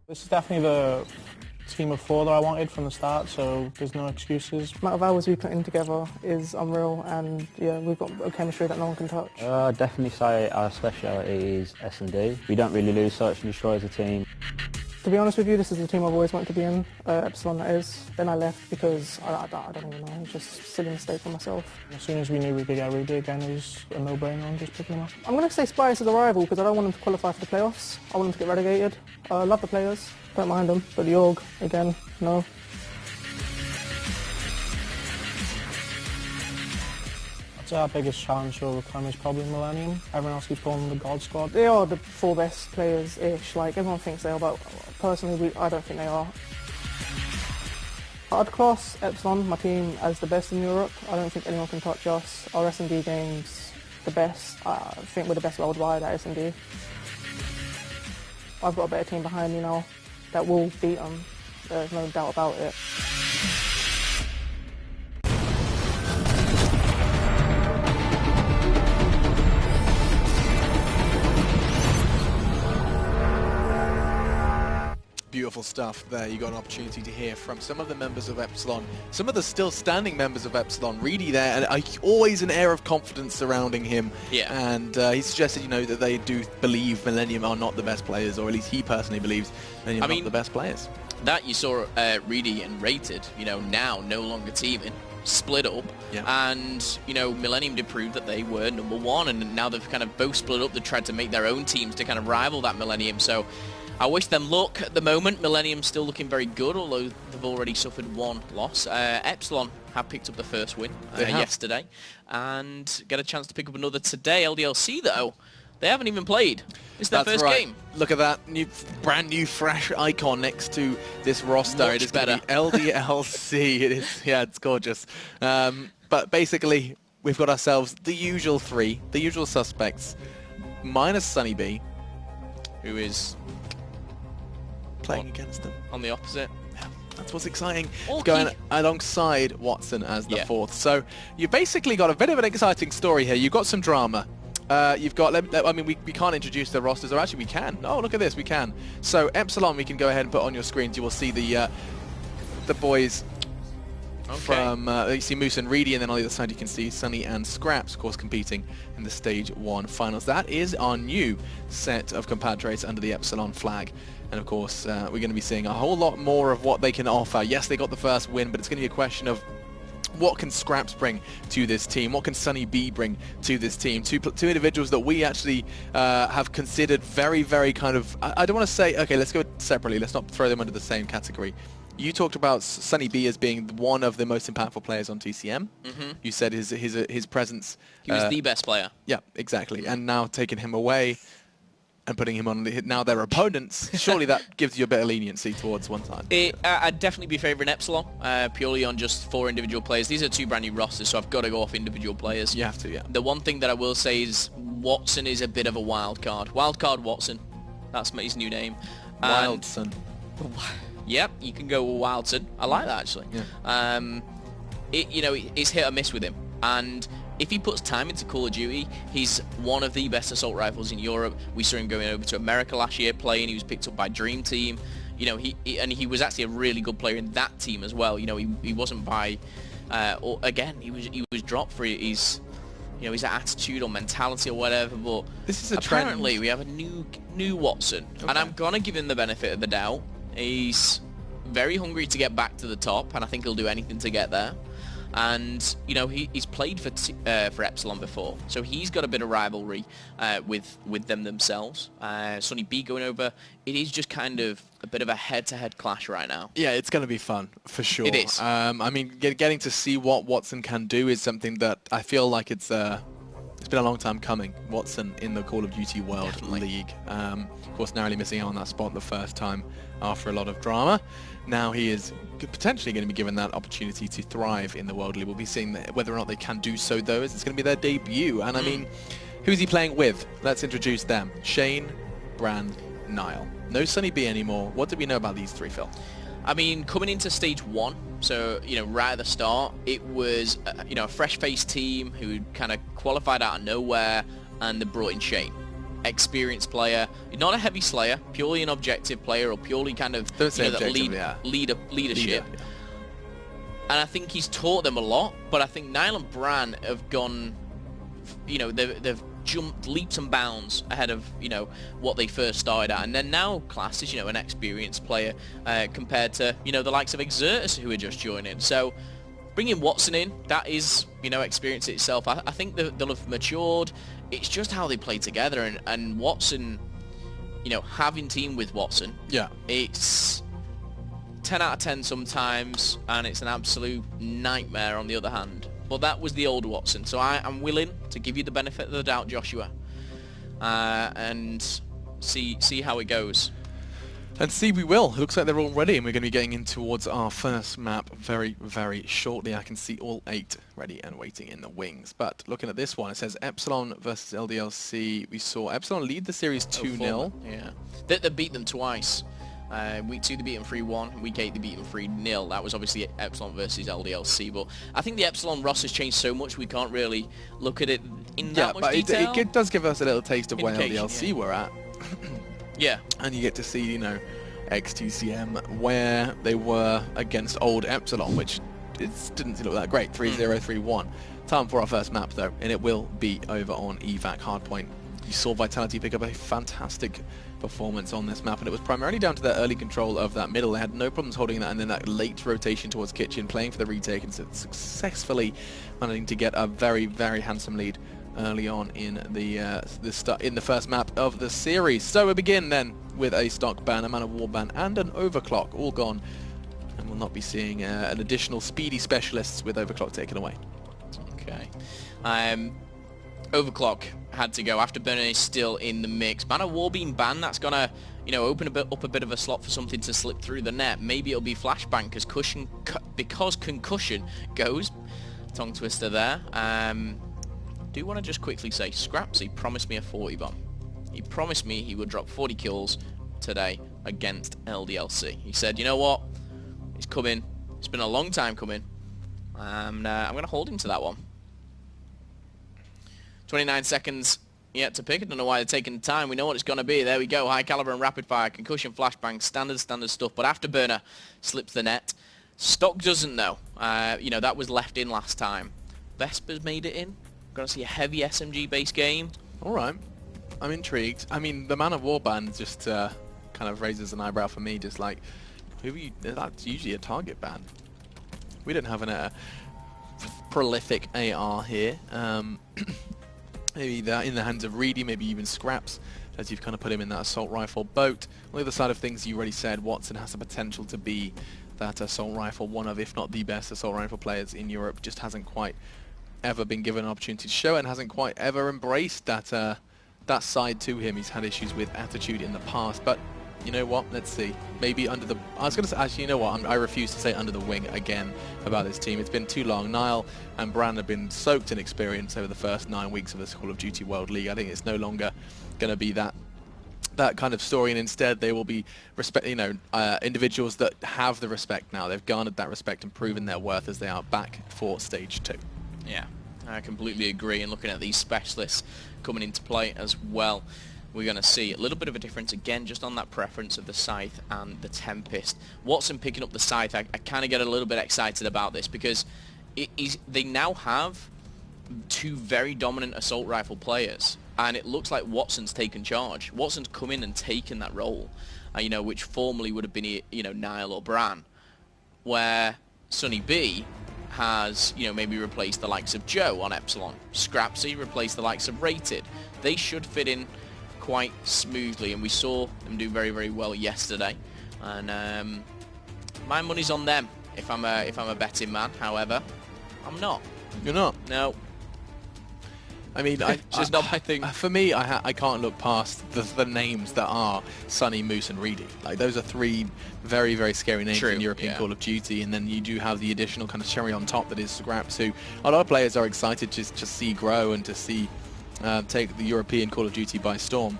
Speaker 2: This is definitely the team of four that I wanted from the start, so there's no excuses.
Speaker 5: The amount of hours we put in together is unreal, and yeah, we've got a chemistry that no one can touch.
Speaker 6: Definitely say our speciality is S&D. We don't really lose search and destroy as a team.
Speaker 5: To be honest with you, this is the team I've always wanted to be in, Epsilon that is. Then I left because I don't even know, it was just a silly mistake for myself.
Speaker 2: As soon as we knew we could get Ruby again, it was a no-brainer on just picking him up.
Speaker 5: I'm going to say Spice is a rival because I don't want them to qualify for the playoffs. I want them to get relegated. I love the players, don't mind them, but the org, again, no.
Speaker 2: I So our biggest challenge to overcome is probably Millennium. Everyone else keeps calling them the God Squad.
Speaker 5: They are the 4 best players-ish. Like, everyone thinks they are, but personally, I don't think they are. I'd class Epsilon, my team, as the best in Europe. I don't think anyone can touch us. Our S&D game's the best. I think we're the best worldwide at S&D. I've got a better team behind me now that will beat them. There's no doubt about it.
Speaker 3: Beautiful stuff there. You got an opportunity to hear from some of the members of Epsilon, some of the still standing members of Epsilon. Reedy there, and always an air of confidence surrounding him.
Speaker 4: Yeah.
Speaker 3: And he suggested, you know, that they do believe Millennium are not the best players, or at least he personally believes Millennium are not the best players.
Speaker 4: That you saw Reedy and Rated, you know, now no longer teaming, split up, and, you know, Millennium did prove that they were #1, and now they've kind of both split up. They've tried to make their own teams to kind of rival that Millennium, so I wish them luck. At the moment, Millennium's still looking very good, although they've already suffered 1 loss. Epsilon have picked up the first win yesterday, and get a chance to pick up another today. LDLC, though, they haven't even played. It's their first game.
Speaker 3: Look at that brand new, fresh icon next to this roster. It is better. LDLC. It is. Yeah, it's gorgeous. But basically, we've got ourselves the usual 3, the usual suspects, minus Sunny B,
Speaker 4: who is
Speaker 3: playing against them
Speaker 4: on the opposite.
Speaker 3: That's what's exciting.
Speaker 4: Okay.
Speaker 3: Going alongside Watson as the 4th. So you've basically got a bit of an exciting story here. You've got some drama. You've got, I mean, we can't introduce the rosters, or actually we can. Oh, look at this, we can. So Epsilon, we can go ahead and put on your screens. You will see the boys from, you see Moose and Reedy, and then on the other side you can see Sunny and Scraps, of course, competing in the Stage 1 finals. That is our new set of compadres under the Epsilon flag. And of course, we're going to be seeing a whole lot more of what they can offer. Yes, they got the first win, but it's going to be a question of what can Scraps bring to this team? What can Sunny B bring to this team? Two individuals that we actually have considered very, very kind of... I don't want to say... Okay, let's go separately. Let's not throw them under the same category. You talked about Sunny B as being one of the most impactful players on TCM. You said his presence...
Speaker 4: He was the best player.
Speaker 3: Yeah, exactly. And now taking him away and putting him on now their opponents, surely that gives you a bit of leniency towards one side.
Speaker 4: I'd definitely be favouring Epsilon, purely on just 4 individual players. These are 2 brand new rosters, so I've got to go off individual players.
Speaker 3: You have to, yeah.
Speaker 4: The one thing that I will say is Watson is a bit of a wild card. Wild card Watson. That's his new name.
Speaker 3: Wildson.
Speaker 4: Yep, you can go with Wildson. I like that, actually.
Speaker 3: Yeah.
Speaker 4: You know, it's hit or miss with him. And if he puts time into Call of Duty, he's one of the best assault rifles in Europe. We saw him going over to America last year playing. He was picked up by Dream Team. You know, he was actually a really good player in that team as well. You know, he wasn't by... again, he was dropped for his... You know, his attitude or mentality or whatever, but
Speaker 3: this is a
Speaker 4: apparently
Speaker 3: trend.
Speaker 4: we have a new Watson. Okay. And I'm going to give him the benefit of the doubt. He's very hungry to get back to the top, and I think he'll do anything to get there. And, you know, he's played for Epsilon before, so he's got a bit of rivalry with them themselves. Sunny B going over, it is just kind of a bit of a head-to-head clash right now.
Speaker 3: Yeah, it's going to be fun, for sure.
Speaker 4: It is.
Speaker 3: I mean, getting to see what Watson can do is something that I feel like it's been a long time coming. Watson in the Call of Duty World League. Of course, narrowly missing out on that spot the first time after a lot of drama. Now he is potentially going to be given that opportunity to thrive in the World League. We'll be seeing whether or not they can do so, though, as it's going to be their debut. And I mean, who's he playing with? Let's introduce them. Shane, Brand, Niall. No Sunny B anymore. What do we know about these 3, Phil?
Speaker 4: I mean, coming into Stage 1, so, you know, right at the start, it was, you know, a fresh-faced team who kind of qualified out of nowhere, and they brought in Shane. Experienced player, not a heavy slayer, purely an objective player, or purely kind of leadership.
Speaker 3: Leader, yeah.
Speaker 4: And I think he's taught them a lot, but I think Niall and Bran have gone, you know, they've jumped leaps and bounds ahead of, you know, what they first started at, and then now classed as, you know, an experienced player compared to, you know, the likes of Exertus who are just joining. So bringing Watson in, that is, you know, experience itself. I think they'll have matured. It's just how they play together, and Watson, you know, having team with Watson,
Speaker 3: yeah,
Speaker 4: it's 10 out of 10 sometimes, and it's an absolute nightmare on the other hand. But that was the old Watson. So I'm willing to give you the benefit of the doubt, Joshua, and see how it goes.
Speaker 3: And see, we will. It looks like they're all ready, and we're going to be getting in towards our first map very, very shortly. I can see all 8 ready and waiting in the wings. But looking at this one, it says Epsilon versus LDLC. We saw Epsilon lead the series 2-0.
Speaker 4: Yeah. They beat them twice. Week 2 they beat them 3-1. Week 8 they beat them 3-0. That was obviously Epsilon versus LDLC. But I think the Epsilon roster has changed so much we can't really look at it in that much detail.
Speaker 3: It does give us a little taste of where
Speaker 4: Indication,
Speaker 3: LDLC were at.
Speaker 4: Yeah.
Speaker 3: And you get to see, you know, XTCM where they were against old Epsilon, which didn't look that great. 3-0, 3-1. Time for our first map, though, and it will be over on evac hardpoint. You saw Vitality pick up a fantastic performance on this map, and it was primarily down to their early control of that middle. They had no problems holding that, and then that late rotation towards Kitchen, playing for the retake, and successfully managing to get a very, very handsome lead early on in the first map of the series. So we begin then with a stock ban, a Man of War ban, and an overclock, all gone, and we'll not be seeing an additional speedy specialists with overclock taken away.
Speaker 4: Okay. Overclock had to go. Afterburner is still in the mix. Man of War being banned, that's gonna, you know, open up a bit of a slot for something to slip through the net. Maybe it'll be Flashbang because concussion goes. Tongue twister there. Do want to just quickly say, Scrapsy promised me a 40 bomb. He promised me he would drop 40 kills today against LDLC. He said, you know what? It's coming. It's been a long time coming. And I'm going to hold him to that one. 29 seconds yet to pick. I don't know why they're taking time. We know what it's going to be. There we go. High caliber and rapid fire. Concussion, flashbang, standard stuff. But Afterburner slips the net. Stock doesn't know. You know, that was left in last time. Vesper's made it in. Going to see a heavy SMG-based game.
Speaker 3: All right. I'm intrigued. I mean, the Man of War ban just kind of raises an eyebrow for me. Just like, that's usually a target ban. We don't have a prolific AR here. Maybe that in the hands of Reedy, maybe even Scraps, as you've kind of put him in that assault rifle boat. On the other side of things, you already said Watson has the potential to be that assault rifle, one of, if not the best assault rifle players in Europe. Just hasn't quite ever been given an opportunity to show it, and hasn't quite ever embraced that that side to him. He's had issues with attitude in the past, but you know what? Let's see. Maybe under the... I was going to say, actually, you know what? I refuse to say under the wing again about this team. It's been too long. Niall and Bran have been soaked in experience over the first 9 weeks of this Call of Duty World League. I think it's no longer going to be that kind of story, and instead they will be individuals that have the respect now. They've garnered that respect and proven their worth as they are back for Stage 2.
Speaker 4: Yeah, I completely agree. And looking at these specialists coming into play as well, we're going to see a little bit of a difference again just on that preference of the Scythe and the Tempest. Watson picking up the Scythe, I kind of get a little bit excited about this because they now have 2 very dominant assault rifle players, and it looks like Watson's taken charge. Watson's come in and taken that role, you know, which formerly would have been, you know, Niall or Bran, where Sonny B has, you know, maybe replaced the likes of Joe on Epsilon. Scrapsy replaced the likes of Rated. They should fit in quite smoothly, and we saw them do very, very well yesterday. And my money's on them if I'm a betting man. However, I'm not.
Speaker 3: You're not?
Speaker 4: No.
Speaker 3: I mean,
Speaker 4: just not my thing.
Speaker 3: For me, I can't look past the names that are Sunny, Moose, and Reedy. Like, those are 3 very, very scary names in European Call of Duty, and then you do have the additional kind of cherry on top that is Scraps, who a lot of players are excited to see grow and to see take the European Call of Duty by storm.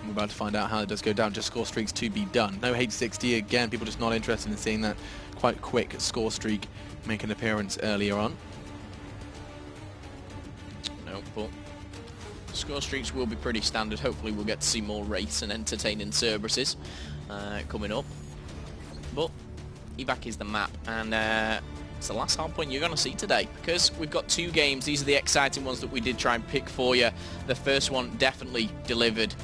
Speaker 3: We're about to find out how it does go down. Just score streaks to be done. No H60 again. People just not interested in seeing that quite quick score streak make an appearance earlier on.
Speaker 4: No, but score streaks will be pretty standard. Hopefully we'll get to see more race and entertaining Cerberuses coming up. But evac is the map, and it's the last hard point you're going to see today, because we've got 2 games. These are the exciting ones that we did try and pick for you. The first one definitely delivered.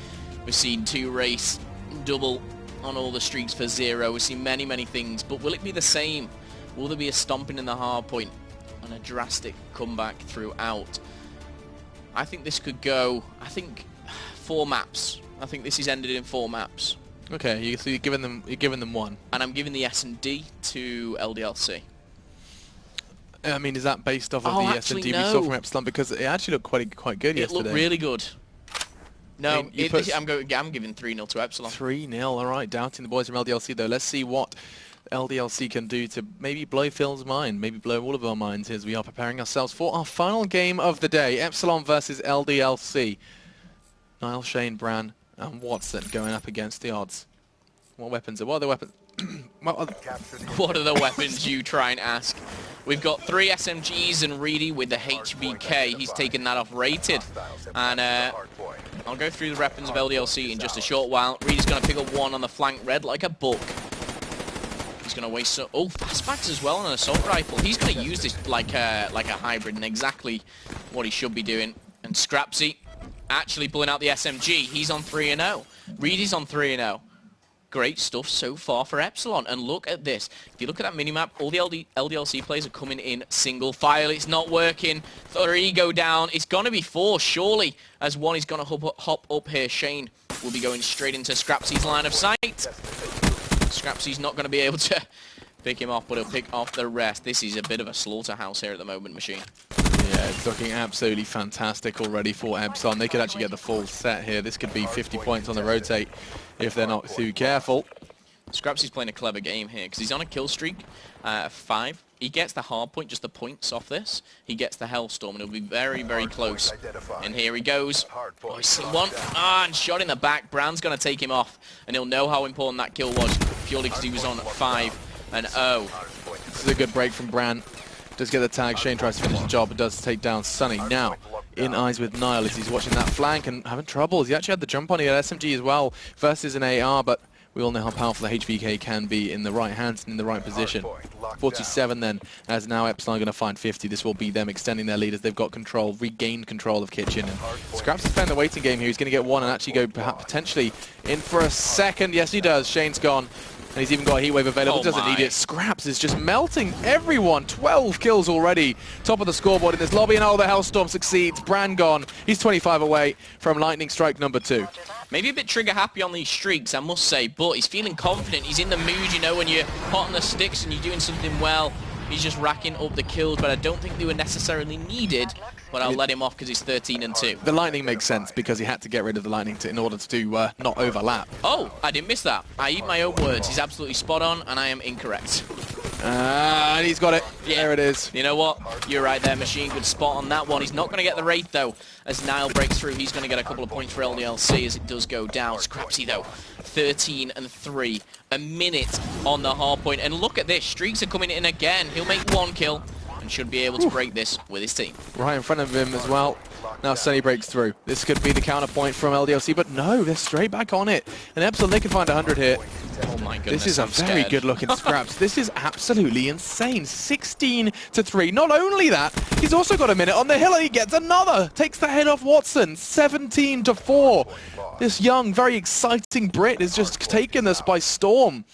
Speaker 4: We've seen 2 race double on all the streaks for 0. We've seen many, many things, but will it be the same? Will there be a stomping in the hard point and a drastic comeback throughout? I think this could go, 4 maps. I think this is ended in 4 maps.
Speaker 3: Okay, so you're giving them 1.
Speaker 4: And I'm giving the S&D to LDLC.
Speaker 3: I mean, is that based off of
Speaker 4: Oh,
Speaker 3: the
Speaker 4: actually,
Speaker 3: S&D we
Speaker 4: no.
Speaker 3: saw from Epsilon? Because it actually looked quite good
Speaker 4: It
Speaker 3: yesterday.
Speaker 4: looked really good. No,
Speaker 3: I mean, you put-
Speaker 4: I'm giving 3-0 to Epsilon.
Speaker 3: 3-0, all right. Doubting the boys from LDLC, though. Let's see what LDLC can do to maybe blow Phil's mind, maybe blow all of our minds as we are preparing ourselves for our final game of the day. Epsilon versus LDLC. Niall, Shane, Bran, and Watson going up against the odds. What weapons? What are the weapons?
Speaker 4: What are the weapons, you try and ask? We've got 3 SMGs and Reedy with the HBK. He's taken that off rated. And I'll go through the weapons of LDLC in just a short while. Reedy's going to pick up 1 on the flank, red like a buck. He's going to waste so... Oh, fastbacks as well on an assault rifle. He's going to use this like a hybrid, and exactly what he should be doing. And Scrapsy actually pulling out the SMG. He's on 3-0. Reedy's on 3-0. Great stuff so far for Epsilon. And look at this. If you look at that minimap, all the LDLC players are coming in single file. It's not working. 3 go down. It's going to be 4, surely, as 1 is going to hop up here. Shane will be going straight into Scrapsy's line of sight. Scrapsy's not going to be able to pick him off, but he'll pick off the rest. This is a bit of a slaughterhouse here at the moment, Machine.
Speaker 3: Yeah, it's looking absolutely fantastic already for Epsilon. They could actually get the full set here. This could be 50 points on the rotate if they're not too careful.
Speaker 4: Scrapsy's playing a clever game here because he's on a kill streak of 5. He gets the hard point, just the points off this. He gets the Hellstorm, and he'll be very, very close. And here he goes. Oh, he's seen 1. And shot in the back. Bran's going to take him off, and he'll know how important that kill was purely because he was on 5-0.
Speaker 3: This is a good break from Bran. Does get the tag. Shane tries to finish the job, but does take down Sunny. Now, in eyes with Niall as he's watching that flank and having troubles. He actually had the jump on. He had SMG as well versus an AR, but we all know how powerful the HVK can be in the right hands and in the right position. 47 then, as now Epsilon are going to find 50. This will be them extending their lead as they've got control, regained control of Kitchen. And Scraps is playing the waiting game here. He's going to get 1 and actually go perhaps potentially in for a second. Yes, he does. Shane's gone. And he's even got a heat wave available. Doesn't need it. Scraps is just melting everyone. 12 kills already. Top of the scoreboard in this lobby. And oh, the Hellstorm succeeds. Bran gone. He's 25 away from lightning strike number 2.
Speaker 4: Maybe a bit trigger happy on these streaks, I must say, but he's feeling confident. He's in the mood, you know, when you're hot on the sticks and you're doing something well. He's just racking up the kills, but I don't think they were necessarily needed. But I'll let him off because he's 13-2.
Speaker 3: The lightning makes sense because he had to get rid of the lightning in order to not overlap.
Speaker 4: Oh, I didn't miss that. I eat my own words. He's absolutely spot on, and I am incorrect.
Speaker 3: And he's got it. Yeah. There it is.
Speaker 4: You know what? You're right there, Machine. Good spot on that one. He's not going to get the Wraith, though. As Niall breaks through, he's going to get a couple of points for LDLC as it does go down. Scrapsy, though, 13-3. A minute on the hard point. And look at this. Streaks are coming in again. He'll make 1 kill and should be able to break this with his team.
Speaker 3: Right in front of him as well. Now Sunny breaks through. This could be the counterpoint from LDLC, but no, they're straight back on it. And Epsilon, they can find 100 here.
Speaker 4: Oh my goodness,
Speaker 3: this is a very good-looking Scraps. This is absolutely insane. 16-3. Not only that, he's also got a minute on the hill, and he gets another. Takes the head off Watson. 17-4. This young, very exciting Brit is just taking this by storm.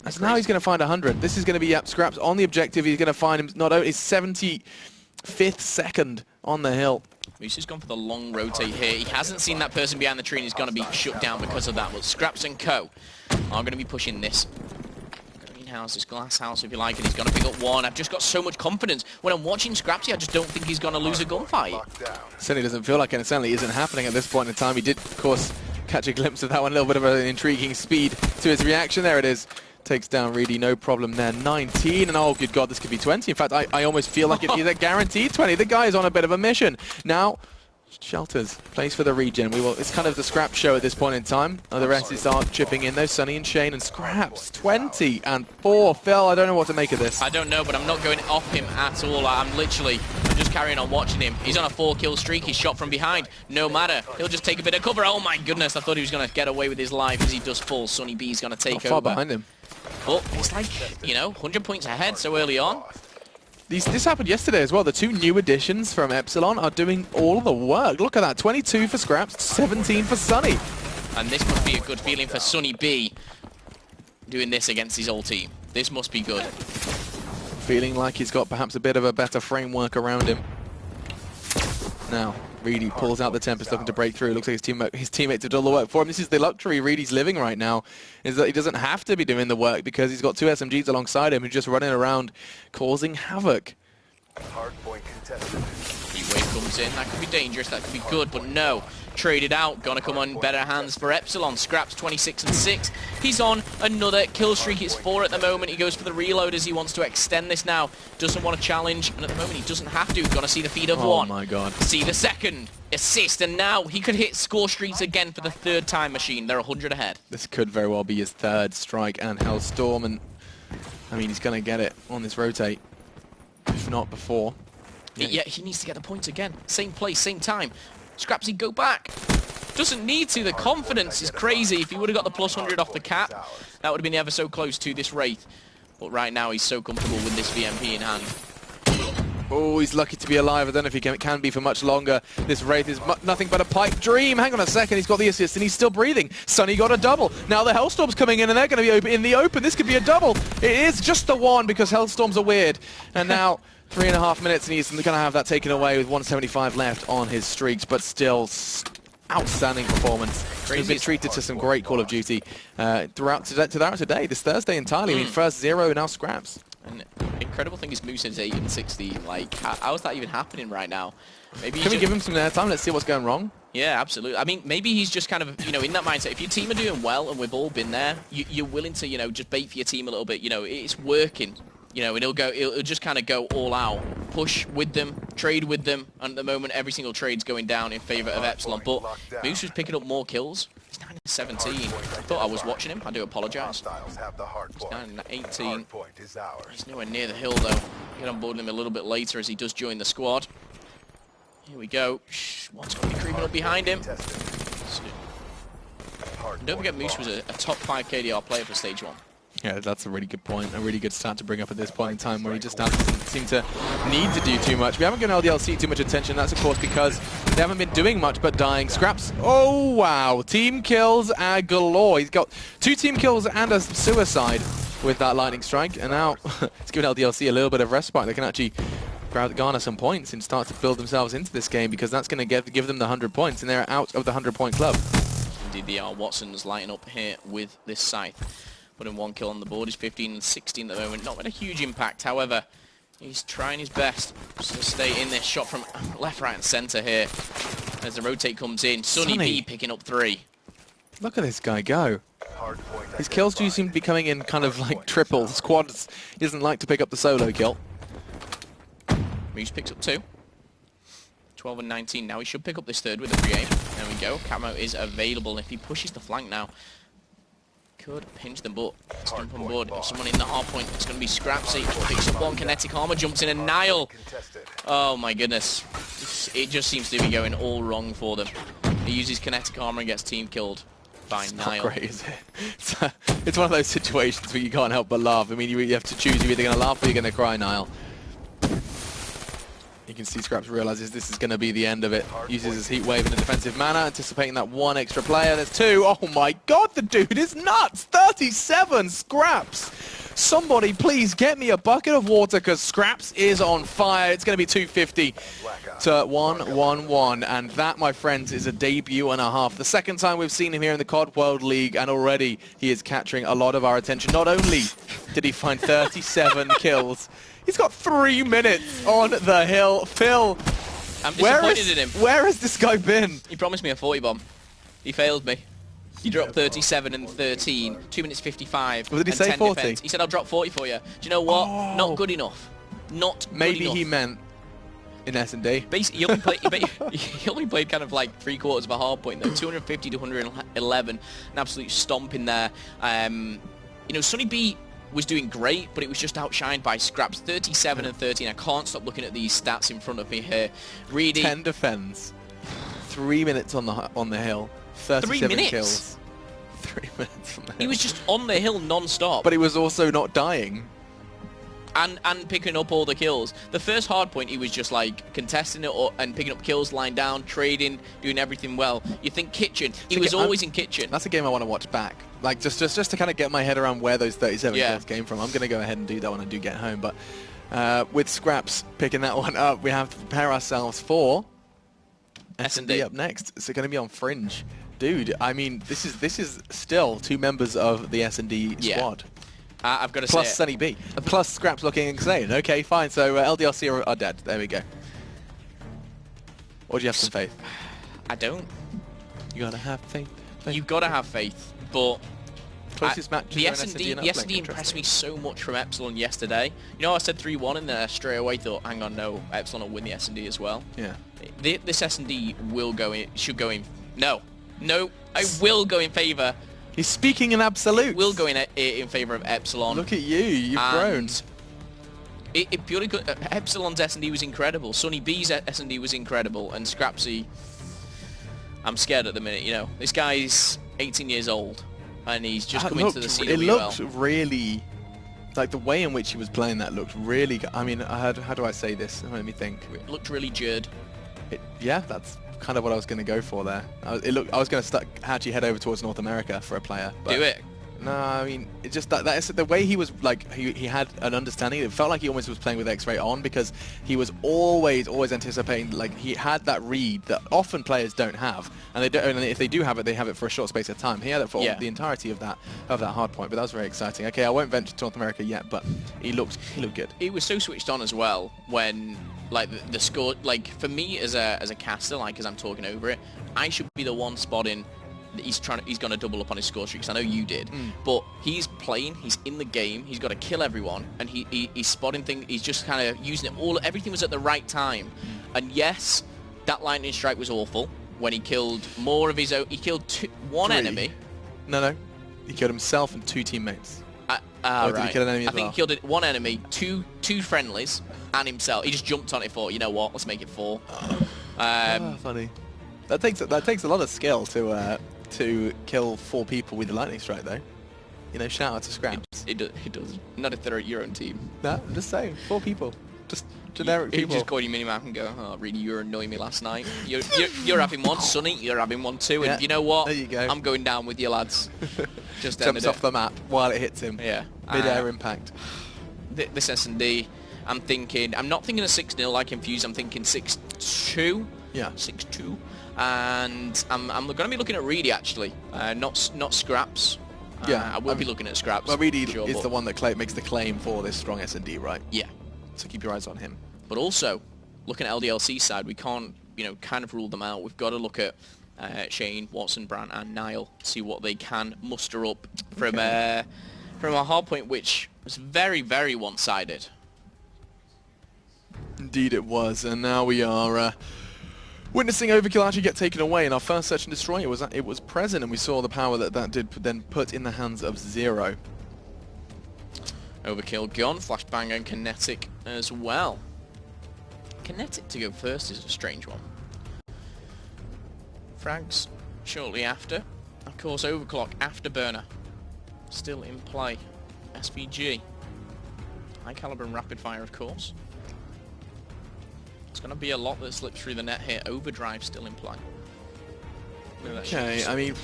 Speaker 3: As now he's going to find 100. This is going to be Scraps on the objective. He's going to find him not only 75th second on the hill.
Speaker 4: Moose's gone for the long rotate here. He hasn't seen that person behind the tree, and he's going to be shut down because of that. But Scraps and Co. are going to be pushing this. Greenhouse, this glass house, if you like, and he's going to pick up 1. I've just got so much confidence. When I'm watching Scrapsy, I just don't think he's going to lose a gunfight.
Speaker 3: Certainly doesn't feel like it. It certainly isn't happening at this point in time. He did, of course, catch a glimpse of that one. A little bit of an intriguing speed to his reaction. There it is. Takes down Reedy, no problem there. 19, and oh, good God, this could be 20. In fact, I almost feel like it is a guaranteed 20. The guy is on a bit of a mission. Now, Shelters plays for the regen. It's kind of the Scrap show at this point in time. The rest start chipping in, though. Sunny and Shane and Scraps, 20-4. Phil, I don't know what to make of this.
Speaker 4: I don't know, but I'm not going off him at all. I'm just carrying on watching him. He's on a 4-kill streak. He's shot from behind. No matter. He'll just take a bit of cover. Oh, my goodness. I thought he was going to get away with his life as he does fall. Sunny B's going to take over.
Speaker 3: Far behind him.
Speaker 4: But it's like, you know, 100 points ahead so early on.
Speaker 3: This happened yesterday as well. The 2 new additions from Epsilon are doing all the work. Look at that. 22 for Scraps, 17 for Sunny.
Speaker 4: And this must be a good feeling for Sunny B doing this against his old team. This must be good.
Speaker 3: Feeling like he's got perhaps a bit of a better framework around him. Now, Reedy pulls out the Tempest, looking to break through. Looks like his teammates have done the work for him. This is the luxury Reedy's living right now, is that he doesn't have to be doing the work because he's got 2 SMGs alongside him who are just running around causing havoc.
Speaker 7: Hardpoint contested.
Speaker 4: Heat wave comes in. That could be dangerous. That could be good, but no. Traded out. Gonna come on better hands for Epsilon. Scraps 26 and 6. He's on another kill streak. It's 4 at the moment. He goes for the reload as he wants to extend this now. Doesn't want to challenge, and at the moment he doesn't have to. Gonna see the feed of 1.
Speaker 3: Oh my god.
Speaker 4: See the second assist, and now he could hit score streaks again for the 3rd time machine. They're 100 ahead.
Speaker 3: This could very well be his 3rd strike and Hellstorm, and I mean he's gonna get it on this rotate, if not before.
Speaker 4: Yeah, he needs to get the points again. Same place, same time. Scrapsy, go back. Doesn't need to. The confidence is crazy. If he would have got the plus 100 off the cap, that would have been ever so close to this Wraith. But right now, he's so comfortable with this VMP in hand.
Speaker 3: Oh, he's lucky to be alive. I don't know if he can be for much longer. This Wraith is nothing but a pipe dream. Hang on a second. He's got the assist and he's still breathing. Sunny got a double. Now the Hellstorm's coming in and they're going to be in the open. This could be a double. It is just the 1 because Hellstorms are weird. And now 3.5 minutes and he's going to have that taken away with 175 left on his streaks, but still outstanding performance. He's been treated to some great Call of Duty throughout today, this Thursday entirely. I mean, first 0, now Scraps.
Speaker 4: And incredible thing is Moose is 8 and 16. Like, how is that even happening right now? Maybe
Speaker 3: Can we give him some airtime? Let's see what's going wrong.
Speaker 4: Yeah, absolutely. I mean, maybe he's just kind of, you know, in that mindset. If your team are doing well, and we've all been there, you're willing to, you know, just bait for your team a little bit. You know, it's working. You know, and it'll just kind of go all out, push with them, trade with them, and at the moment every single trade's going down in favor of Epsilon. But Moose was picking up more kills. He's 9 and 17. I thought I was watching him. I do apologise. He's 9 and 18. He's nowhere near the hill though. Get on board him a little bit later as he does join the squad. Here we go. One's going to be creeping up behind him. And don't forget, Moose was a top 5 KDR player for stage 1.
Speaker 3: Yeah, that's a really good point. A really good stat to bring up at this point in time where he just doesn't seem to need to do too much. We haven't given LDLC too much attention. That's, of course, because they haven't been doing much but dying. Scraps, oh, wow. Team kills galore. He's got 2 team kills and a suicide with that lightning strike. And now it's given LDLC a little bit of respite. They can actually garner some points and start to build themselves into this game because that's going to give them the 100 points and they're out of the 100-point club.
Speaker 4: Indeed, they are. Watson's lighting up here with this scythe. Putting 1 kill on the board. He's 15 and 16 at the moment. Not with a huge impact, however. He's trying his best just to stay in this. Shot from left, right, and centre here as the rotate comes in. Sunny B picking up 3.
Speaker 3: Look at this guy go. His kills do seem to be coming in kind of like triples, quads. He doesn't like to pick up the solo kill.
Speaker 4: Moose picks up 2. 12 and 19. Now he should pick up this 3rd with a free aim. There we go. Camo is available. If he pushes the flank now, could pinch them, but let's jump on board. If someone in the hard point, it's going to be Scrapsy. Picks up 1 kinetic armor, jumps in, and Nile. Oh my goodness. It just seems to be going all wrong for them. He uses kinetic armor and gets team killed by Nile.
Speaker 3: Not great, is it? It's one of those situations where you can't help but laugh. I mean, you have to choose. You're either going to laugh or you're going to cry, Nile. You can see Scraps realizes this is going to be the end of it. Uses his heat wave in a defensive manner, anticipating that 1 extra player. There's 2. Oh my god, the dude is nuts! 37 Scraps! Somebody please get me a bucket of water because Scraps is on fire. It's going to be 250 to 1-1-1. And that, my friends, is a debut and a half. The 2nd time we've seen him here in the COD World League, and already he is capturing a lot of our attention. Not only did he find 37 kills, he's got 3 minutes on the hill. Phil,
Speaker 4: I'm disappointed in him.
Speaker 3: Where has this guy been?
Speaker 4: He promised me a 40 bomb. He failed me. He dropped 37 and 13, 2 minutes 55.
Speaker 3: Did he
Speaker 4: and
Speaker 3: say
Speaker 4: 10
Speaker 3: 40?
Speaker 4: defense. He said, I'll drop 40 for you. Do you know what?
Speaker 3: Oh.
Speaker 4: Not good enough. Not
Speaker 3: Maybe
Speaker 4: good enough.
Speaker 3: he meant in S&D.
Speaker 4: Basically, he only played kind of like 3/4 of a hard point though. 250 to 111. An absolute stomp in there. You know, Sunny B was doing great, but it was just outshined by Scraps. 37 and 13. I can't stop looking at these stats in front of me here. Reedy.
Speaker 3: 10 defense. 3 minutes on the hill. 37
Speaker 4: 3 minutes?
Speaker 3: kills. 3 minutes on the hill.
Speaker 4: He was just on the hill non-stop.
Speaker 3: But he was also not dying.
Speaker 4: And picking up all the kills. The first hard point, he was just like contesting it and picking up kills, lying down, trading, doing everything well. You think Kitchen. He was always in Kitchen.
Speaker 3: That's a game I want to watch back. Like, just to kind of get my head around where those 37 kills came from. I'm going to go ahead and do that when I do get home. But with Scraps picking that one up, we have to prepare ourselves for S&D up next. It's going to be on Fringe. Dude, I mean, this is still 2 members of the S&D squad.
Speaker 4: I've got to
Speaker 3: Plus
Speaker 4: say,
Speaker 3: Sunny B. Plus Scraps looking insane. Okay, fine. So LDLC are dead. There we go. Or do you have some faith?
Speaker 4: I don't.
Speaker 3: You gotta have faith.
Speaker 4: You've got to have faith, but
Speaker 3: Closest match.
Speaker 4: the S&D impressed me so much from Epsilon yesterday. You know, I said 3-1 and then I straight away thought, hang on, no, Epsilon will win the S&D as well.
Speaker 3: Yeah.
Speaker 4: This S&D will go in, should go in. No, I will go in favour.
Speaker 3: He's speaking in absolute.
Speaker 4: Will go in favour of Epsilon.
Speaker 3: Look at you, you've grown.
Speaker 4: It purely Epsilon's S&D was incredible. Sunny B's S&D was incredible, and Scrapsy, I'm scared at the minute. You know, this guy's 18 years old, and he's just come into the CWL.
Speaker 3: It looked really, like the way in which he was playing that looked really. I mean, how do I say this? Let me think.
Speaker 4: It looked really jerd.
Speaker 3: Yeah, that's kind of what I was going to go for there. I was going to actually head over towards North America for a player. But
Speaker 4: do it.
Speaker 3: No, I mean, it just that is the way he was, like, he had an understanding. It felt like he almost was playing with X-Ray on, because he was always anticipating, like, he had that read that often players don't have, and they don't. And if they do have it for a short space of time. He had it for the entirety of that hard point, but that was very exciting. Okay, I won't venture to North America yet, but he looked good.
Speaker 4: He was so switched on as well when, like, the score, like, for me as a caster, like, as I'm talking over it, I should be the one spotting he's going to double up on his score streaks. I know you did, but he's playing, he's in the game, he's got to kill everyone, and he's spotting things, he's just kind of using it everything was at the right time. And yes, that lightning strike was awful when he killed more of his own. He killed one enemy.
Speaker 3: No, he killed himself and 2 teammates.
Speaker 4: Right.
Speaker 3: Did he kill an enemy as
Speaker 4: I think he killed one enemy, two friendlies, and himself. He just jumped on it for, you know what, let's make it 4.
Speaker 3: Funny. That takes a lot of skill to kill 4 people with the lightning strike, though. You know, shout out to Scraps.
Speaker 4: It does. Not if they're at your own team.
Speaker 3: No, I'm just saying, 4 people. Just generic people.
Speaker 4: You just call your minimap and go, oh, really, you were annoying me last night. You're having one, Sonny, you're having one too, and you know what?
Speaker 3: There you go.
Speaker 4: I'm going down with you, lads. Just
Speaker 3: jumps off the map while it hits him.
Speaker 4: Yeah.
Speaker 3: Mid-air impact.
Speaker 4: This S&D, I'm not thinking a 6-0 like Infuse, I'm thinking 6-2.
Speaker 3: Yeah.
Speaker 4: 6-2. And I'm going to be looking at Reedy, actually, not Scraps.
Speaker 3: Yeah,
Speaker 4: I will be looking at Scraps.
Speaker 3: Well, Reedy is the one that makes the claim for this strong S&D, right?
Speaker 4: Yeah.
Speaker 3: So keep your eyes on him.
Speaker 4: But also, looking at LDLC side, we can't, kind of rule them out. We've got to look at Shane, Watson, Brandt, and Niall, see what they can muster up from a hard point, which was very, very one-sided.
Speaker 3: Indeed, it was, and now we are witnessing Overkill actually get taken away. In our first Search and Destroy, it was present, and we saw the power that did then put in the hands of Zero.
Speaker 4: Overkill gone, Flashbang and Kinetic as well. Kinetic to go first is a strange one. Frags shortly after. Of course, Overclock Afterburner still in play. SVG. High caliber and rapid fire, of course. It's going to be a lot that slips through the net here. Overdrive still in play.
Speaker 3: Okay, I mean,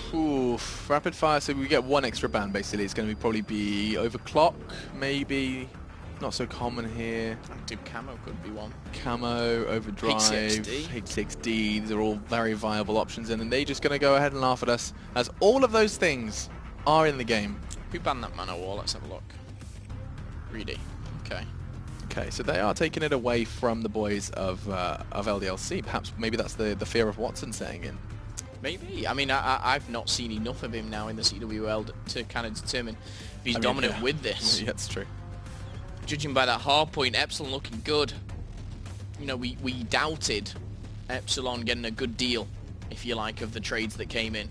Speaker 3: rapid fire, so we get 1 extra band basically. It's going to probably be Overclock, maybe. Not so common here.
Speaker 4: Active Camo could be one.
Speaker 3: Camo, Overdrive, H6D. These are all very viable options, and then they're just going to go ahead and laugh at us, as all of those things are in the game.
Speaker 4: Who banned that mana wall? Let's have a look. Reedy. Okay.
Speaker 3: Okay, so they are taking it away from the boys of LDLC. Perhaps maybe that's the fear of Watson saying in.
Speaker 4: Maybe. I mean, I've not seen enough of him now in the CWL to kind of determine if he's dominant with this.
Speaker 3: Yeah, that's true.
Speaker 4: Judging by that hard point, Epsilon looking good. You know, we doubted Epsilon getting a good deal, if you like, of the trades that came in.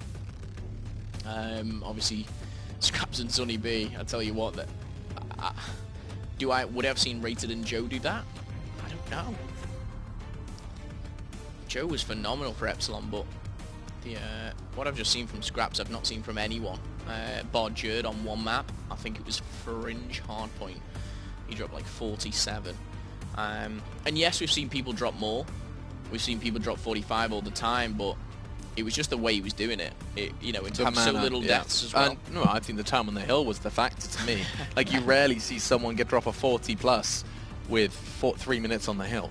Speaker 4: Obviously, Scraps and Sunny B, I tell you what, that would I have seen Rated and Joe do that? I don't know. Joe was phenomenal for Epsilon, but what I've just seen from Scraps, I've not seen from anyone. Bar Jerd on one map, I think it was Fringe Hardpoint. He dropped like 47. And yes, we've seen people drop more. We've seen people drop 45 all the time, but it was just the way he was doing it. It took so little deaths as well.
Speaker 3: No, I think the time on the hill was the factor to me. Like, you rarely see someone drop a 40 plus with 3 minutes on the hill.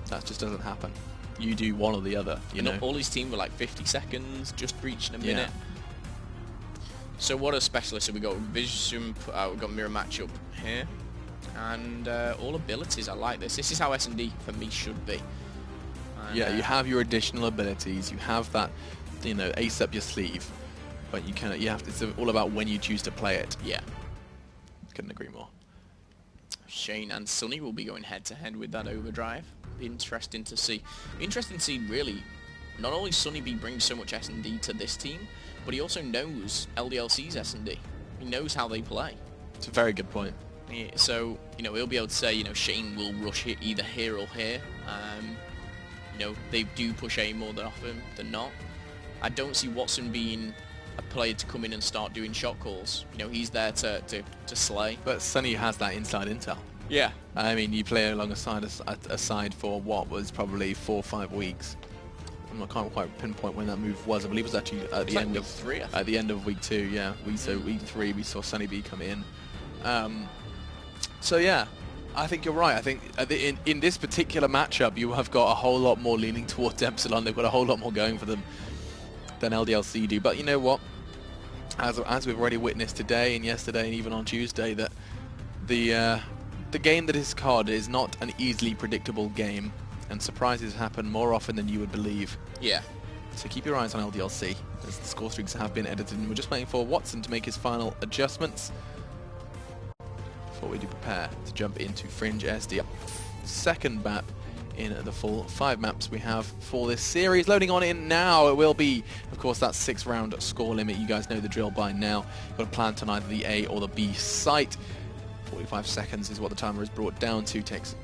Speaker 3: That just doesn't happen. You do one or the other, you
Speaker 4: And
Speaker 3: know.
Speaker 4: all his team were like 50 seconds, just reaching a minute. So what a specialist have we got? Vision, we've got mirror matchup here. And all abilities, I like this. This is how S&D for me should be. And,
Speaker 3: Yeah, you have your additional abilities. You have that, you know, ace up your sleeve. But you have to, it's all about when you choose to play it.
Speaker 4: Yeah.
Speaker 3: Couldn't agree more.
Speaker 4: Shane and Sunny will be going head-to-head with that overdrive. Be interesting to see. Be interesting to see, really, not only Sunny B brings so much S&D to this team, but he also knows LDLC's S&D. He knows how they play.
Speaker 3: It's a very good point.
Speaker 4: Yeah, so, you know, he'll be able to say, you know, Shane will rush it either here or here. You know, they do push A more than often than not. I don't see Watson being a player to come in and start doing shot calls. You know, he's there to slay.
Speaker 3: But Sunny has that inside intel.
Speaker 4: Yeah.
Speaker 3: I mean, you play alongside aside for what was probably 4 or 5 weeks. I can't quite pinpoint when that move was. I believe it was actually at the end of
Speaker 4: week 3.
Speaker 3: At the end of week 2. Yeah, week 3 we saw Sunny B come in. So yeah, I think you're right. I think in this particular matchup, you have got a whole lot more leaning towards Epsilon. They've got a whole lot more going for them than LDLC do. But you know what? As we've already witnessed today and yesterday and even on Tuesday, that the game that is COD is not an easily predictable game, and surprises happen more often than you would believe.
Speaker 4: Yeah.
Speaker 3: So keep your eyes on LDLC, as the score streaks have been edited, and we're just waiting for Watson to make his final adjustments before we do prepare to jump into Fringe SD. Second map in the full 5 maps we have for this series. Loading on in now, it will be, of course, that 6-round score limit. You guys know the drill by now. Got a plan to either the A or the B site. 45 seconds is what the timer is brought down to. Takes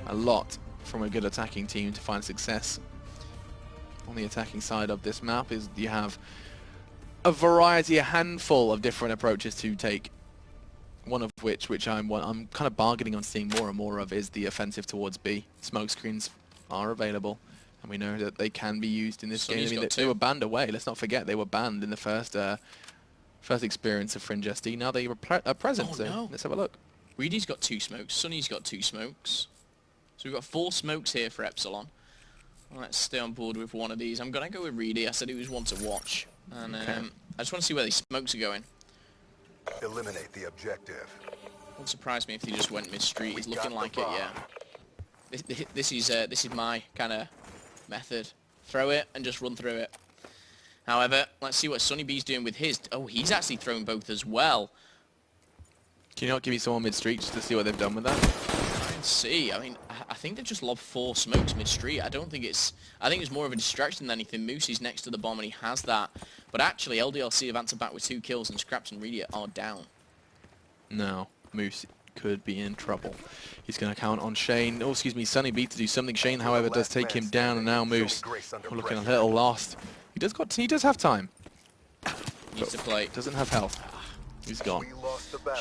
Speaker 3: a lot from a good attacking team to find success. On the attacking side of this map is you have a variety, a handful of different approaches to take. One of which I'm kind of bargaining on seeing more and more of is the offensive towards B. Smoke screens are available, and we know that they can be used in this game. I mean, they were banned away. Let's not forget they were banned in the first experience of Fringe SD. Now they are present.
Speaker 4: Oh,
Speaker 3: so
Speaker 4: no.
Speaker 3: let's have a look.
Speaker 4: Reedy's got 2 smokes. Sunny's got 2 smokes. So we've got 4 smokes here for Epsilon. Let's stay on board with one of these. I'm going to go with Reedy. I said he was one to watch. And I just want to see where these smokes are going.
Speaker 7: Eliminate the objective.
Speaker 4: Wouldn't surprise me if they just went mid-street. He's looking like it, yeah. This is my kind of method. Throw it and just run through it. However, let's see what Sunny B's doing with his. Oh, he's actually thrown both as well.
Speaker 3: Can you not give me someone mid-street just to see what they've done with that?
Speaker 4: Try and see. I mean, I think they've just lobbed 4 smokes mid-street. I think it's more of a distraction than anything. Moose is next to the bomb and he has that. But actually, LDLC have answered back with 2 kills and Scraps and Reedy are down.
Speaker 3: No, Moose could be in trouble. He's going to count on Shane. Oh, excuse me, Sunny B to do something. Shane, however, does take him down, and now Moose looking a little lost. He does have time.
Speaker 4: Needs to play.
Speaker 3: Doesn't have health. He's gone.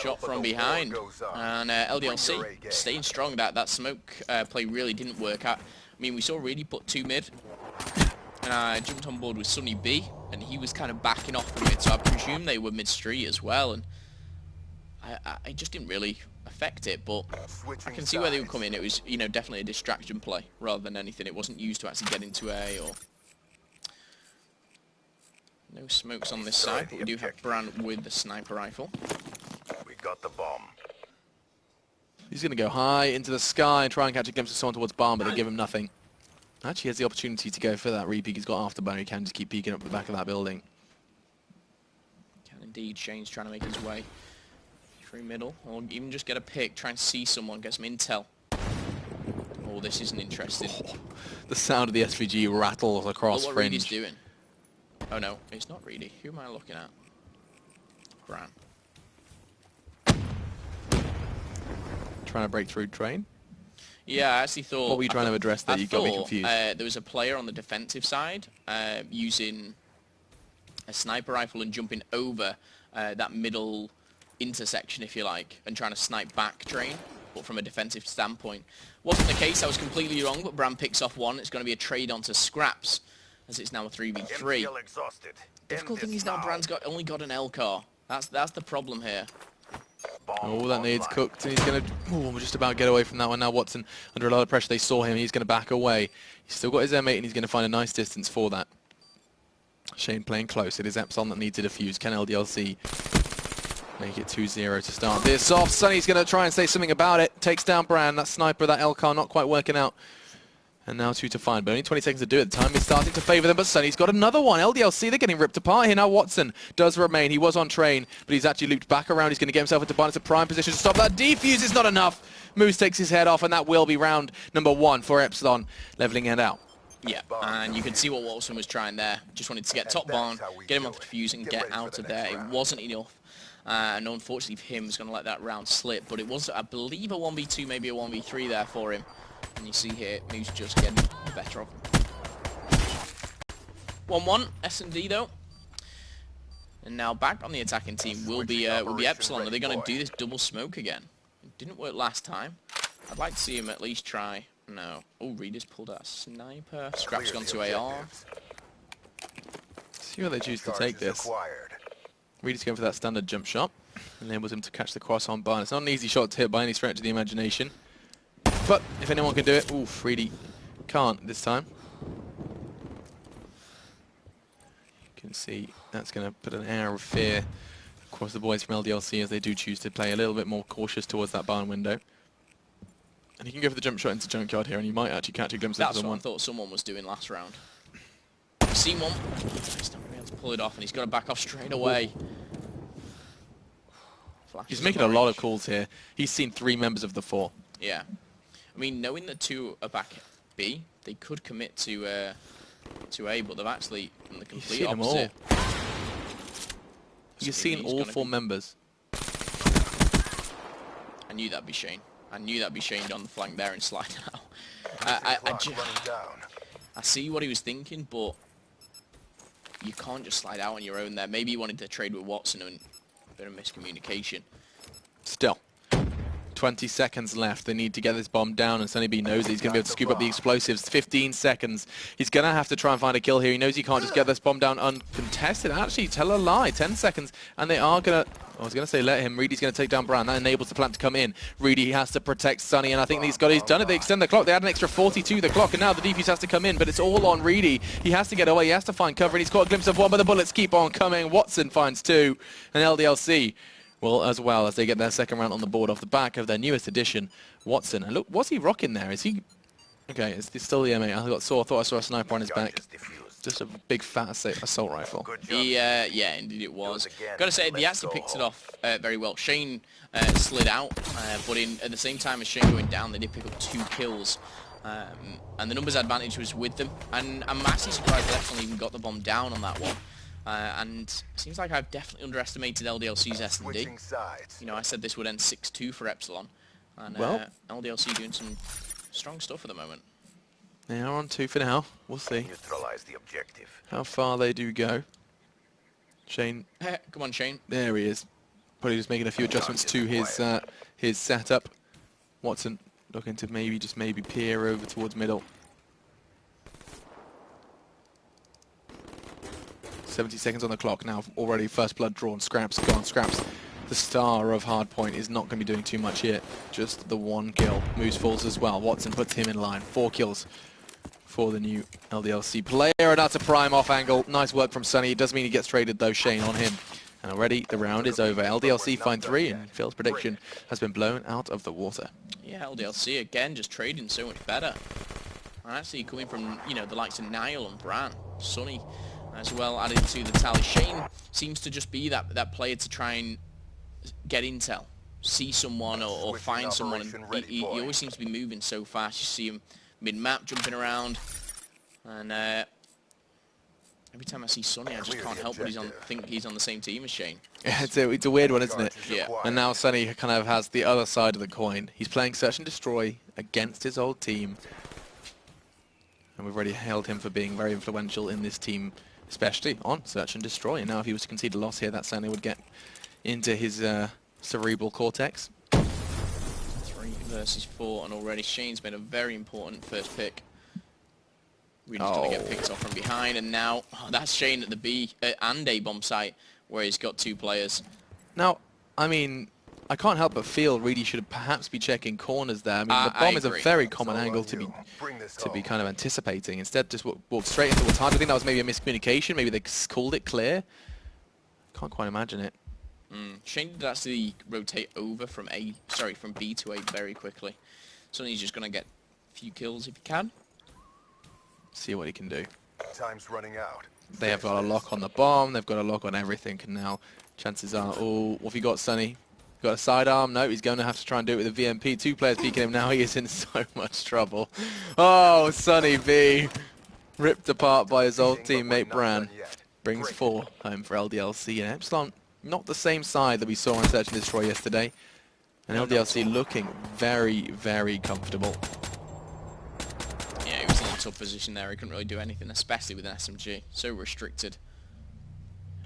Speaker 4: Shot from behind, and LDLC staying strong. That smoke play really didn't work out. I mean, we saw Reedy put 2 mid, and I jumped on board with Sunny B, and he was kind of backing off the mid, so I presume they were mid-street as well, and I just didn't really affect it, but I can see where they would come in. It was, you know, definitely a distraction play rather than anything. It wasn't used to actually get into A or... No smokes on this side, but we do have Bran with the sniper rifle.
Speaker 7: We got the bomb.
Speaker 3: He's going to go high into the sky and try and catch a glimpse of someone towards bomb, but they give him nothing. Actually, he has the opportunity to go for that re-peek. He's got afterburner. He can just keep peeking up the back of that building.
Speaker 4: Can indeed. Shane's trying to make his way through middle, or even just get a pick, try and see someone, get some intel. Oh, this isn't interesting.
Speaker 3: Oh, the sound of the SVG rattles across
Speaker 4: Look what
Speaker 3: Fringe.
Speaker 4: Reedy's doing. Oh no, it's not Reedy. Who am I looking at? Bran.
Speaker 3: Trying to break through train?
Speaker 4: Yeah, I actually thought...
Speaker 3: What were you trying to address there? You got me confused.
Speaker 4: There was a player on the defensive side using a sniper rifle and jumping over that middle intersection, if you like, and trying to snipe back train, but from a defensive standpoint. Wasn't the case. I was completely wrong, but Bran picks off one. It's going to be a trade onto Scraps, as it's now a 3v3.
Speaker 7: Exhausted.
Speaker 4: Difficult thing is now Bran's only got an L car. That's the problem here.
Speaker 3: All that needs cooked, and he's going to just about get away from that one now. Watson under a lot of pressure. They saw him. He's going to back away. He's still got his M8, and he's going to find a nice distance for that. Shane playing close. It is Epsilon that needs to defuse. Can LDLC make it 2-0 to start this off? Sunny's going to try and say something about it. Takes down Brand. That sniper, that LCAR, not quite working out. And now 2 to 5, but only 20 seconds to do it. The time is starting to favour them, but Sunny's got another one. LDLC, they're getting ripped apart here. Now Watson does remain. He was on train, but he's actually looped back around. He's going to get himself into Barnett's prime position to stop that. Defuse is not enough. Moose takes his head off, and that will be round number 1 for Epsilon, levelling it out.
Speaker 4: Yeah, and you can see what Watson was trying there. Just wanted to get top barn, get him off the defuse, and get out of there. It wasn't enough. And unfortunately for him, he's going to let that round slip. But it was, I believe, a 1v2, maybe a 1v3 there for him. And you see here, Moose just getting the better of him. 1-1, S&D though. And now back on the attacking team will be Epsilon. Are they going to do this double smoke again? It didn't work last time. I'd like to see him at least try. No. Oh, Reader's pulled out a sniper. Scrap's gone to AR.
Speaker 3: See how they choose to take this. Reader's going for that standard jump shot. Enables him to catch the cross on Barn. It's not an easy shot to hit by any stretch of the imagination. But if anyone can do it, oof, Reedy can't this time. You can see that's going to put an air of fear across the boys from LDLC as they do choose to play a little bit more cautious towards that barn window. And he can go for the jump shot into Junkyard here, and he might actually catch a glimpse of someone.
Speaker 4: That's what I thought someone was doing last round. Seen one. He's not going to be able to pull it off, and he's got to back off straight away.
Speaker 3: He's making a lot of calls here. He's seen 3 members of the 4.
Speaker 4: Yeah. I mean, knowing that 2 are back B, they could commit to A, but they've actually done the complete opposite.
Speaker 3: You've seen all 4 members.
Speaker 4: I knew that'd be Shane. I knew that'd be Shane on the flank there and sliding out. I see what he was thinking, but you can't just slide out on your own there. Maybe he wanted to trade with Watson and a bit of miscommunication.
Speaker 3: Still. 20 seconds left. They need to get this bomb down, and Sunny B knows that he's going to be able to scoop up the explosives. 15 seconds. He's going to have to try and find a kill here. He knows he can't just get this bomb down uncontested. Actually, tell a lie. 10 seconds, and they are going to... I was going to say let him. Reedy's going to take down Brown. That enables the plant to come in. Reedy has to protect Sunny, and I think he's done it. They extend the clock. They add an extra 40 to the clock, and now the defuse has to come in, but it's all on Reedy. He has to get away. He has to find cover, and he's caught a glimpse of one, but the bullets keep on coming. Watson finds 2, and LDLC... well, as well as they get their second round on the board off the back of their newest addition, Watson. And look, what's he rocking there? Is he... okay, it's still the M8. I thought I saw a sniper on his back. Just a big fat assault rifle.
Speaker 4: Yeah, indeed it was. Got to say, they actually picked it off very well. Shane slid out, but at the same time as Shane going down, they did pick up 2 kills. And the numbers advantage was with them. And I'm actually surprised they actually even got the bomb down on that one. And it seems like I've definitely underestimated LDLC's S&D. You know, I said this would end 6-2 for Epsilon. And LDLC doing some strong stuff at the moment.
Speaker 3: They are on 2 for now. We'll see
Speaker 7: Neutralize the objective.
Speaker 3: how far they do go. Shane.
Speaker 4: Come on, Shane.
Speaker 3: There he is. Probably just making a few adjustments to his setup. Watson looking to maybe peer over towards middle. 70 seconds on the clock now. Already first blood drawn. Scraps gone. Scraps, the star of Hardpoint, is not going to be doing too much here. Just the 1 kill. Moose falls as well. Watson puts him in line. 4 kills for the new LDLC player. And that's a prime off angle. Nice work from Sunny. It does mean he gets traded though. Shane on him. And already the round is over. LDLC find 3, and Phil's prediction has been blown out of the water.
Speaker 4: Yeah, LDLC again just trading so much better. And actually coming from, you know, the likes of Niall and Bran, Sunny as well added to the tally. Shane seems to just be that player to try and get intel, see someone or find someone. And he always seems to be moving so fast. You see him mid-map jumping around, and every time I see Sunny, I just can't help but think he's on the same team as Shane.
Speaker 3: Yeah, it's a weird one, isn't it?
Speaker 4: Yeah.
Speaker 3: And now Sunny kind of has the other side of the coin. He's playing Search and Destroy against his old team, and we've already hailed him for being very influential in this team, especially on Search and Destroy. And now if he was to concede a loss here, that certainly would get into his cerebral cortex.
Speaker 4: 3 versus 4, and already Shane's made a very important first pick. Really going to get picked off from behind, and now that's Shane at the B and A bomb site, where he's got 2 players.
Speaker 3: Now, I mean, I can't help but feel really should perhaps be checking corners there. I mean, the
Speaker 4: I
Speaker 3: bomb is a
Speaker 4: agree.
Speaker 3: very common
Speaker 7: all on
Speaker 3: angle to be
Speaker 7: you. Bring this
Speaker 3: to be
Speaker 7: home.
Speaker 3: kind of anticipating. Instead, just walk straight into what's hard. I think that was maybe a miscommunication. Maybe they called it clear. Can't quite imagine it.
Speaker 4: Shane did actually rotate over from B to A very quickly. So he's just going to get a few kills if he can.
Speaker 3: See what he can do.
Speaker 7: Time's running out.
Speaker 3: They have got a lock on the bomb. They've got a lock on everything. And now, chances are, oh, what have you got, Sonny? Got a sidearm? No, he's going to have to try and do it with a VMP. 2 players peeking him now. He is in so much trouble. Oh, Sonny B. Ripped apart by his old teammate Bran. Brings 4 home for LDLC. And Epsilon, not the same side that we saw on Search and Destroy yesterday. And LDLC looking very, very comfortable.
Speaker 4: Yeah, he was in a tough position there. He couldn't really do anything, especially with an SMG. So restricted.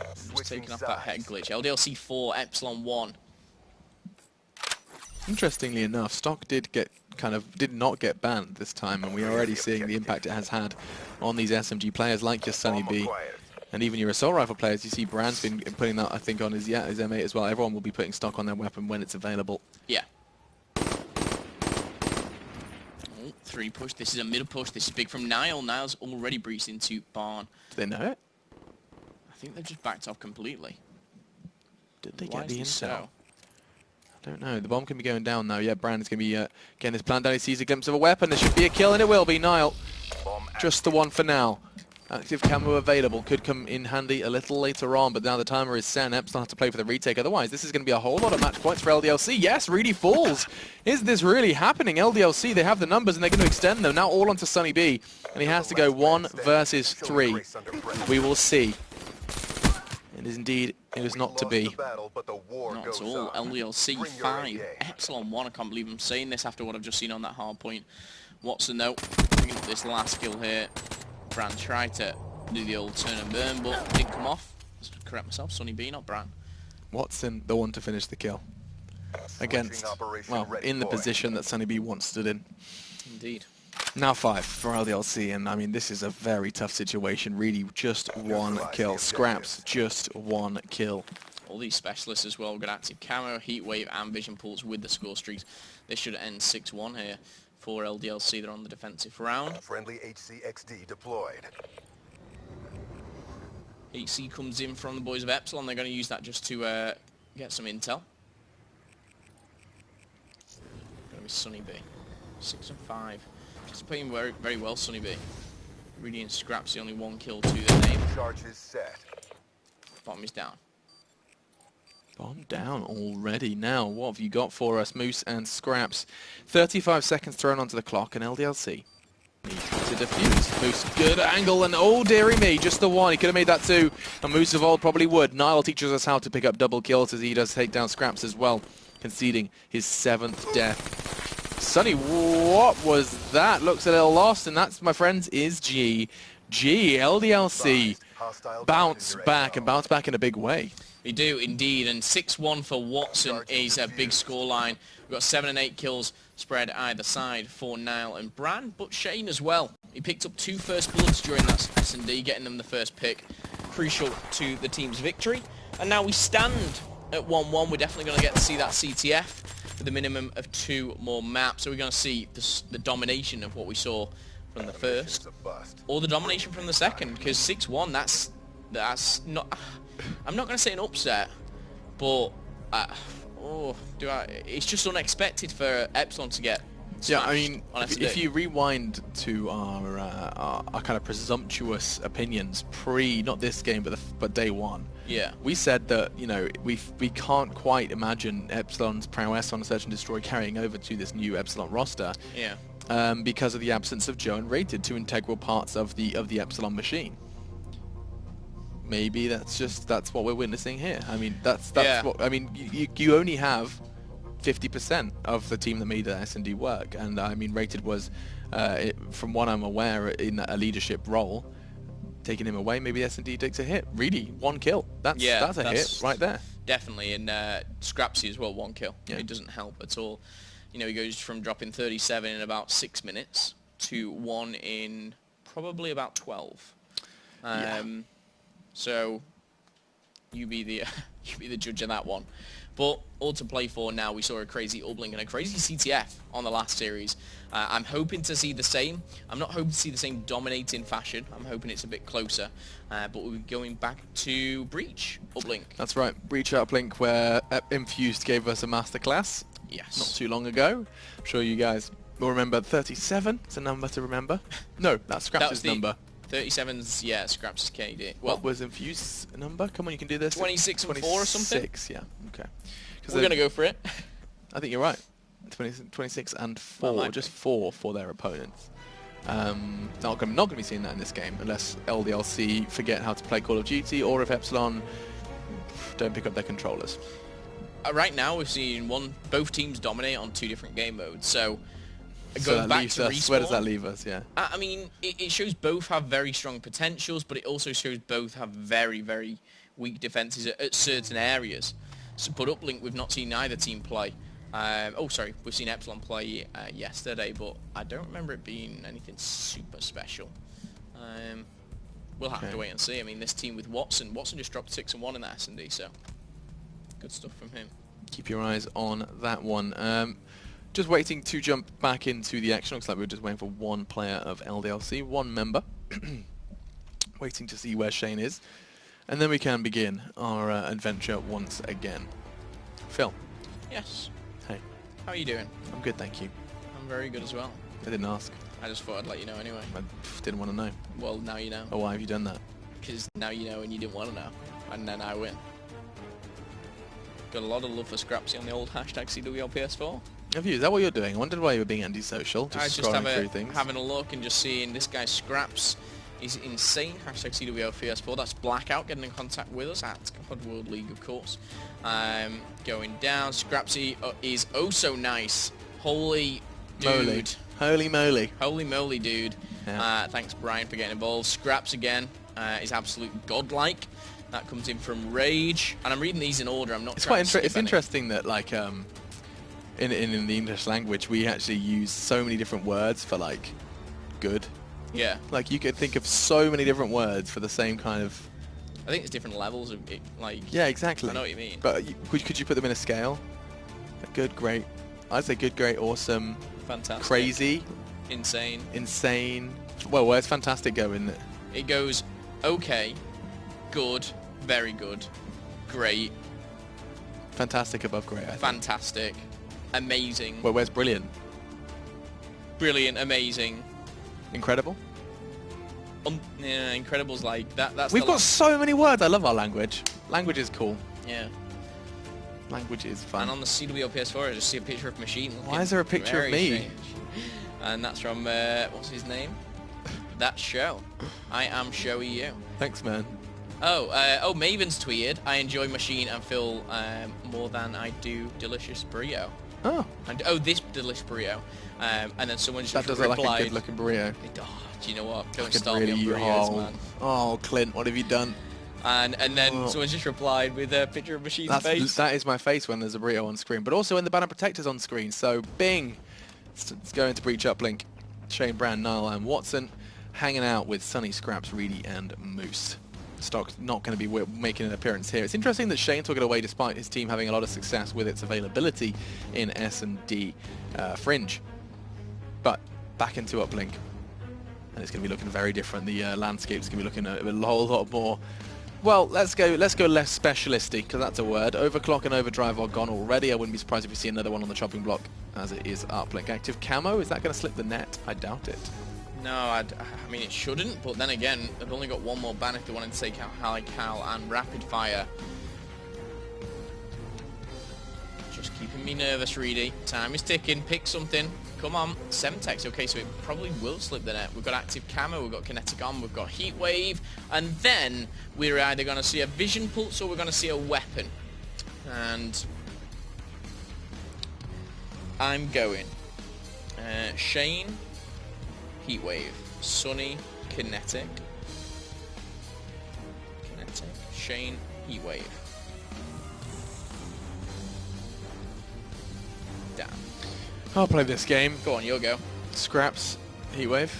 Speaker 4: Just taking off that head glitch. LDLC 4, Epsilon 1.
Speaker 3: Interestingly enough, Stock did not get banned this time, and we're already seeing the impact it has had on these SMG players like your Sunny B. And even your assault rifle players. You see Brand's been putting that, I think, on his M8 as well. Everyone will be putting Stock on their weapon when it's available.
Speaker 4: Yeah. Oh, 3 push. This is a middle push. This is big from Niall. Niall's already breached into Barn.
Speaker 3: Do they know it?
Speaker 4: I think they've just backed off completely.
Speaker 3: Did they get the
Speaker 4: Wisely
Speaker 3: intel?
Speaker 4: so.
Speaker 3: I don't know. The bomb can be going down now. Yeah, Brand's going to be getting his plan down. He sees a glimpse of a weapon. There should be a kill, and it will be. Niall. Just the one for now. Active camo available. Could come in handy a little later on, but now the timer is set. Epsilon have to play for the retake. Otherwise, this is going to be a whole lot of match points for LDLC. Yes, Reedy falls. Is this really happening? LDLC, they have the numbers, and they're going to extend them. Now all onto Sunny B, and he has to go 1 versus 3. We will see. It is indeed, it is not to be.
Speaker 4: Not at all. LDLC 5, Epsilon 1. I can't believe I'm saying this after what I've just seen on that hard point. Watson, though, bringing up this last kill here. Bran tried to do the old turn and burn, but didn't come off. Just correct myself, Sonny B, not Bran.
Speaker 3: Watson, the one to finish the kill. Against, well, in the position that Sonny B once stood in.
Speaker 4: Indeed.
Speaker 3: Now 5 for LDLC, and I mean, this is a very tough situation. Really, just 1 kill. Scraps, just 1 kill.
Speaker 4: All these specialists as well. Got active camo, heat wave, and vision pulls with the score streaks. This should end 6-1 here for LDLC. They're on the defensive round.
Speaker 7: Friendly HCXD deployed.
Speaker 4: HC comes in from the boys of Epsilon. They're going to use that just to get some intel. Going to be Sunny B. 6 and 5. He's playing very, very well, Sunny B. Reedy and Scraps, the only 1 kill to their name.
Speaker 7: Charges set.
Speaker 4: Bottom is down.
Speaker 3: Bomb down already. Now, what have you got for us, Moose and Scraps? 35 seconds thrown onto the clock, and LDLC need to defuse. Moose, good angle, and oh dearie me, just the 1. He could have made that 2, and Moose of old probably would. Niall teaches us how to pick up double kills as he does take down Scraps as well, conceding his 7th death. Sonny, what was that? Looks a little lost, and that's, my friends, is G. LDLC bounce back, and bounce back in a big way.
Speaker 4: We do indeed, and 6-1 for Watson is a big scoreline. We've got 7 and 8 kills spread either side for Niall and Bran, but Shane as well. He picked up 2 first bloods during that S&D, getting them the first pick, crucial to the team's victory. And now we stand at 1-1. We're definitely going to get to see that CTF with a minimum of 2 more maps. So we're going to see the domination of what we saw from the first, or the domination from the second, because 6-1, that's not... I'm not going to say an upset, but it's just unexpected for Epsilon to get smashed.
Speaker 3: Yeah, I mean, if
Speaker 4: SD.
Speaker 3: you rewind to our kind of presumptuous opinions not this game, but day 1.
Speaker 4: Yeah.
Speaker 3: We said that, you know, we can't quite imagine Epsilon's prowess on Search and Destroy carrying over to this new Epsilon roster.
Speaker 4: Yeah.
Speaker 3: Because of the absence of Joe and Rated, 2 integral parts of the Epsilon machine. Maybe that's what we're witnessing here. I mean, that's
Speaker 4: Yeah.
Speaker 3: what I mean. You only have 50% of the team that made the S&D work, and I mean, Rated was, from what I'm aware, in a leadership role. Taking him away, maybe S&D takes a hit. Really, 1 kill. That's a hit right there.
Speaker 4: Definitely, and Scrapsy as well, 1 kill.
Speaker 3: Yeah.
Speaker 4: It doesn't help at all. You know, he goes from dropping 37 in about 6 minutes to 1 in probably about 12. So you be the judge of that one. But all to play for now. We saw a crazy Ublink and a crazy CTF on the last series. I'm hoping to see the same. I'm not hoping to see the same dominating fashion. I'm hoping it's a bit closer. But we'll be going back to Breach Ublink.
Speaker 3: That's right, Breach Uplink, where Infused gave us a masterclass
Speaker 4: Yes.
Speaker 3: not too long ago. I'm sure you guys will remember 37. It's a number to remember. No, that's Scraps' number.
Speaker 4: 37's, yeah, Scraps' KD.
Speaker 3: What was Infused's number? Come on, you can do this.
Speaker 4: 26 and 4 or something?
Speaker 3: 26, yeah. Okay.
Speaker 4: We're going to go for it.
Speaker 3: I think you're right. 26 and 4,
Speaker 4: might
Speaker 3: just 4 for their opponents. Not going to be seeing that in this game unless LDLC forget how to play Call of Duty, or if Epsilon don't pick up their controllers.
Speaker 4: Right now, we've seen both teams dominate on 2 different game modes. So
Speaker 3: So
Speaker 4: going
Speaker 3: that
Speaker 4: back
Speaker 3: leaves
Speaker 4: to
Speaker 3: us,
Speaker 4: Respawn,
Speaker 3: where does that leave us? Yeah.
Speaker 4: I mean, it shows both have very strong potentials, but it also shows both have very, very weak defenses at certain areas. So, but Uplink, we've not seen either team play. We've seen Epsilon play yesterday, but I don't remember it being anything super special. We'll have to wait and see. I mean, this team with Watson just dropped 6 and 1 in the S&D, so good stuff from him.
Speaker 3: Keep your eyes on that one. Just waiting to jump back into the action. Looks like we're just waiting for one player of LDLC, one member. Waiting to see where Shane is. And then we can begin our adventure once again. Phil.
Speaker 4: Yes.
Speaker 3: Hey.
Speaker 4: How are you doing?
Speaker 3: I'm good, thank you.
Speaker 4: I'm very good as well.
Speaker 3: I didn't ask.
Speaker 4: I just thought I'd let you know anyway.
Speaker 3: I didn't want to know.
Speaker 4: Well, now you know.
Speaker 3: Oh, why have you done that?
Speaker 4: Because now you know and you didn't want to know. And then I win. Got a lot of love for Scrapsy on the old hashtag CWLPS4.
Speaker 3: Have you? Is that what you're doing? I wondered why you were being antisocial.
Speaker 4: I was
Speaker 3: Just
Speaker 4: just
Speaker 3: scrolling through things.
Speaker 4: having a look and just seeing this guy Scraps. He's insane. Hashtag CWLPS4. That's Blackout getting in contact with us at COD World League, of course. Going down. Scrapsy is oh so nice. Holy dude.
Speaker 3: Moly. Holy moly.
Speaker 4: Holy moly, dude.
Speaker 3: Yeah.
Speaker 4: Thanks, Brian, for getting involved. Scraps again is absolute godlike. That comes in from Rage. And I'm reading these in order. I'm not
Speaker 3: It's
Speaker 4: trying
Speaker 3: quite
Speaker 4: to skip
Speaker 3: it's
Speaker 4: any.
Speaker 3: interesting that like in the English language we actually use so many different words for like good.
Speaker 4: Yeah.
Speaker 3: Like you could think of so many different words for the same kind of.
Speaker 4: I think there's different levels of it. Like,
Speaker 3: Yeah, exactly.
Speaker 4: I know what you mean.
Speaker 3: But could you put them in a scale? Good, great. I'd say good, great, awesome,
Speaker 4: Fantastic.
Speaker 3: crazy,
Speaker 4: Insane.
Speaker 3: insane. Well, where's fantastic go in it?
Speaker 4: It goes okay, good, very good, great,
Speaker 3: Fantastic above great. I think.
Speaker 4: fantastic, amazing,
Speaker 3: Well, where's brilliant?
Speaker 4: brilliant, amazing.
Speaker 3: Incredible.
Speaker 4: Yeah, Incredible's like that. That's
Speaker 3: We've
Speaker 4: the
Speaker 3: got so many words. I love our language. Language is cool.
Speaker 4: yeah.
Speaker 3: Language is
Speaker 4: And
Speaker 3: fun.
Speaker 4: on the CWO PS4, I just see a picture of Machine.
Speaker 3: Why is there a picture of
Speaker 4: very
Speaker 3: me?
Speaker 4: strange. And that's from what's his name? That's Show. I am Showy You.
Speaker 3: Thanks, man.
Speaker 4: Oh, Maven's tweeted, I enjoy Machine and Phil more than I do Delicious Burrito.
Speaker 3: Oh,
Speaker 4: And, this Delicious Burrito. And then someone just
Speaker 3: that does look like a
Speaker 4: replied,
Speaker 3: good-looking burrito.
Speaker 4: do you know what? Don't
Speaker 3: Fucking
Speaker 4: start me on burritos, man.
Speaker 3: Oh, Clint, what have you done?
Speaker 4: And then
Speaker 3: Oh.
Speaker 4: someone just replied with a picture of Machine's face.
Speaker 3: That is my face when there's a burrito on screen, but also when the banner protector's on screen. So, bing! It's going to Breach Uplink. Shane Brand, Niall and Watson hanging out with Sunny, Scraps, Reedy and Moose. Stock's not going to be making an appearance here. It's interesting that Shane took it away despite his team having a lot of success with its availability in S&D Fringe. But back into Uplink. And it's going to be looking very different. The landscape's going to be looking a whole lot more. Well, let's go less specialisty, because that's a word. Overclock and Overdrive are gone already. I wouldn't be surprised if we see another one on the chopping block, as it is Uplink. Active Camo, is that going to slip the net? I doubt it.
Speaker 4: No, I mean, it shouldn't, but then again, they've only got one more ban if they wanted to take out High Cal and Rapid Fire. Just keeping me nervous, Reedy. Time is ticking. Pick something. Come on. Semtex. Okay, so it probably will slip the net. We've got Active Camo, we've got Kinetic Arm, we've got Heat Wave, and then we're either going to see a Vision Pulse or we're going to see a weapon. And I'm going Shane, Heat Wave, Sunny, Kinetic, Shane, Heat Wave. Damn.
Speaker 3: I'll play this game.
Speaker 4: Go on, you'll go.
Speaker 3: Scraps, Heatwave,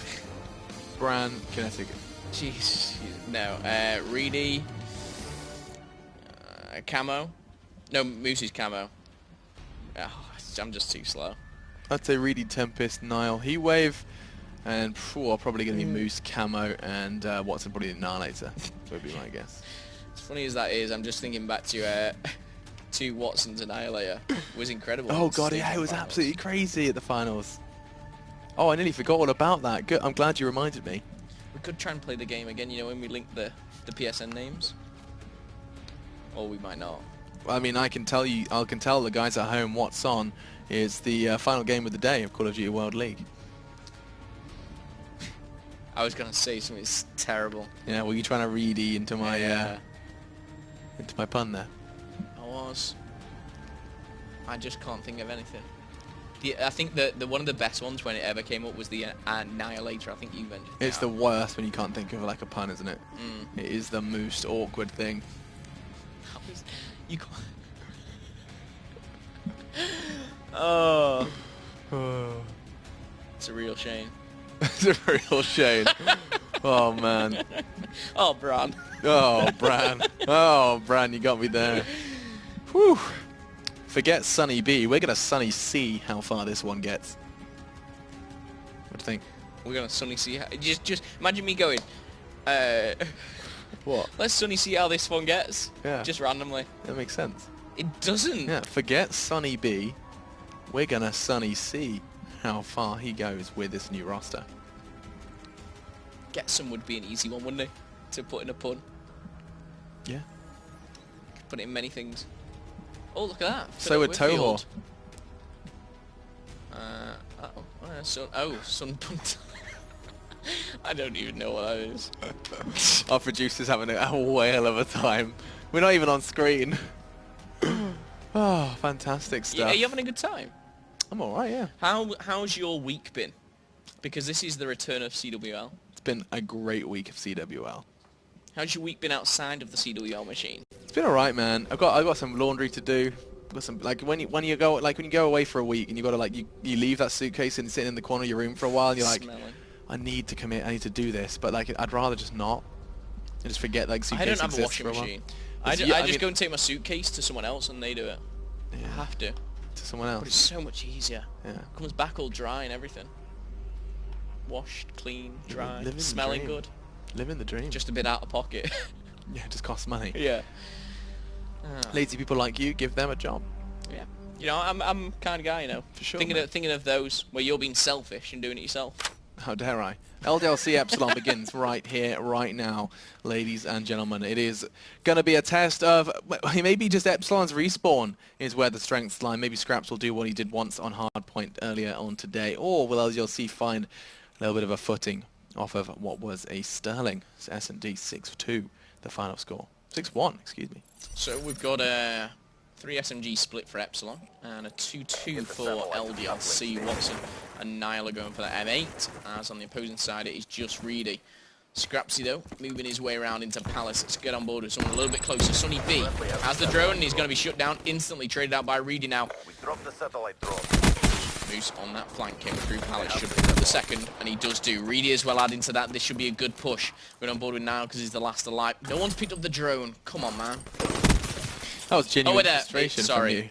Speaker 3: Bran, Kinetic.
Speaker 4: Jeez. No. Reedy, Camo, No, Moose's camo. Oh, I'm just too slow.
Speaker 3: I'd say Reedy, Tempest, Nile, Heatwave, and probably going to be Moose, Camo, and Watson probably Annihilator. Would be my guess.
Speaker 4: As funny as that is, I'm just thinking back to Watson's Annihilator. It was incredible.
Speaker 3: Oh god, yeah, it was absolutely crazy at the finals. Oh, I nearly forgot all about that. Good, I'm glad you reminded me.
Speaker 4: We could try and play the game again, you know, when we link the PSN names. Or we might not.
Speaker 3: I mean, I can tell the guys at home what's on is the final game of the day of Call of Duty World League.
Speaker 4: I was gonna say something terrible.
Speaker 3: Yeah, were you trying to read into my into my pun there?
Speaker 4: I was. I just can't think of anything. I think the one of the best ones when it ever came up was the Annihilator. I think you mentioned.
Speaker 3: It's the worst when you can't think of like a pun, isn't it?
Speaker 4: Mm.
Speaker 3: It is the most awkward thing.
Speaker 4: You can't. Oh. It's a real shame.
Speaker 3: It's a real shame. Oh man.
Speaker 4: Oh, Bran.
Speaker 3: Oh, Bran. Oh, Bran, you got me there. Whew. Forget Sunny B. We're gonna Sunny C how far this one gets. What do you think?
Speaker 4: We're gonna Sunny see how. Just imagine me going.
Speaker 3: What?
Speaker 4: Let's Sunny see how this one gets.
Speaker 3: Yeah.
Speaker 4: Just randomly.
Speaker 3: That makes sense.
Speaker 4: It doesn't.
Speaker 3: Yeah. Forget Sunny B. We're gonna Sunny C how far he goes with this new roster.
Speaker 4: Get some would be an easy one, wouldn't it? To put in a pun.
Speaker 3: Yeah.
Speaker 4: Put it in many things. Oh, look at that.
Speaker 3: So would Toho.
Speaker 4: Sunpunt. I don't even know what that is.
Speaker 3: Our producer's having a whale of a time. We're not even on screen. Oh, fantastic stuff.
Speaker 4: Yeah, are you having a good time?
Speaker 3: I'm alright, yeah.
Speaker 4: How's your week been? Because this is the return of CWL.
Speaker 3: It's been a great week of CWL.
Speaker 4: How's your week been outside of the CWL machine?
Speaker 3: It's been alright, man. I've got some laundry to do. I've got some when you go away for a week and you got to like you leave that suitcase and sit in the corner of your room for a while and you're like,
Speaker 4: Smelling.
Speaker 3: I need to commit. I need to do this, but like I'd rather just not. And just forget like suitcase
Speaker 4: I don't have a
Speaker 3: exists
Speaker 4: washing
Speaker 3: for a while.
Speaker 4: machine. I just go and take my suitcase to someone else and they do it.
Speaker 3: Yeah.
Speaker 4: I have to.
Speaker 3: To someone
Speaker 4: But it's
Speaker 3: else.
Speaker 4: so much easier.
Speaker 3: Yeah.
Speaker 4: Comes back all dry and everything. Washed, clean, dry,
Speaker 3: living the
Speaker 4: smelling
Speaker 3: dream.
Speaker 4: good.
Speaker 3: Living the dream.
Speaker 4: Just a bit out of pocket.
Speaker 3: Yeah, it just costs money.
Speaker 4: Yeah.
Speaker 3: Lazy people like you, give them a job.
Speaker 4: Yeah. You know, I'm kind of guy, you know.
Speaker 3: For sure,
Speaker 4: Thinking of those where you're being selfish and doing it yourself.
Speaker 3: How dare I? LDLC Epsilon begins right here, right now, ladies and gentlemen. It is going to be a test of maybe just Epsilon's respawn is where the strengths lie. Maybe Scraps will do what he did once on Hardpoint earlier on today. Or will LDLC find a little bit of a footing off of what was a sterling S&D 6-2, the final score. 6-1, excuse me.
Speaker 4: So we've got a 3 SMG split for Epsilon and a 2-2 for LDLC. Watson and Nile are going for the M8, as on the opposing side it is just Reedy. Scrapsy though, moving his way around into Palace. Let's get on board with someone a little bit closer. Sunny B has the drone and he's going to be shut down instantly, traded out by Reedy now.
Speaker 7: We dropped the satellite drone.
Speaker 4: Moose on that flank came through. Palace should pick up the second, and he does do. Reedy as well adding to that. This should be a good push. Going on board with Nile because he's the last alive. No one's picked up the drone. Come on, man.
Speaker 3: That was genuine
Speaker 4: wait,
Speaker 3: frustration
Speaker 4: sorry.
Speaker 3: from you.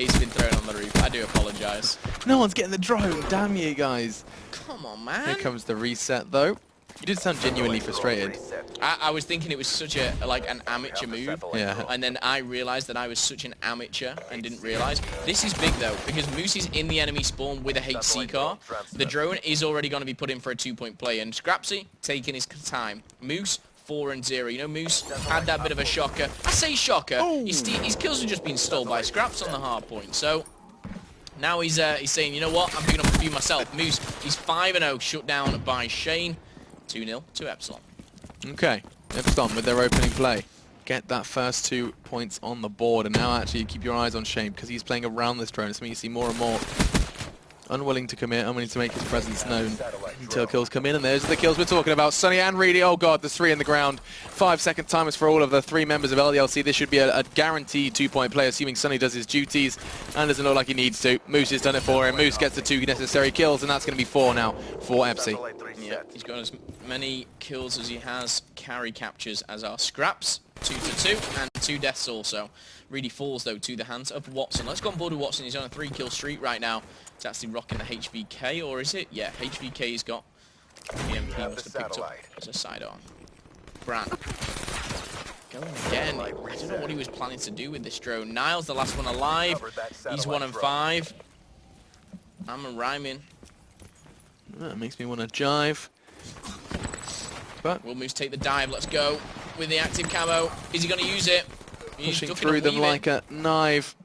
Speaker 4: He's been thrown on the roof. I do apologise.
Speaker 3: No one's getting the drone, damn you guys.
Speaker 4: Come on, man.
Speaker 3: Here comes the reset though. You did sound genuinely frustrated.
Speaker 4: I was thinking it was such a an amateur move,
Speaker 3: Yeah.
Speaker 4: and then I realised that I was such an amateur and didn't realise. This is big though, because Moose is in the enemy spawn with a HC car. The drone is already going to be put in for a 2-point play, and Scrapsy taking his time. Moose 4-0. You know, Moose had that bit of a shocker. I say shocker. His kills have just been stole by Scraps on the hard point. So now he's saying, you know what, I'm picking up a few myself. Moose, he's 5-0, shut down by Shane. 2-0 to Epsilon.
Speaker 3: Okay, Epsilon with their opening play. Get that first 2 points on the board, and now actually keep your eyes on Shane because he's playing around this drone. So you see more and more unwilling to commit, unwilling to make his presence known until kills come in, and there's the kills we're talking about. Sunny and Reedy, oh god, there's 3 in the ground. 5-second timers for all of the 3 members of LDLC. This should be a guaranteed 2-point play, assuming Sunny does his duties and doesn't look like he needs to. Moose has done it for him. Moose gets the 2 necessary kills, and that's going to be 4 now for Epsi.
Speaker 4: Yeah, he's got as many kills as he has carry captures as our Scraps. 2 to 2, and 2 deaths also. Really falls, though, to the hands of Watson. Let's go on board with Watson. He's on a 3-kill streak right now. He's actually rocking the HVK, or is it? Yeah, HVK's got. EMP must have picked up as a sidearm. Bran. Going again. I don't know what he was planning to do with this drone. Niall's the last one alive. He's 1 and 5. I'm rhyming.
Speaker 3: That makes me want to jive. But
Speaker 4: Will Moose take the dive? Let's go with the active camo. Is he going to use it? He's
Speaker 3: pushing through them like a knife.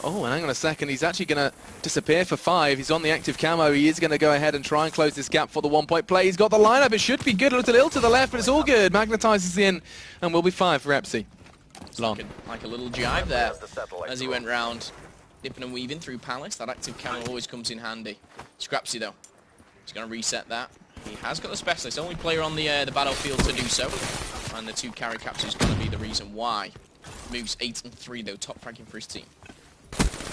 Speaker 3: Oh, and hang on a second. He's actually going to disappear for 5. He's on the active camo. He is going to go ahead and try and close this gap for the 1-point play. He's got the lineup. It should be good. A little to the left, but it's all good. Magnetizes in, and will be 5 for Epsy.
Speaker 4: Like a little jive there as he went round. Dipping and weaving through Palace. That active camo always comes in handy. Scrapsy, though. He's going to reset that. He has got the specialist. Only player on the battlefield to do so. And the 2 carry captures going to be the reason why. Moose 8 and 3, though. Top ranking for his team.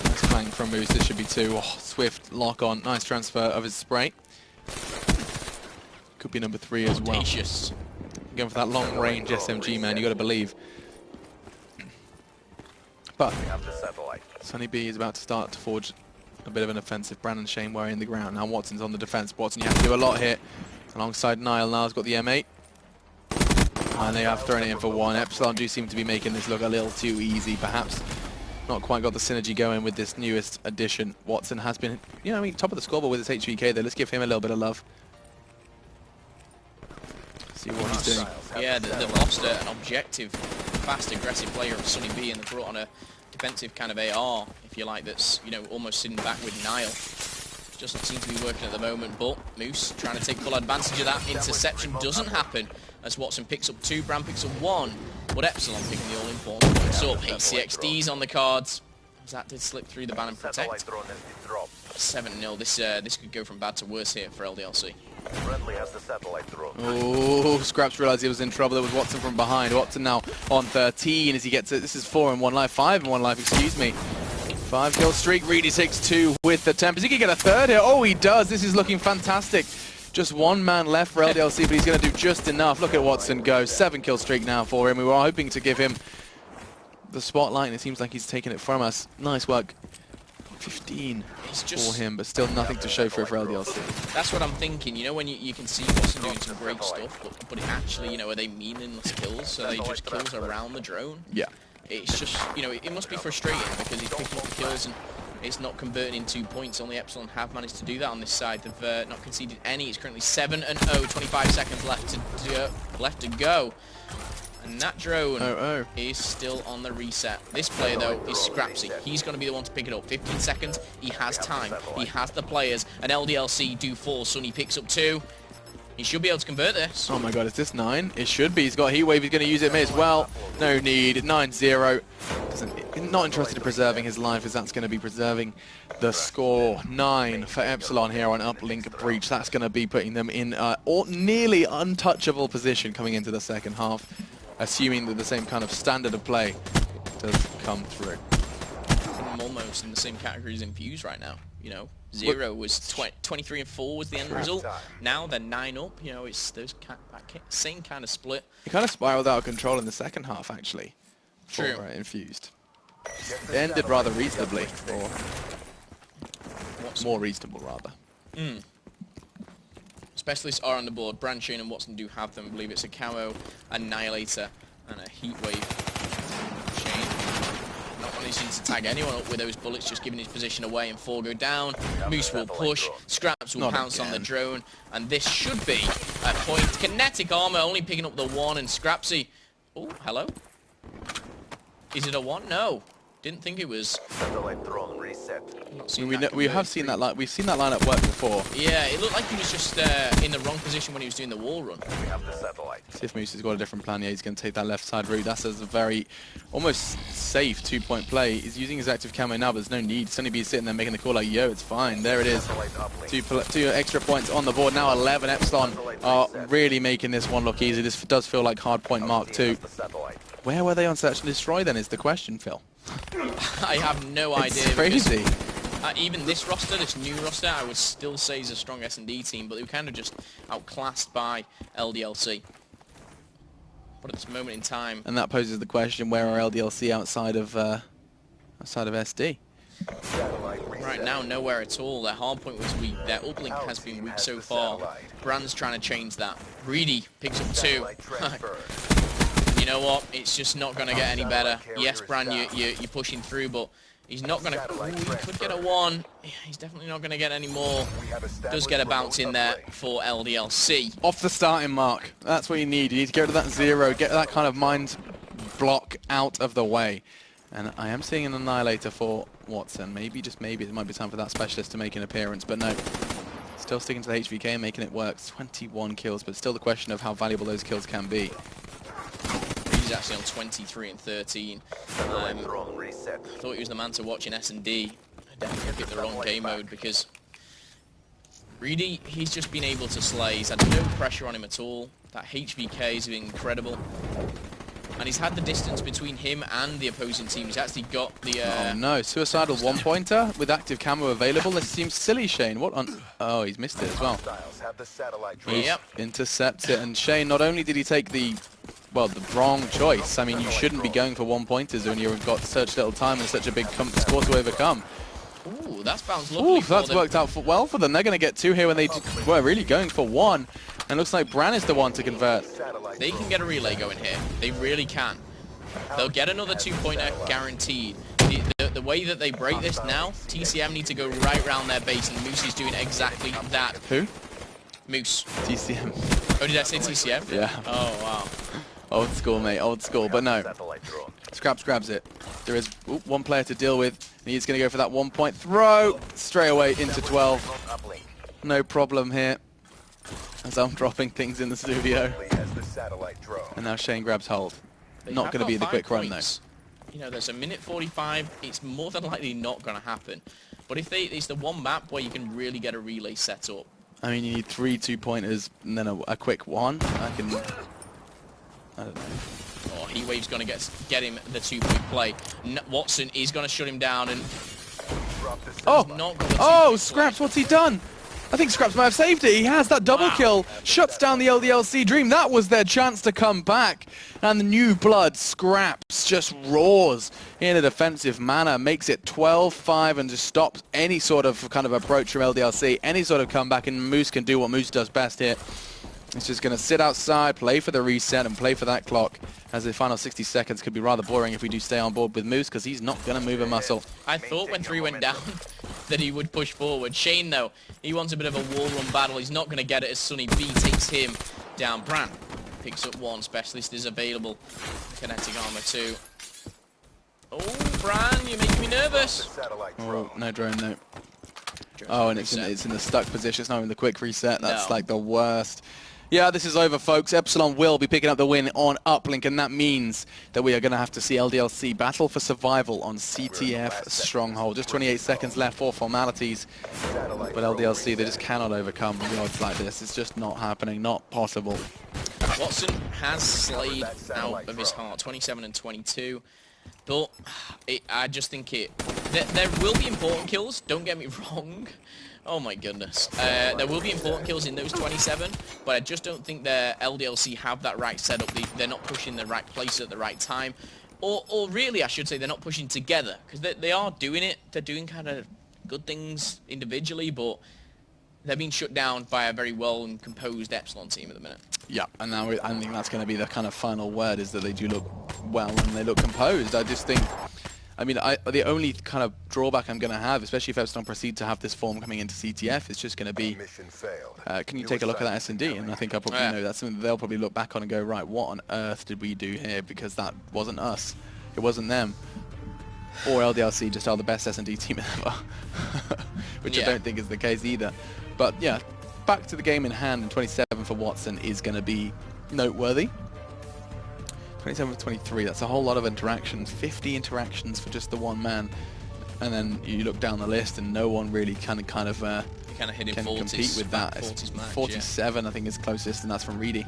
Speaker 3: Nice flank from Moose. This should be 2. Oh, swift lock on. Nice transfer of his spray. Could be number 3 as well.
Speaker 4: Audacious.
Speaker 3: Going for that long range SMG, man. You got to believe. But Sonny B is about to start to forge a bit of an offensive. Brandon Shane worrying the ground. Now Watson's on the defense. Watson, you have to do a lot here. Alongside Niall. Niall's got the M8. And they have thrown it in for 1. Epsilon do seem to be making this look a little too easy, perhaps. Not quite got the synergy going with this newest addition. Watson has been, top of the scoreboard with his HVK there. Let's give him a little bit of love. See what he's doing.
Speaker 4: Yeah, they've lost an objective, fast, aggressive player of Sonny B, and they've brought on a defensive kind of AR, if you like, that's, almost sitting back with Niall. Doesn't seem to be working at the moment, but Moose trying to take full advantage of that. Interception doesn't happen as Watson picks up 2, Bran picks up 1, but Epsilon picking the all-important points up. HCXD's on the cards. That did slip through the ban and protect. 7-0. This could go from bad to worse here for LDLC.
Speaker 3: Oh, Scraps realised he was in trouble. There was Watson from behind. Watson now on 13 as he gets it. This is 4 in 1 life, 5 in 1 life, excuse me. 5-kill streak, Reedy 6-2 with the temp. Is he going to get a 3rd here? Oh, he does. This is looking fantastic. Just 1 man left for LDLC, but he's going to do just enough. Look at Watson go. 7-kill streak now for him. We were hoping to give him the spotlight, and it seems like he's taken it from us. Nice work. 15 for him, but still nothing to show for it for LDLC.
Speaker 4: That's what I'm thinking. When you can see Watson doing some great stuff, but it actually, are they meaningless kills? So they just kills around the drone?
Speaker 3: Yeah.
Speaker 4: It's just, it must be frustrating because he's picking up the kills and it's not converting into points. Only Epsilon have managed to do that on this side. They've not conceded any. It's currently 7-0, 25 seconds left to go. And that drone is still on the reset. This player, though, is Scrapsy. He's going to be the one to pick it up. 15 seconds. He has time. He has the players. And LDLC do fall. Sonny picks up 2. He should be able to convert this.
Speaker 3: Oh my god, is this 9? It should be. He's got Heat Wave. He's going to use it. May as well. No need. 9-0. Not interested in preserving his life, as that's going to be preserving the score. 9 for Epsilon here on Uplink Breach. That's going to be putting them in nearly untouchable position coming into the second half, assuming that the same kind of standard of play does come through.
Speaker 4: I'm almost in the same category as Infuse right now. 0 was 23 and 4 was the end result. Now they're 9 up. It's that same kind of split.
Speaker 3: It kind of spiraled out of control in the second half, actually.
Speaker 4: True.
Speaker 3: For Infused. It ended rather reasonably, or more reasonable rather.
Speaker 4: Specialists are on the board. Bran, Shane and Watson do have them. I believe it's a Camo, Annihilator, and a Heat Wave. Shane not managing to tag anyone up with those bullets, just giving his position away, and 4 go down. Moose will push. Scraps will pounce on the drone, and this should be a point. Kinetic armor only picking up the 1, and Scrapsy. Oh, hello. Is it a 1? No. Didn't think it was.
Speaker 3: We have seen that we've seen that lineup work before.
Speaker 4: Yeah, it looked like he was just in the wrong position when he was doing the wall run.
Speaker 3: See if Moose has got a different plan. Yeah, he's going to take that left side route. That's a very almost safe 2-point play. He's using his active camo now, but there's no need. Sonny B sitting there making the call like, yo, it's fine. There it is. 2 extra points on the board. Now 11. Epsilon are really making this one look easy. This does feel like hard point mark 2. Where were they on Search and Destroy then is the question, Phil.
Speaker 4: I have no idea.
Speaker 3: It's crazy.
Speaker 4: Even this roster, this new roster, I would still say is a strong S&D team, but they were kind of just outclassed by LDLC. But at this moment in time,
Speaker 3: And that poses the question: where are LDLC outside of SD?
Speaker 4: right now, nowhere at all. Their hardpoint was weak. Their uplink has been weak so far. Brand's trying to change that. Reedy picks up 2. You know what? It's just not going to get any better. Yes, Brand, you're pushing through, but he's not going to... He could get a 1. He's definitely not going to get any more. Does get a bounce in there for LDLC.
Speaker 3: Off the starting mark. That's what you need. You need to get rid of that 0, get that kind of mind block out of the way. And I am seeing an Annihilator for Watson. Maybe, just maybe, it might be time for that Specialist to make an appearance, but no. Still sticking to the HVK and making it work. 21 kills, but still the question of how valuable those kills can be.
Speaker 4: He's actually on 23 and 13. I thought he was the man to watch in S&D. I definitely picked the wrong game mode because Reedy, he's just been able to slay. He's had no pressure on him at all. That HVK has been incredible. And he's had the distance between him and the opposing team. He's actually got the...
Speaker 3: oh no, suicidal 1-pointer with active camo available. This seems silly, Shane. What on... Oh, he's missed it as well.
Speaker 4: Yep.
Speaker 3: Intercepts it, and Shane, not only did he take the... well, the wrong choice. I mean, you shouldn't be going for 1-pointers when you've got such little time and such a big score to overcome.
Speaker 4: Ooh, that's bounced lovely.
Speaker 3: Ooh, that's worked out well for them. They're going to get 2 here when they were really going for 1. And looks like Bran is the one to convert.
Speaker 4: They can get a relay going here. They really can. They'll get another 2-pointer guaranteed. The way that they break this now, TCM need to go right round their base, and Moose is doing exactly that.
Speaker 3: Who?
Speaker 4: Moose.
Speaker 3: TCM.
Speaker 4: Oh, did I say TCM?
Speaker 3: Yeah.
Speaker 4: Oh, wow.
Speaker 3: Old school, mate. Old school. But no. Scraps grabs it. There is 1 player to deal with. And he's going to go for that 1-point throw. Straight away into 12. No problem here. As I'm dropping things in the studio. And now Shane grabs hold. Not going to be the quick run, though.
Speaker 4: You know, there's a minute 45. It's more than likely not going to happen. But if it's the one map where you can really get a relay set up.
Speaker 3: I mean, you need 3 2-pointers and then a quick 1. I don't know.
Speaker 4: Oh, Heatwave's going to get him the 2-point play. Watson is going to shut him down and...
Speaker 3: Oh, Scraps, what's he done? I think Scraps might have saved it. He has that double kill. Shuts down the LDLC dream. That was their chance to come back. And the new blood, Scraps, just roars in a defensive manner. Makes it 12-5 and just stops any sort of kind of approach from LDLC. Any sort of comeback. And Moose can do what Moose does best here. It's just going to sit outside, play for the reset, and play for that clock, as the final 60 seconds could be rather boring if we do stay on board with Moose, because he's not going to move a muscle.
Speaker 4: I thought when 3 went down that he would push forward. Shane, though, he wants a bit of a wall run battle. He's not going to get it as Sunny B takes him down. Bran picks up 1. Specialist is available. Kinetic armor 2. Oh, Bran, you're making me nervous.
Speaker 3: Oh, no drone, no. Oh, and it's in the stuck position. It's not in the quick reset. That's like the worst. Yeah, this is over, folks. Epsilon will be picking up the win on Uplink, and that means that we are going to have to see LDLC battle for survival on CTF Stronghold. Just 28 seconds left for formalities. But LDLC, they just cannot overcome the odds like this. It's just not happening, not possible.
Speaker 4: Watson has slayed out of his heart, 27 and 22. But I just think there will be important kills, don't get me wrong. Oh my goodness. There will be important kills in those 27, but I just don't think their LDLC have that right setup. They're not pushing the right place at the right time. Or really, I should say, they're not pushing together, because they are doing it. They're doing kind of good things individually, but they're being shut down by a very well and composed Epsilon team at the minute.
Speaker 3: Yeah, and now I think that's going to be the kind of final word, is that they do look well and they look composed. I just think, I mean, the only kind of drawback I'm going to have, especially if Epsilon proceed to have this form coming into CTF, is just going to be, can you take a look at that S&D? And I think I probably know that's something that they'll probably look back on and go, right, what on earth did we do here? Because that wasn't us. It wasn't them. Or LDLC just are the best S&D team ever. Which I don't think is the case either. But yeah, back to the game in hand, and 27 for Watson is going to be noteworthy. 27 for 23, that's a whole lot of interactions. 50 interactions for just the one man. And then you look down the list and no one really kind of
Speaker 4: hit in
Speaker 3: can
Speaker 4: 40s,
Speaker 3: compete with that.
Speaker 4: 40s match,
Speaker 3: 47 I think is closest, and that's from Reedy.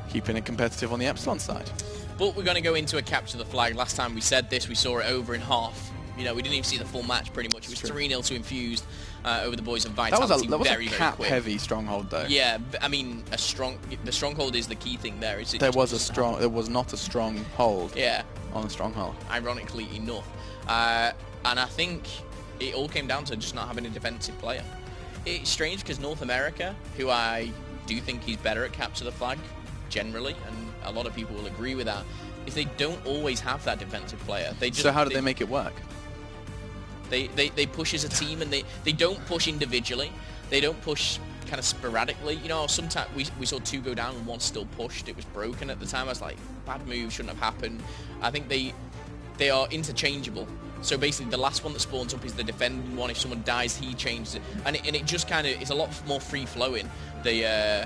Speaker 3: Keeping it competitive on the Epsilon side.
Speaker 4: But we're going to go into a capture the flag. Last time we said this, we saw it over in half. You know, we didn't even see the full match pretty much. It was 3-0 to Infused over the boys of
Speaker 3: That
Speaker 4: Vitality.
Speaker 3: was
Speaker 4: very,
Speaker 3: a
Speaker 4: very
Speaker 3: cap
Speaker 4: quick.
Speaker 3: heavy stronghold though.
Speaker 4: Yeah, I mean, the stronghold is the key thing there. Is it
Speaker 3: There
Speaker 4: just
Speaker 3: was not a strong hold.
Speaker 4: Yeah.
Speaker 3: On the stronghold.
Speaker 4: Ironically enough, and I think it all came down to just not having a defensive player. It's strange because North America, who I do think is better at capture the flag generally, and a lot of people will agree with that, is they don't always have that defensive player.
Speaker 3: So how do they make it work?
Speaker 4: They push as a team, and they don't push individually. They don't push kind of sporadically. You know, sometimes we saw 2 go down and 1 still pushed. It was broken at the time. I was like, bad move, shouldn't have happened. I think they are interchangeable. So basically, the last one that spawns up is the defending one. If someone dies, he changes it, and it just kind of is a lot more free flowing. The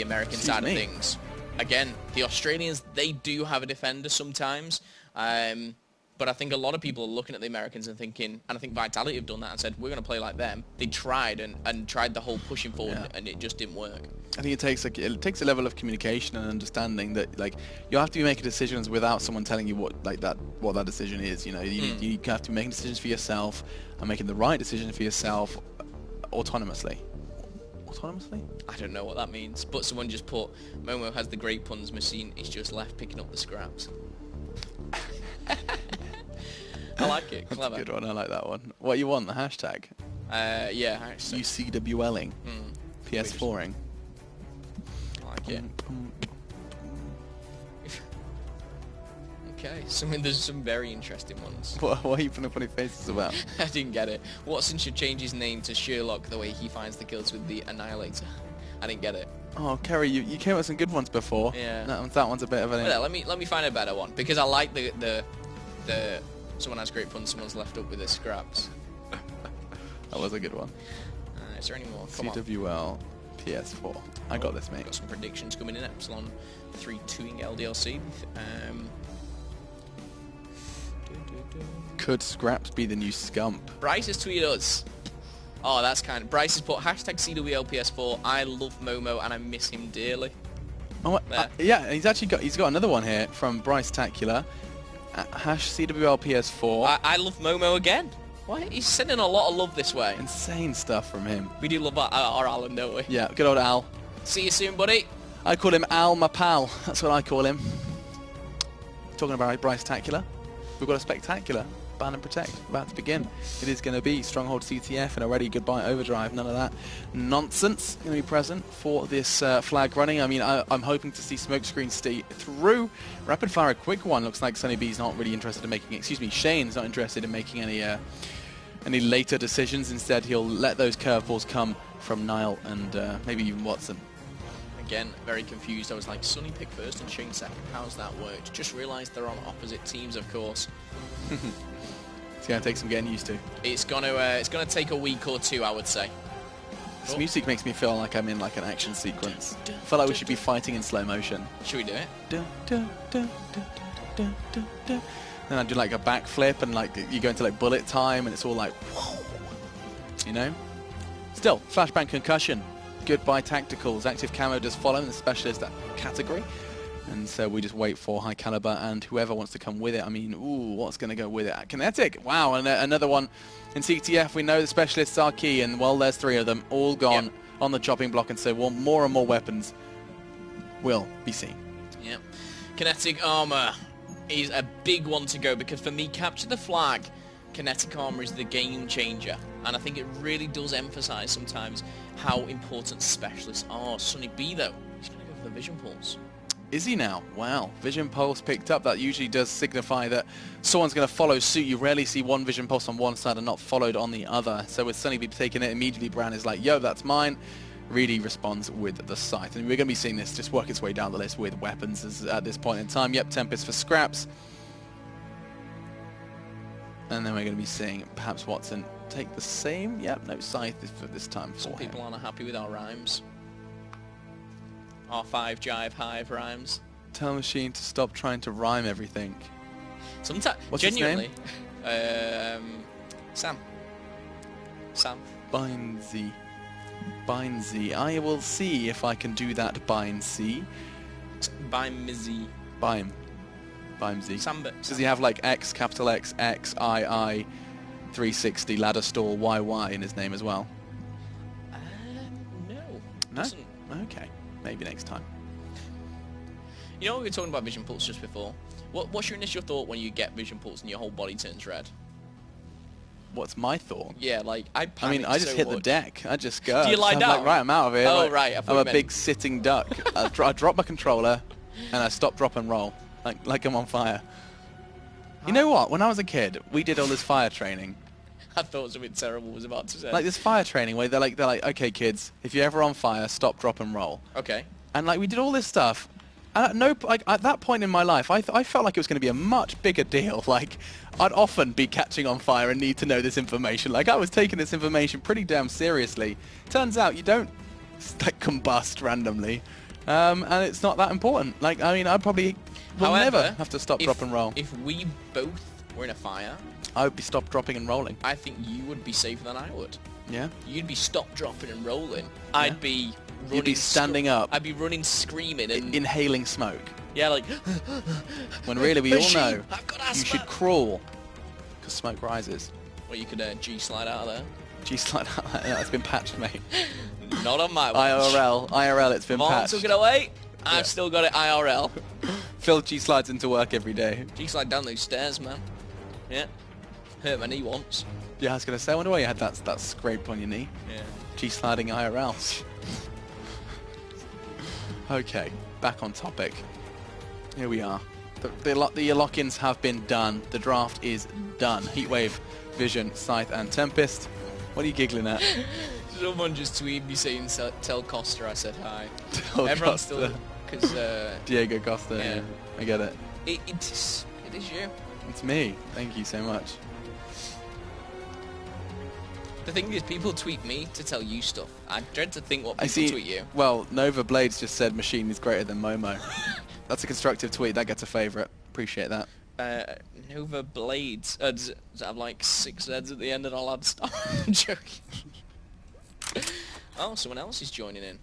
Speaker 4: American side of things. Again, the Australians, they do have a defender sometimes. But I think a lot of people are looking at the Americans and thinking, and I think Vitality have done that and said, we're going to play like them. They tried and tried the whole pushing forward, and it just didn't work.
Speaker 3: I think it takes a level of communication and understanding that like you have to be making decisions without someone telling you what that decision is. You know, you have to be making decisions for yourself and making the right decision for yourself autonomously. Autonomously?
Speaker 4: I don't know what that means, but someone just put, Momo has the great puns machine, he's just left picking up the scraps. I like it, clever.
Speaker 3: That's a good one, I like that one. What you want, the hashtag?
Speaker 4: Yeah, hashtag.
Speaker 3: UCWLing. PS4ing.
Speaker 4: I like it. Okay, there's some very interesting ones.
Speaker 3: What are you putting funny faces about?
Speaker 4: I didn't get it. Watson should change his name to Sherlock the way he finds the kills with the Annihilator. I didn't get it.
Speaker 3: Oh, Kerry, you came up with some good ones before.
Speaker 4: Yeah.
Speaker 3: That one's a bit of an...
Speaker 4: Well, let me find a better one, because I like the someone has great fun, someone's left up with their scraps.
Speaker 3: That was a good one.
Speaker 4: Is there any more? Come on.
Speaker 3: CWL PS4. I got this, mate.
Speaker 4: Got some predictions coming in. Epsilon 3-2ing LDLC.
Speaker 3: Could Scraps be the new Scump?
Speaker 4: Bryce has tweeted us. Oh, that's kind. Bryce has put hashtag CWL PS4. I love Momo and I miss him dearly.
Speaker 3: Oh, yeah, he's got another one here from Bryce Tacular. #CWL PS4.
Speaker 4: I love Momo again. Why? He's sending a lot of love this way.
Speaker 3: Insane stuff from him.
Speaker 4: We do love our Alan, don't we?
Speaker 3: Yeah, good old Al.
Speaker 4: See you soon, buddy.
Speaker 3: I call him Al, my pal. That's what I call him. Talking about Bryce Tacular, we've got a spectacular Ban and Protect about to begin. It is going to be Stronghold CTF and already Goodbye Overdrive. None of that nonsense going to be present for this flag running. I mean, I'm hoping to see Smokescreen stay through. Rapid Fire, a quick one. Looks like Sunny B's not really interested in making... Excuse me, Shane's not interested in making any later decisions. Instead, he'll let those curveballs come from Niall and maybe even Watson.
Speaker 4: Again, very confused. I was like, Sunny pick first and Shane second. How's that worked? Just realised they're on opposite teams, of course.
Speaker 3: It's going to take some getting used to.
Speaker 4: It's gonna take a week or two, I would say.
Speaker 3: This music makes me feel like I'm in like an action sequence. I feel like we should be fighting in slow motion.
Speaker 4: Should we do it?
Speaker 3: Then I do like a backflip and like you go into like bullet time and it's all like, whoa, you know? Still, flashbang concussion. Goodbye tacticals. Active camo does follow in the specialist category. And so we just wait for High Caliber and whoever wants to come with it. I mean, ooh, what's going to go with it? Kinetic. Wow, and another one in CTF. We know the specialists are key, and well, there's 3 of them, all gone on the chopping block. And so more and more weapons will be seen.
Speaker 4: Yep. Kinetic armor is a big one to go, because for me, capture the flag, kinetic armor is the game changer. And I think it really does emphasize sometimes how important specialists are. Sunny B, though, he's going to go for the Vision Pulse.
Speaker 3: Is he now? Wow. Vision Pulse picked up. That usually does signify that someone's going to follow suit. You rarely see one Vision Pulse on one side and not followed on the other. So with Sunny B taking it, immediately Brown is like, yo, that's mine. Really responds with the sight. And we're going to be seeing this just work its way down the list with weapons at this point in time. Yep, Tempest for scraps. And then we're going to be seeing perhaps Watson take the same. Yep, no Scythe for this time for
Speaker 4: Some
Speaker 3: him.
Speaker 4: people aren't happy with our rhymes. R5 Jive Hive rhymes.
Speaker 3: Tell Machine to stop trying to rhyme everything.
Speaker 4: Sometimes,
Speaker 3: what's
Speaker 4: genuinely,
Speaker 3: his name?
Speaker 4: Sam.
Speaker 3: Bindsy. I will see if I can do that, Bindsy.
Speaker 4: Bimizzy.
Speaker 3: Bime. Bimesy.
Speaker 4: Samba.
Speaker 3: Does he have like X, capital X, X, I, 360, ladder store, YY in his name as well?
Speaker 4: No.
Speaker 3: No?
Speaker 4: Doesn't.
Speaker 3: Okay. Maybe next time.
Speaker 4: You know, we were talking about Vision Pulse just before. What's your initial thought when you get Vision Pulse and your whole body turns red?
Speaker 3: What's my thought?
Speaker 4: Yeah, like, I
Speaker 3: mean, I just
Speaker 4: so
Speaker 3: hit the
Speaker 4: much.
Speaker 3: deck. I just go.
Speaker 4: Do you lie
Speaker 3: I'm
Speaker 4: down?
Speaker 3: Like, right, I'm out of here.
Speaker 4: Oh,
Speaker 3: Like,
Speaker 4: right, I thought
Speaker 3: I'm
Speaker 4: you
Speaker 3: a
Speaker 4: meant-
Speaker 3: big sitting duck. I drop my controller, and I stop, drop, and roll. Like I'm on fire. You know what? When I was a kid, we did all this fire training.
Speaker 4: I thought something terrible was about to say.
Speaker 3: Like this fire training where they're like, okay, kids, if you're ever on fire, stop, drop, and roll.
Speaker 4: Okay.
Speaker 3: And like we did all this stuff. And at that point in my life, I felt like it was going to be a much bigger deal. Like, I'd often be catching on fire and need to know this information. Like, I was taking this information pretty damn seriously. Turns out you don't like combust randomly, and it's not that important. Like, I mean, I probably will
Speaker 4: However,
Speaker 3: never have to stop, drop, and roll.
Speaker 4: If we both were in a fire,
Speaker 3: I would be stop, dropping, and rolling.
Speaker 4: I think you would be safer than I would.
Speaker 3: Yeah.
Speaker 4: You'd be stop, dropping, and rolling. I'd be running.
Speaker 3: You'd be standing up.
Speaker 4: I'd be running, screaming, and
Speaker 3: inhaling smoke.
Speaker 4: yeah, like.
Speaker 3: When really we all
Speaker 4: Machine,
Speaker 3: know
Speaker 4: I've got
Speaker 3: you
Speaker 4: asthma.
Speaker 3: should crawl because smoke rises.
Speaker 4: Well, you could G slide out of there.
Speaker 3: Jeez, like that. Yeah, it's been patched, mate.
Speaker 4: Not on my watch.
Speaker 3: IRL, it's been
Speaker 4: Vaughn
Speaker 3: patched.
Speaker 4: took it away.
Speaker 3: Yeah.
Speaker 4: I've still got it IRL.
Speaker 3: Phil G slides into work every day.
Speaker 4: G slide down those stairs, man. Yeah. Hurt my knee once.
Speaker 3: Yeah, I was gonna say, I wonder why you had that scrape on your knee.
Speaker 4: Yeah.
Speaker 3: G sliding IRL. Okay, back on topic. Here we are. The lock-ins have been done. The draft is done. Heatwave, Vision, Scythe, and Tempest. What are you giggling at?
Speaker 4: Someone just tweeted me saying, "Tell Costa I said hi."
Speaker 3: Del
Speaker 4: Everyone's
Speaker 3: Costa.
Speaker 4: still because
Speaker 3: Diego Costa.
Speaker 4: Yeah.
Speaker 3: Yeah, I get it.
Speaker 4: it is you.
Speaker 3: It's me. Thank you so much.
Speaker 4: The thing is, people tweet me to tell you stuff. I dread to think what
Speaker 3: I
Speaker 4: people
Speaker 3: see.
Speaker 4: tweet you.
Speaker 3: Well, Nova Blades just said Machine is greater than Momo. That's a constructive tweet. That gets a favourite. Appreciate that.
Speaker 4: Nova Blades. Does it have like 6 Z's at the end and I'll add stuff? I'm joking. Oh, someone else is joining in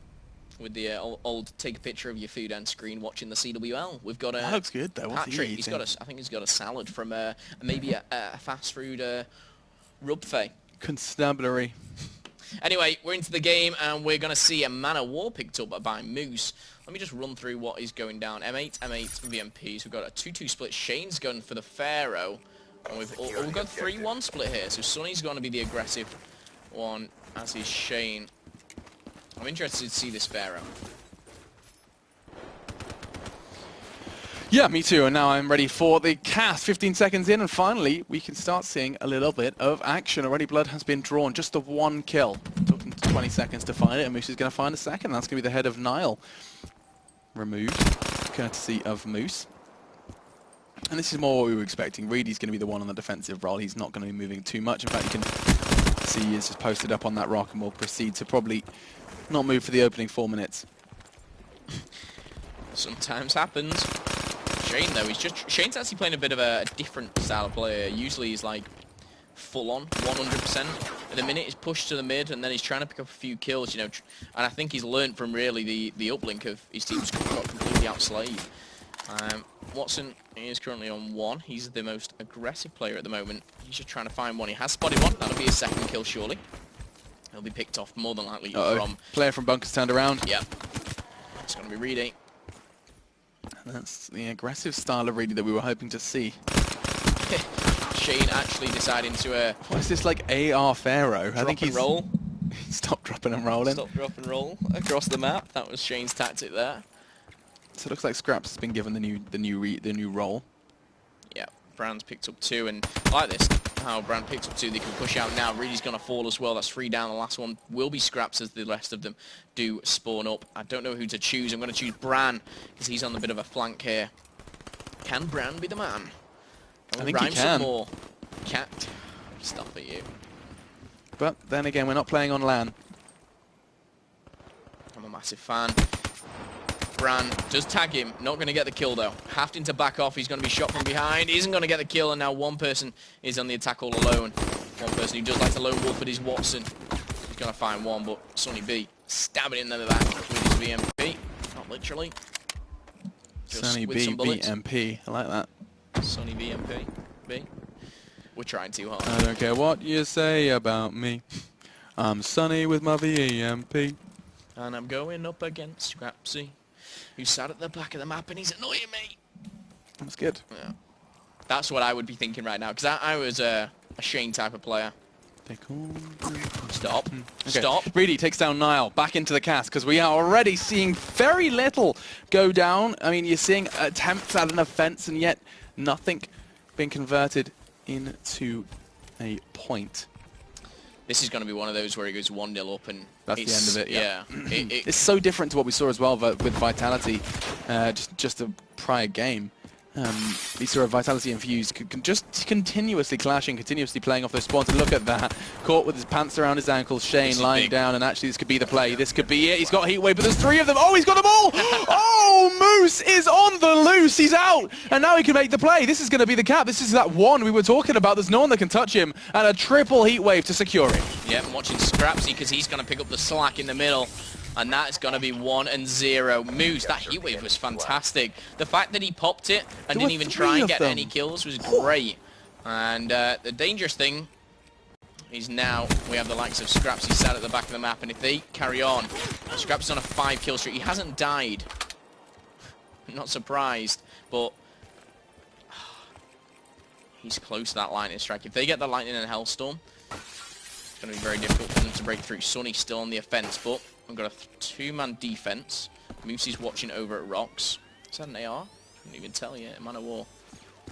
Speaker 4: with the old take a picture of your food and screen watching the CWL. We've got a
Speaker 3: That looks good though. What's he
Speaker 4: Patrick. He's
Speaker 3: eating?
Speaker 4: got I think he's got a salad from maybe a fast food rub fay.
Speaker 3: Constabulary.
Speaker 4: Anyway, we're into the game and we're going to see a Man of War picked up by Moose. Let me just run through what is going down. M8, VMPs. We've got a 2-2 split. Shane's going for the Pharaoh. And we've got 3-1 split here. So Sonny's going to be the aggressive one, as is Shane. I'm interested to see this Pharaoh.
Speaker 3: Yeah, me too. And now I'm ready for the cast. 15 seconds in, and finally we can start seeing a little bit of action. Already blood has been drawn. Just the one kill. Took them 20 seconds to find it, and Moose is going to find a second. That's going to be the head of Nile. Removed, courtesy of Moose. And this is more what we were expecting. Reedy's going to be the one on the defensive role. He's not going to be moving too much. In fact, you can see he is just posted up on that rock and will proceed to probably not move for the opening 4 minutes.
Speaker 4: Sometimes happens. Shane, though, Shane's actually playing a bit of a different style of player. Usually he's like full on, 100%. At the minute he's pushed to the mid and then he's trying to pick up a few kills, you know, and I think he's learned from really the uplink of his team's got completely outslayed. Watson is currently on 1. He's the most aggressive player at the moment. He's just trying to find one. He has spotted one. That'll be his second kill, surely. He'll be picked off more than likely from...
Speaker 3: Player from Bunkers turned around.
Speaker 4: Yep. It's going to be Reedy.
Speaker 3: That's the aggressive style of Reedy that we were hoping to see.
Speaker 4: Shane actually deciding to...
Speaker 3: What is this, like AR Pharaoh? I think he's...
Speaker 4: roll.
Speaker 3: Stop, dropping and rolling.
Speaker 4: Stop, drop and roll across the map. That was Shane's tactic there.
Speaker 3: So it looks like Scraps has been given the new role.
Speaker 4: Yeah, Brand's picked up 2, and I like this, how Brand picked up 2, they can push out now. Reedy's going to fall as well. That's 3 down. The last one will be Scraps as the rest of them do spawn up. I don't know who to choose. I'm going to choose Bran because he's on a bit of a flank here. Can Bran be the man?
Speaker 3: I think he
Speaker 4: Some
Speaker 3: can.
Speaker 4: more. Cat. Stop at you.
Speaker 3: But then again, we're not playing on LAN.
Speaker 4: I'm a massive fan. Bran does tag him, not going to get the kill though. Hafting to back off, he's going to be shot from behind, isn't going to get the kill, and now one person is on the attack all alone. One person who does like to lone wolf, but is Watson. He's going to find one, but Sonny B stabbing in the back with his VMP. Not literally. Just
Speaker 3: Sonny
Speaker 4: with
Speaker 3: B,
Speaker 4: some bullets.
Speaker 3: BMP. I like that.
Speaker 4: Sonny VMP. B. We're trying too hard.
Speaker 3: I don't care what you say about me. I'm Sonny with my VMP.
Speaker 4: And I'm going up against Scrapsy, who sat at the back of the map and he's annoying me.
Speaker 3: That's good.
Speaker 4: Yeah. That's what I would be thinking right now, because I was a Shane type of player. Stop.
Speaker 3: Okay.
Speaker 4: Stop.
Speaker 3: Reedy takes down Nile, back into the cast, because we are already seeing very little go down. I mean, you're seeing attempts at an offense, and yet nothing being converted into a point.
Speaker 4: This is going to be one of those where he goes 1-0 up and
Speaker 3: That's the end of it, yeah.
Speaker 4: It's
Speaker 3: It's so different to what we saw as well with Vitality, just a prior game. We saw a Vitality infused, just continuously clashing, continuously playing off those spawns. And look at that, caught with his pants around his ankles, Shane lying
Speaker 4: big.
Speaker 3: down, and actually this could be the play. This could be it. He's got Heatwave, but there's 3 of them. Oh, he's got them all! Oh, Moose is on the loose. He's out, and now he can make the play. This is going to be the cap. This is that one we were talking about. There's no one that can touch him, and a triple Heatwave to secure it.
Speaker 4: Yeah, I'm watching Scrapsy because he's going to pick up the slack in the middle. And that's going to be 1-0. Moose, that Heatwave was fantastic. The fact that he popped it and
Speaker 3: There
Speaker 4: didn't
Speaker 3: were
Speaker 4: even
Speaker 3: 3
Speaker 4: try and
Speaker 3: of
Speaker 4: get
Speaker 3: them.
Speaker 4: any kills was great. And the dangerous thing is now we have the likes of Scrapsy sat at the back of the map. And if they carry on, Scrapsy's on a 5-kill streak. He hasn't died. Not surprised, but he's close to that lightning strike. If they get the lightning and Hellstorm, it's going to be very difficult for them to break through. Sonny's still on the offense, but I've got a 2-man defense. Moose is watching over at Rocks. Is that an AR? Couldn't even tell yet. Man of War.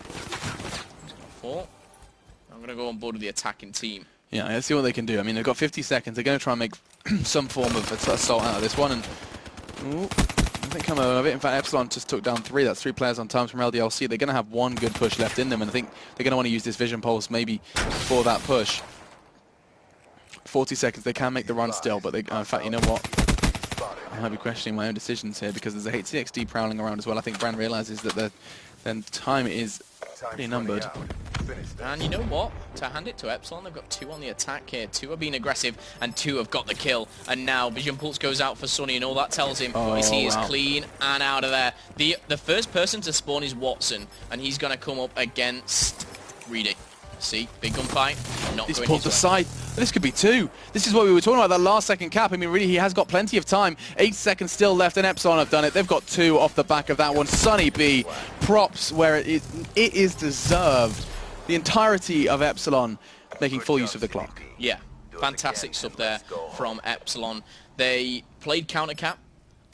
Speaker 4: He's got 4. I'm going to go on board with the attacking team.
Speaker 3: Yeah, let's see what they can do. I mean, they've got 50 seconds. They're going to try and make some form of assault out of this one. And ooh, I think come out of it. In fact, Epsilon just took down 3. That's 3 players on times from LDLC. They're going to have one good push left in them, and I think they're going to want to use this Vision Pulse maybe for that push. 40 seconds. They can make the run still, but they, in fact, you know what? I might be questioning my own decisions here because there's a HCXD prowling around as well. I think Bran realizes that the time is pretty numbered.
Speaker 4: And you know what? To hand it to Epsilon, they've got 2 on the attack here. 2 are being aggressive, and 2 have got the kill. And now Vision Pulse goes out for Sonny, and all that tells him is he is clean and out of there. The first person to spawn is Watson, and he's going to come up against Reedy. See, big gunfight. Not
Speaker 3: He's
Speaker 4: going
Speaker 3: pulled the
Speaker 4: his way.
Speaker 3: side. This could be 2. This is what we were talking about, that last second cap. I mean, really, he has got plenty of time. 8 seconds still left, and Epsilon have done it. They've got 2 off the back of that one. Sunny B, props where it is deserved. The entirety of Epsilon making full use of the clock.
Speaker 4: Yeah, fantastic stuff there from Epsilon. They played counter cap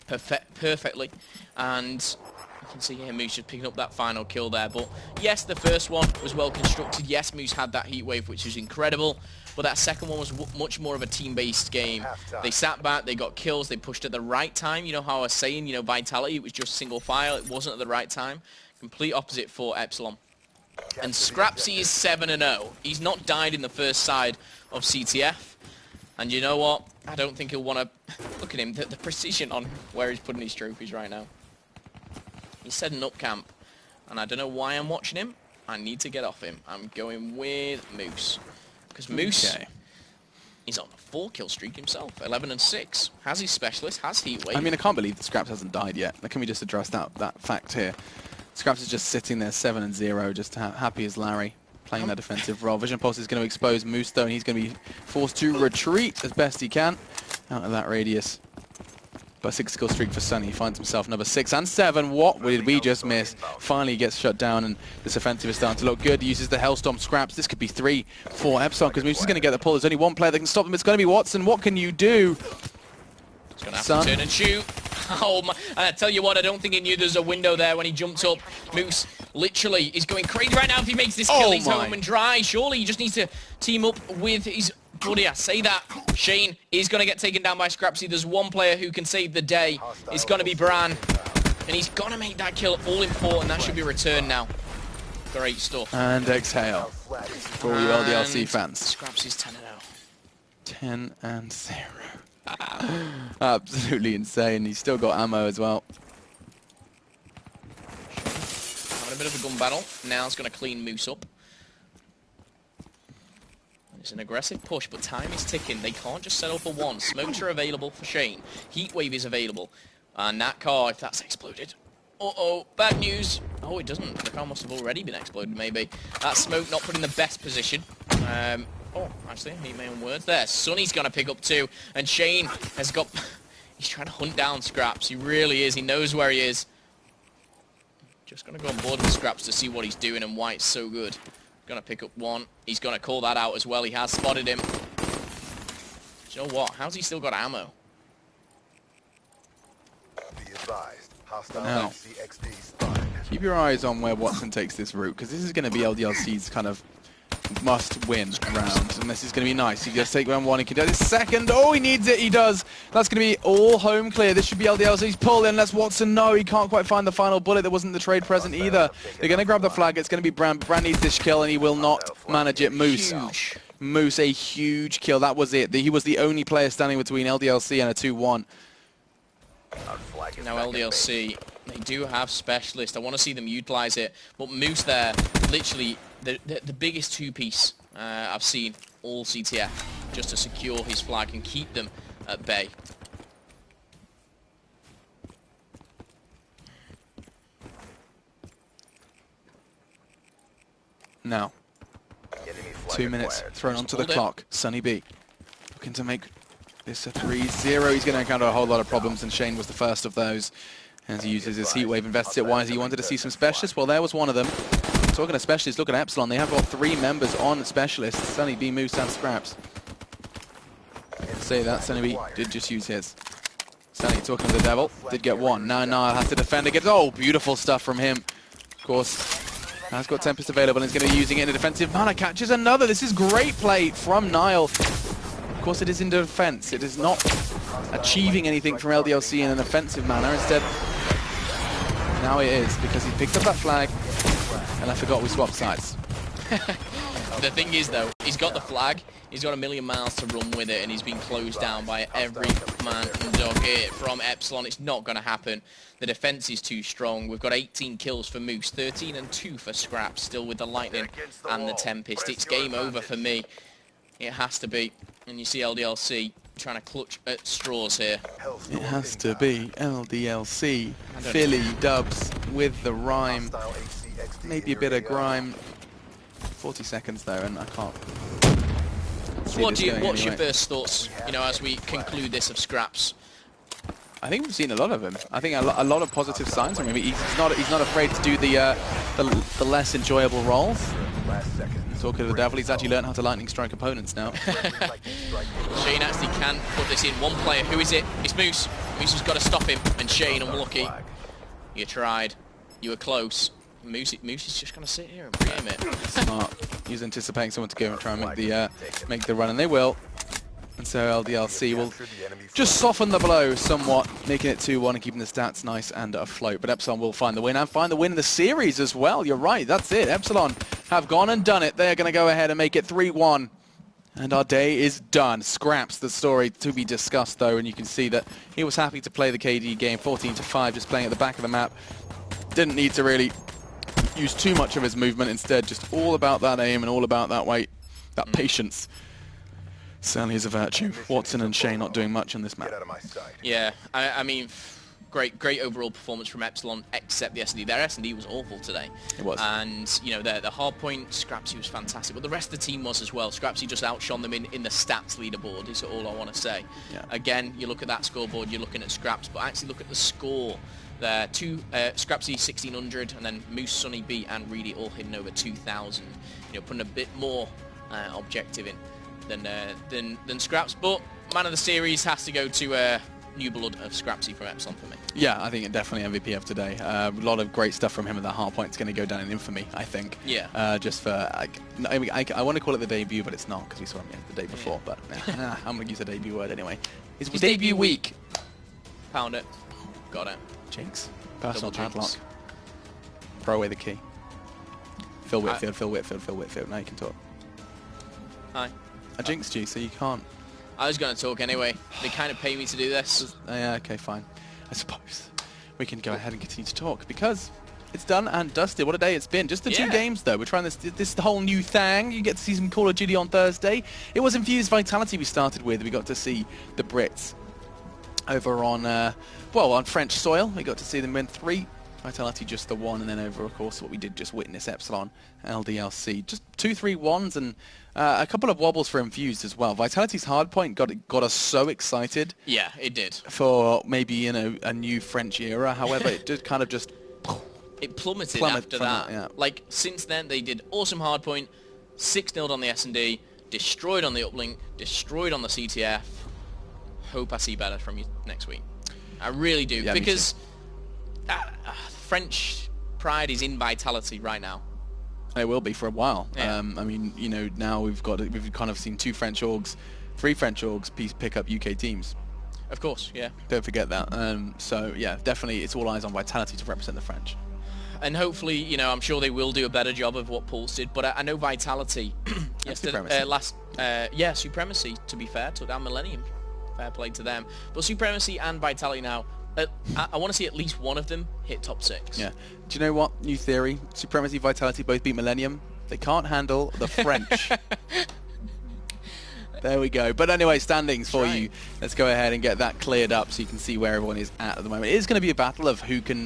Speaker 4: perfectly, and you can see here Moose just picking up that final kill there. But yes, the first one was well constructed. Yes, Moose had that heat wave, which was incredible. But that second one was much more of a team-based game. They sat back, they got kills, they pushed at the right time. You know how I was saying, you know, Vitality, it was just single file. It wasn't at the right time. Complete opposite for Epsilon. And Scrapsy is 7-0. He's not died in the first side of CTF. And you know what? I don't think he'll want to... Look at him, the precision on where he's putting his trophies right now. He's setting up camp. And I don't know why I'm watching him. I need to get off him. I'm going with Moose. Because Moose is on a 4-kill streak himself. 11-6. Has his specialist, has heat wave.
Speaker 3: I mean, I can't believe that Scraps hasn't died yet. Can we just address that fact here? Scraps is just sitting there 7-0, just happy as Larry, playing that defensive role. Vision Pulse is going to expose Moose, though, and he's going to be forced to retreat as best he can out of that radius. But a 6-kill streak for Sunny. He finds himself number 6 and 7. What did we just miss? Finally gets shut down, and this offensive is starting to look good. He uses the Hellstorm Scraps. This could be 3 for Epsilon, because Moose is going to get the pull. There's only one player that can stop him. It's going to be Watson. What can you do?
Speaker 4: He's going to have to turn and shoot. Oh my, and I tell you what, I don't think he knew there's a window there when he jumped up. Moose literally is going crazy right now. If he makes this kill, he's home and dry. Surely he just needs to team up with his buddy. I say that. Shane is going to get taken down by Scrapsy. There's one player who can save the day. It's going to be Bran. And he's going to make that kill all important. That should be returned now. Great stuff.
Speaker 3: And exhale for all you LDLC fans.
Speaker 4: Scrapsy's 10-0.
Speaker 3: 10-0. Absolutely insane. He's still got ammo as well.
Speaker 4: Having a bit of a gun battle. Now it's going to clean Moose up. It's an aggressive push, but time is ticking. They can't just settle for one. Smokes are available for Shane. Heatwave is available. And that car, if that's exploded. Uh-oh, bad news. Oh, Oh, it doesn't. The car must have already been exploded, maybe. That smoke not put in the best position. Oh, actually, I need my own words there. Sonny's going to pick up 2, and Shane has got... He's trying to hunt down Scraps. He really is. He knows where he is. Just going to go on board with Scraps to see what he's doing and why it's so good. Going to pick up 1. He's going to call that out as well. He has spotted him. Do you know what? How's he still got ammo?
Speaker 7: Be advised. Hostile
Speaker 3: Now.
Speaker 7: HCXD spotted.
Speaker 3: Keep your eyes on where Watson takes this route, because this is going to be LDLC's kind of must-win round, and this is going to be nice. He just take round 1, he can do this second. Oh, he needs it, he does. That's going to be all home clear. This should be LDLC's pull in. Let's Watson know he can't quite find the final bullet. There wasn't the trade present either. They're going to grab the flag. It's going to be Brand. Brand needs this kill, and he will not manage it. Moose.
Speaker 4: Huge.
Speaker 3: Moose, a huge kill. That was it. He was the only player standing between LDLC and a 2-1.
Speaker 4: Now LDLC, they do have specialists. I want to see them utilize it. But Moose there, literally the biggest 2-piece I've seen all CTF, just to secure his flag and keep them at bay.
Speaker 3: Now, 2 minutes thrown onto the clock. Sunny B looking to make this a 3-0. He's going to encounter a whole lot of problems, and Shane was the first of those. As he uses his heat wave, invests it wisely. He wanted to see some specialists. Well, there was one of them. Talking to specialists, look at Epsilon. They have got 3 members on specialists. Sunny B, Moose, and Scraps. Say that, Sunny B did just use his. Sunny talking to the Devil. Did get 1. Now Niall has to defend against... Oh, beautiful stuff from him. Of course, has got Tempest available and is going to be using it in a defensive manner. Catches another. This is great play from Niall. Of course, it is in defense. It is not achieving anything from LDLC in an offensive manner. Instead, now it is, because he picked up that flag, and I forgot we swapped sides.
Speaker 4: The thing is, though, he's got the flag, he's got a million miles to run with it, and he's been closed down by every man and dog here from Epsilon. It's not going to happen. The defense is too strong. We've got 18 kills for Moose, 13 and 2 for Scraps, still with the Lightning and the Tempest. It's game over for me. It has to be. And you see LDLC trying to clutch at straws here.
Speaker 3: It has to be LDLC. Philly dubs with the rhyme. Maybe a bit of grime. 40 seconds though, and I can't.
Speaker 4: What's your first thoughts, you know, as we conclude this of Scraps?
Speaker 3: I think we've seen a lot of him. I think a lot of positive signs from him. He's not afraid to do the less enjoyable roles. Talking to the Devil, he's actually learned how to lightning strike opponents now.
Speaker 4: Shane actually can put this in. One player, who is it? It's Moose. Moose has got to stop him, and Shane, unlucky. You tried. You were close. Moose is just going to sit here and pre-aim it.
Speaker 3: Smart. He's anticipating someone to go and try and make the run, and they will. And so LDLC will just soften the blow somewhat, making it 2-1 and keeping the stats nice and afloat. But Epsilon will find the win, and find the win in the series as well. You're right, that's it. Epsilon have gone and done it. They're going to go ahead and make it 3-1. And our day is done. Scraps, the story to be discussed, though, and you can see that he was happy to play the KD game, 14-5, just playing at the back of the map. Didn't need to really use too much of his movement. Instead, just all about that aim and all about that weight, that patience. Certainly is a virtue. Watson and Shane not doing much on this map.
Speaker 4: Yeah, I mean, great overall performance from Epsilon, except the S&D. Their S&D was awful today.
Speaker 3: It was.
Speaker 4: And, you know, the hard point, Scrapsy was fantastic, but the rest of the team was as well. Scrapsy just outshone them in the stats leaderboard, is all I want to say.
Speaker 3: Yeah.
Speaker 4: Again, you look at that scoreboard, you're looking at Scraps, but actually look at the score. There, Scrapsy 1600, and then Moose, Sunny B, and Reedy all hitting over 2,000. You know, putting a bit more objective in than Scraps. But man of the series has to go to new blood of Scrapsy from Epsilon for me.
Speaker 3: Yeah, I think it definitely MVP of today. A lot of great stuff from him at the hard point. It's going to go down in infamy, I think.
Speaker 4: Yeah.
Speaker 3: Just for, I want to call it the debut, but it's not, because we saw him the day before. But I'm going to use the debut word anyway. It's debut week.
Speaker 4: Pound it. Got it.
Speaker 3: Jinx. Personal
Speaker 4: Double jinx.
Speaker 3: padlock. Throw away the key. Phil Whitfield. Now you can talk.
Speaker 4: Hi.
Speaker 3: I jinxed you, so you can't.
Speaker 4: I was going to talk anyway. They kind of pay me to do this.
Speaker 3: Yeah, okay, fine. I suppose we can go ahead and continue to talk, because it's done and dusted. What a day it's been. Just the 2 games, though. We're trying this whole new thing. You get to see some Call of Duty on Thursday. It was Infused Vitality we started with. We got to see the Brits over on, on French soil. We got to see them win 3 Vitality just the one, and then over, of course, what we did just witness, Epsilon, LDLC. Just 2-3-1s and a couple of wobbles for Infused as well. Vitality's hardpoint got us so excited.
Speaker 4: Yeah, it did.
Speaker 3: For maybe, you know, a new French era. However, it did kind of just...
Speaker 4: It plummeted
Speaker 3: Plummet
Speaker 4: after
Speaker 3: from
Speaker 4: that.
Speaker 3: that, yeah.
Speaker 4: Like, since then, they did awesome hardpoint, 6-0'd on the S&D, destroyed on the uplink, destroyed on the CTF. Hope I see better from you next week. I really do,
Speaker 3: Yeah,
Speaker 4: because French pride is in Vitality right now.
Speaker 3: It will be for a while.
Speaker 4: Yeah.
Speaker 3: I mean, you know, now we've kind of seen 3 French orgs pick up UK teams.
Speaker 4: Of course, yeah.
Speaker 3: Don't forget that. So yeah, definitely, it's all eyes on Vitality to represent the French.
Speaker 4: And hopefully, you know, I'm sure they will do a better job of what Pulse did. But I know Vitality
Speaker 3: Supremacy.
Speaker 4: Supremacy, to be fair, took down Millennium. Fair play to them. But Supremacy and Vitality now, I want to see at least one of them hit top 6.
Speaker 3: Yeah. Do you know what? New theory. Supremacy, Vitality both beat Millennium. They can't handle the French. There we go. But anyway, standings for you. Let's go ahead and get that cleared up so you can see where everyone is at the moment. It is going to be a battle of who can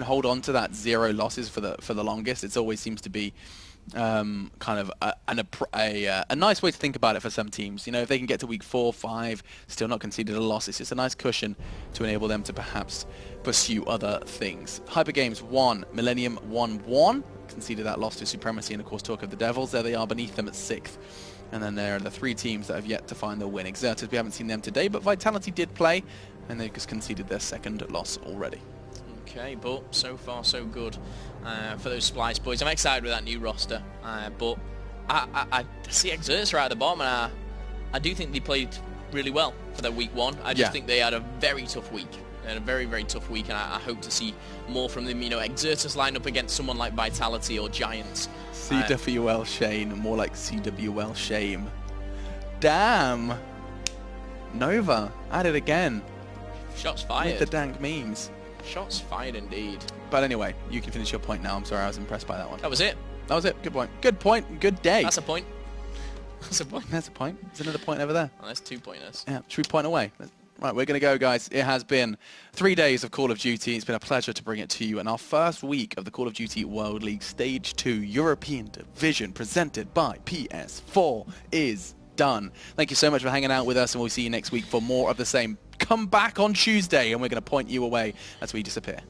Speaker 3: hold on to that 0 losses for the longest. It always seems to be kind of a nice way to think about it for some teams. You know, if they can get to week 4, 5, still not conceded a loss, it's just a nice cushion to enable them to perhaps pursue other things. Hyper Games 1, Millennium 1-1, conceded that loss to Supremacy, and of course Talk of the Devils. There they are beneath them at 6th. And then there are the 3 teams that have yet to find their win. Exerters, we haven't seen them today, but Vitality did play, and they've just conceded their 2nd loss already.
Speaker 4: Okay, but so far so good for those Splice boys. I'm excited with that new roster, but I see Exerter right at the bottom, and I do think they played really well for their week 1. I just think they had a very tough week. They had a very, very tough week, and I hope to see more from them. You know, Exerter's line up against someone like Vitality or Giants.
Speaker 3: CWL Shane, more like CWL Shame. Damn! Nova, at it again.
Speaker 4: Shots fired.
Speaker 3: With the dank memes.
Speaker 4: Shots fired indeed.
Speaker 3: But anyway, you can finish your point now. I'm sorry, I was impressed by that one.
Speaker 4: That was it.
Speaker 3: That was it. Good point. Good point. Good day.
Speaker 4: That's a point. That's a point.
Speaker 3: That's a point. There's another point over there.
Speaker 4: Oh, that's 2 pointers.
Speaker 3: Yeah, should we point away? Right, we're going to go, guys. It has been 3 days of Call of Duty. It's been a pleasure to bring it to you. And our first week of the Call of Duty World League Stage 2 European Division presented by PS4 is done. Thank you so much for hanging out with us, and we'll see you next week for more of the same. Come back on Tuesday, and we're going to point you away as we disappear.